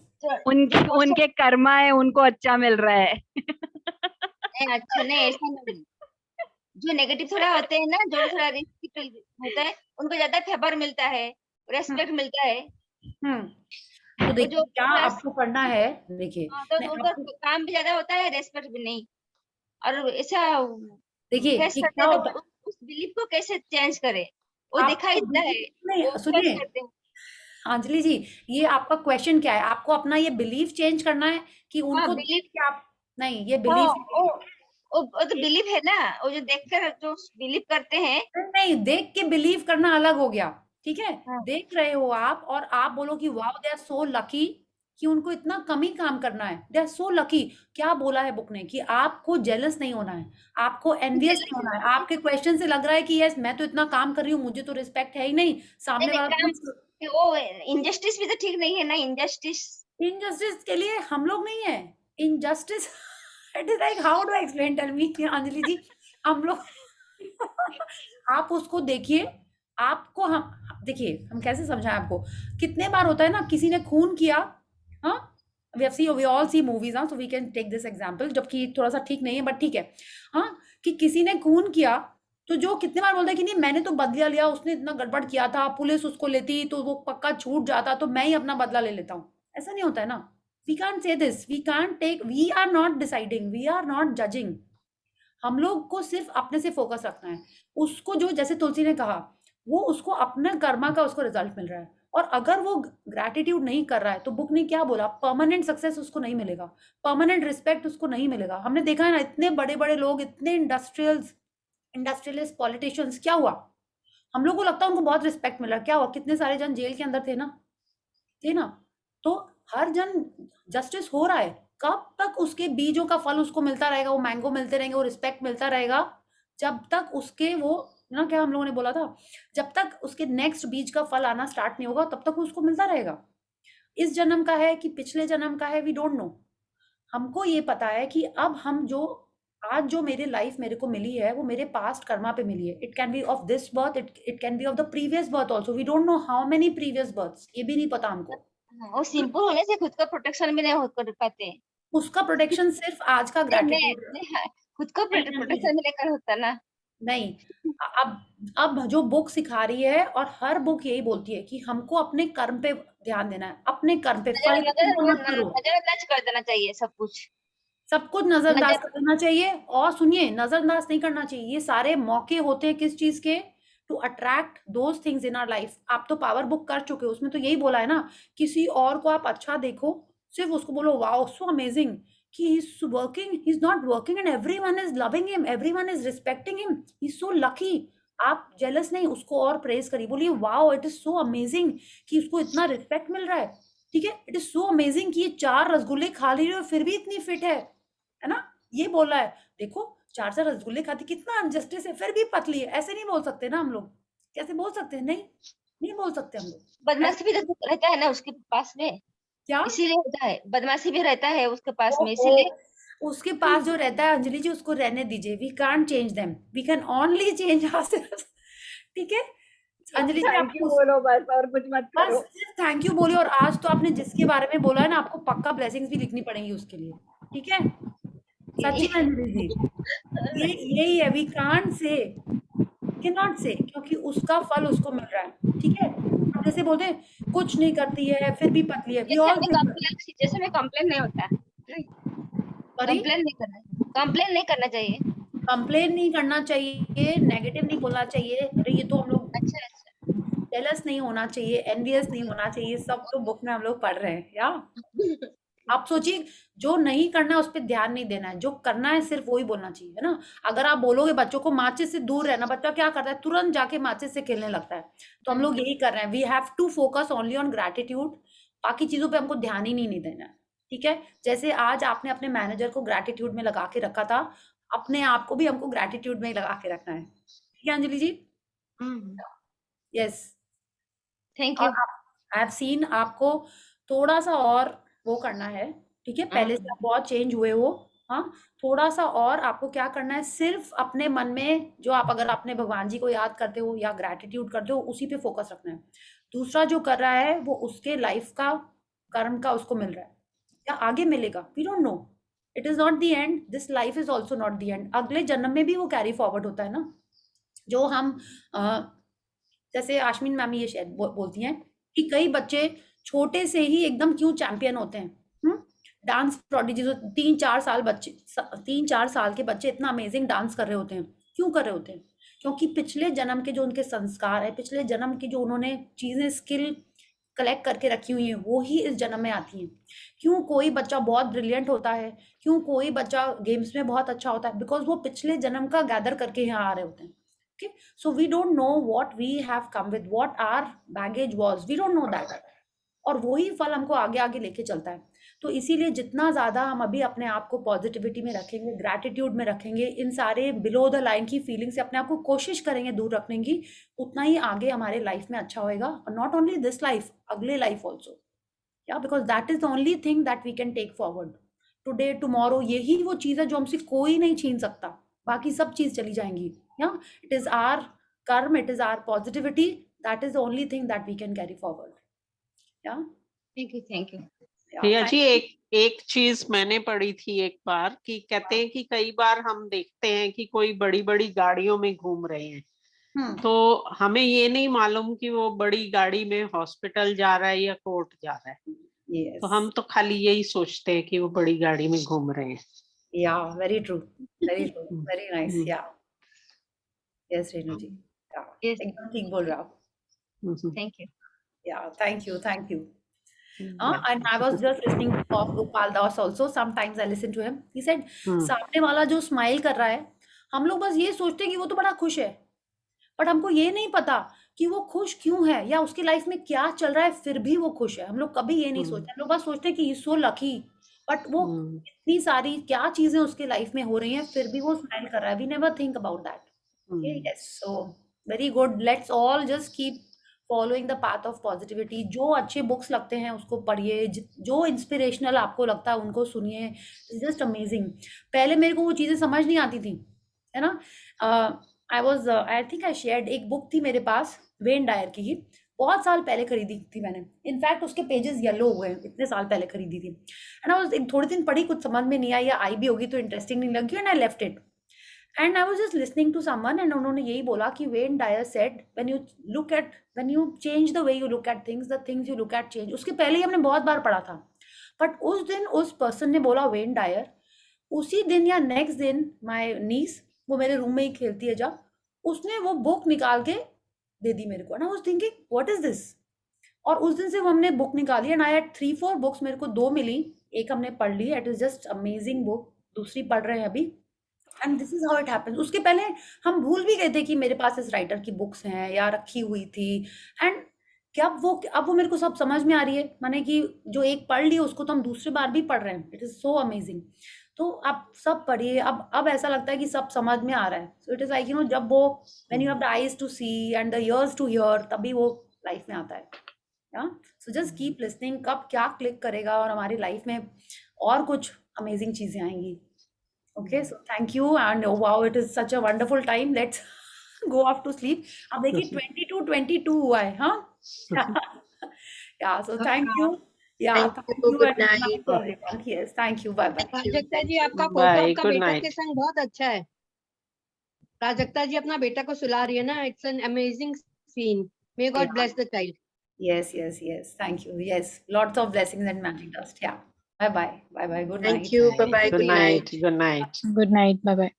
उनके कर्मा है, उनको अच्छा मिल रहा है. नहीं, अच्छा नहीं, ऐसा नहीं. जो नेगेटिव थोड़ा होते हैं ना, जो थोड़ा रिस्क होता है, उनको ज्यादा फेवर मिलता है, रेस्पेक्ट मिलता है. तो देखिए क्या आपको करना है, देखिए तो उनका काम भी ज्यादा होता है, रेस्पेक्ट भी नहीं. और ऐसा देखिए उस बिलीफ को कैसे चेंज करे, वो दिखाई देता है. नहीं सुनिए अंजलि जी, ये आपका क्वेश्चन क्या है, आपको अपना ये बिलीफ चेंज करना है कि उनको बिलीफ क्या आप नहीं, ये बिलीफ वो तो बिलीव है ना, वो जो देखकर जो बिलीव करते हैं. नहीं, देख के बिलीव करना अलग हो गया, ठीक है. देख रहे हो आप और आप बोलो कि wow they are so lucky कि उनको इतना कम ही काम करना है, दे आर सो लकी. क्या बोला है बुक ने कि आपको जेलस नहीं होना है, आपको एनवियस नहीं होना है. आपके क्वेश्चन से लग रहा है कि यस मैं तो इतना काम कर रही हूँ, मुझे तो रिस्पेक्ट है ही नहीं, सामने वाला वो इनजस्टिस भी तो ठीक नहीं है ना. इनजस्टिस के लिए हम लोग नहीं है. Injustice it is like how do I explain, tell me Anjali ji. हम लोग आप उसको देखिए, आपको हम देखिए हम कैसे समझाएं आपको. कितने बार होता है ना, किसी ने खून किया, हाँ we all see movies, हाँ, so we can take this example, जबकि थोड़ा सा ठीक नहीं है बट ठीक है, हाँ, कि किसी ने खून किया तो जो कितने बार बोलता है कि नहीं मैंने तो बदला लिया, उसने इतना गड़बड़ किया था, पुलिस उसको लेती तो वो पक्का छूट जाता, तो मैं ही अपना बदला ले लेता हूँ, ऐसा नहीं होता है ना। We can't say this, we can't take, we are not deciding, we are not judging. हम लोग को सिर्फ अपने से फोकस रखना है। उसको जो जैसे तुलसी ने कहा, वो उसको अपने कर्मा का उसको रिजल्ट मिल रहा है, और अगर वो ग्रैटिट्यूड नहीं कर रहा है तो बुक ने क्या बोला, परमानेंट सक्सेस उसको नहीं मिलेगा, परमानेंट रिस्पेक्ट उसको नहीं मिलेगा। हमने देखा है ना, इतने बड़े बड़े लोग, इतने इंडस्ट्रियलिस्ट पॉलिटिशियंस, क्या हुआ? हम लोग को लगता है उनको बहुत रिस्पेक्ट मिला, क्या हुआ? कितने सारे जन जेल के अंदर थे ना। तो हर जन जस्टिस हो रहा है, कब तक उसके बीजों का फल उसको मिलता रहेगा, वो मैंगो मिलते रहेंगे, वो रिस्पेक्ट मिलता रहेगा, जब तक उसके वो ना, क्या हम लोगों ने बोला था, जब तक उसके नेक्स्ट बीज का फल आना स्टार्ट नहीं होगा तब तक उसको मिलता रहेगा। इस जन्म का है कि पिछले जन्म का है, वी डोंट नो। हमको ये पता है कि अब हम जो आज जो मेरे लाइफ मेरे को मिली है, वो मेरे पास्ट कर्मा पे मिली है। It can be of this birth, it can be of the previous birth also, we don't know how many previous births, ये भी नहीं पता हमको। वो सिंपल होने से खुद का प्रोटेक्शन भी नहीं हो कर पाते। उसका प्रोटेक्शन सिर्फ आज का ग्रैटिट्यूड, खुद का प्रोटेक्शन भी लेकर होता ना। नहीं, अब जो बुक सिखा रही है, और हर बुक यही बोलती है कि हमको अपने कर्म पे ध्यान देना है, अपने कर्म पे। फल नजरअंदाज कर देना चाहिए सब कुछ नजरअंदाज कर देना चाहिए। और सुनिए, नजरअंदाज नहीं करना चाहिए, ये सारे मौके होते हैं किस चीज के, to attract those things in our life. आप तो पावर बुक कर चुके हो, उसमें तो यही बोला है ना, किसी और को आप अच्छा देखो, सिर्फ उसको बोलो वाओ सो अमेजिंग, कि he's working, he's not working and everyone is loving him, everyone is respecting him, he's so lucky। आप जेलस नहीं, उसको और प्रेज करिए, बोलिए wow it is so amazing कि उसको इतना रिस्पेक्ट मिल रहा है। ठीक है, इट इज सो अमेजिंग कि ये 4 रसगुल्ले खा रही है फिर भी इतनी फिट है ना। ये बोल रहा है, देखो 4 रसगुल्ले खाती, कितना अनजस्टिस है, फिर भी पतली है। ऐसे नहीं बोल सकते ना हम लोग, कैसे बोल सकते हैं? नहीं बोल सकते हम लोग। बदमाशी भी रहता है ना उसके पास में, क्या इसीलिए होता है, बदमाशी भी रहता है उसके पास में, इसीलिए। उसके पास जो रहता है अंजलि जी, उसको रहने दीजिए, we can't change them, we can only change ourselves. ठीक है अंजलि जी, थैंक यू बोलो बस, और कुछ मत करो, बस सिर्फ थैंक यू बोलिए। और आज तो आपने जिसके बारे में बोला है ना, आपको पक्का ब्लेसिंग्स भी लिखनी पड़ेंगी उसके लिए। ठीक है, सच्ची में अंजलि जी, यही है, we can't say, can not say, क्योंकि उसका फल उसको मिल रहा है। ठीक है, हम जैसे बोलते हैं कुछ नहीं करती है फिर भी पतली है, जैसे में कंप्लेन नहीं होता, कंप्लेन नहीं करना चाहिए, कंप्लेन नहीं करना चाहिए, नेगेटिव नहीं बोलना चाहिए। अरे ये तो हम लोग, अच्छा जेलस नहीं होना चाहिए, एनवियस नहीं होना चाहिए, सब तो बुक में हम लोग पढ़ रहे हैं। या आप सोचिए, जो नहीं करना है उस पर ध्यान नहीं देना है, जो करना है सिर्फ वही बोलना चाहिए, है ना। अगर आप बोलोगे बच्चों को माचिस से दूर रहना, बच्चा क्या करता है, तुरंत जाके माचिस से खेलने लगता है। तो हम लोग यही कर रहे हैं, we have to focus only on gratitude, बाकी चीजों पे हमको ध्यान ही नहीं देना है। ठीक है, जैसे आज आपने अपने मैनेजर को ग्रैटिट्यूड में लगा के रखा था, अपने आप को भी हमको ग्रैटिट्यूड में लगा के रखना है। ठीक है Anjali ji, yes, thank you. I have seen, आपको थोड़ा सा और वो करना है। ठीक है, पहले से आप बहुत चेंज हुए हो, हाँ, थोड़ा सा और आपको क्या करना है, सिर्फ अपने मन में जो आप अगर अपने भगवान जी को याद करते हो या ग्रैटिट्यूड करते हो, उसी पे फोकस रखना है। दूसरा जो कर रहा है वो उसके लाइफ का कर्म का उसको मिल रहा है या आगे मिलेगा, we don't know, it is not the end, this life is also not the end. अगले जन्म में भी वो कैरी फॉरवर्ड होता है ना, जो हम जैसे आश्विन मैम ये शायद बोलती हैं कि कई बच्चे छोटे से ही एकदम क्यों चैंपियन होते हैं, डांस प्रोडिजी, जो 3-4 साल के बच्चे इतना अमेजिंग डांस कर रहे होते हैं, क्यों कर रहे होते हैं? क्योंकि पिछले जन्म के जो उनके संस्कार है, पिछले जन्म की जो उन्होंने चीजें स्किल कलेक्ट करके रखी हुई है, वो ही इस जन्म में आती हैं। क्यों कोई बच्चा बहुत ब्रिलियंट होता है, क्यों कोई बच्चा गेम्स में बहुत अच्छा होता है, बिकॉज वो पिछले जन्म का गैदर करके यहाँ आ रहे होते हैं। Okay? So we don't know what we have come with, what our baggage was, we don't know that, और वही फल हमको आगे आगे लेके चलता है। तो इसीलिए जितना ज्यादा हम अभी अपने आप को पॉजिटिविटी में रखेंगे, ग्रैटिट्यूड में रखेंगे, इन सारे बिलो द लाइन की फीलिंग से अपने आप को कोशिश करेंगे दूर रखने की, उतना ही आगे हमारे लाइफ में अच्छा होएगा। और नॉट ओनली दिस लाइफ, अगले लाइफ ऑल्सो, या because that is the only thing that we can take forward today tomorrow. यही वो चीज है जो हमसे कोई नहीं छीन सकता, बाकी सब चीज चली जाएंगी। Yeah, it is our karma, it is our positivity, that is the only thing that we can carry forward. Yeah, thank you, Priya ji, एक चीज मैंने पढ़ी थी एक बार कि कहते हैं कि कई बार हम देखते हैं कि कोई बड़ी बड़ी गाड़ियों में घूम रहे हैं, तो हमें ये नहीं मालूम कि वो बड़ी गाड़ी में हॉस्पिटल जा रहा है या कोर्ट जा रहा है। तो हम तो खाली यही सोचते हैं कि वो बड़ी गाड़ी में घूम रहे हैं। Yeah, very true. Very true. Very nice. Yeah. Yes, Renu ji. Yeah. Yes. एकदम ठीक बोल रहे हो आप. Thank you. Yeah, thank you. Thank you. And I was just listening to Gopal Das also. Sometimes I listen to him. He said, सामने वाला जो smile कर रहा है, हम लोग बस ये सोचते हैं कि वो तो बड़ा खुश है, बट हमको ये नहीं पता कि वो खुश क्यों है या उसकी लाइफ में क्या चल रहा है फिर भी वो खुश है. हम लोग कभी ये नहीं सोचते. हम लोग बस सोचते हैं कि सो लकी, बट वो इतनी सारी क्या चीजें उसके लाइफ में हो रही हैं फिर भी वो स्माइल कर रहा है. We never think about that. Yes, so very good. Let's all just keep following the path of positivity. जो अच्छे बुक्स लगते हैं उसको पढ़िए, जो इंस्पिरेशनल आपको लगता है उनको सुनिए. It's just amazing. पहले मेरे को वो चीजें समझ नहीं आती थी, है ना. I think I shared एक बुक थी मेरे पास, वेन डायर की ही, बहुत साल पहले खरीदी थी मैंने. इनफैक्ट उसके पेजेस येलो हुए हैं, इतने साल पहले खरीदी थी. एंड आई वाज एक थोड़े दिन पढ़ी, कुछ समझ में नहीं आई या आई भी होगी तो इंटरेस्टिंग नहीं लगी, and I left it. And I was just listening to someone and उन्होंने यही बोला कि Wayne Dyer said when you change the way you look at things, the things you look at change. उसके पहले ही हमने बहुत बार पढ़ा था, but उस दिन उस पर्सन ने बोला Wayne Dyer, उसी दिन या नेक्स्ट दिन my niece, वो मेरे रूम में ही खेलती है जब, उसने वो बुक निकाल के दे दी मेरे को. and I was thinking what is this? और उस दिन से वो हमने बुक निकाली and I had 3-4 बुक्स, मेरे को 2 मिली, एक हमने पढ़ ली. It is just amazing book, दूसरी पढ़ रहे हैं अभी. And this is how it happens. उसके पहले हम भूल भी गए थे कि मेरे पास इस राइटर की बुक्स हैं या रखी हुई थी. एंड अब वो मेरे को सब समझ में आ रही है, माने कि जो एक पढ़ ली उसको तो हम दूसरी बार भी पढ़ रहे हैं. It is so amazing. तो आप सब पढ़िए. अब ऐसा लगता है कि सब समझ में आ रहा है. सो इट इज लाइक जब वो when you have the eyes to see and the ears to hear, तभी वो लाइफ में आता है. So just keep listening. कब क्या क्लिक करेगा और हमारी लाइफ में और कुछ अमेजिंग चीजें आएंगी. Okay, so thank you and oh wow, it is such a wonderful time. Let's go off to sleep. अब देखिए 22 हुआ है, हाँ. Yeah, so thank you. Yeah, thank you. Good night. Yes, thank you. Bye bye. Prajakta जी, आपका photo आपका बेटा के संग बहुत अच्छा है. प्राजक्ता जी अपना बेटा को सुला रही है ना. It's an amazing scene. May God bless the child. Yes. Thank you. Yes, lots of blessings and magic dust. Yeah. Bye bye. Good night. Thank you. Bye bye. Good night. Good night. Good night. Bye bye.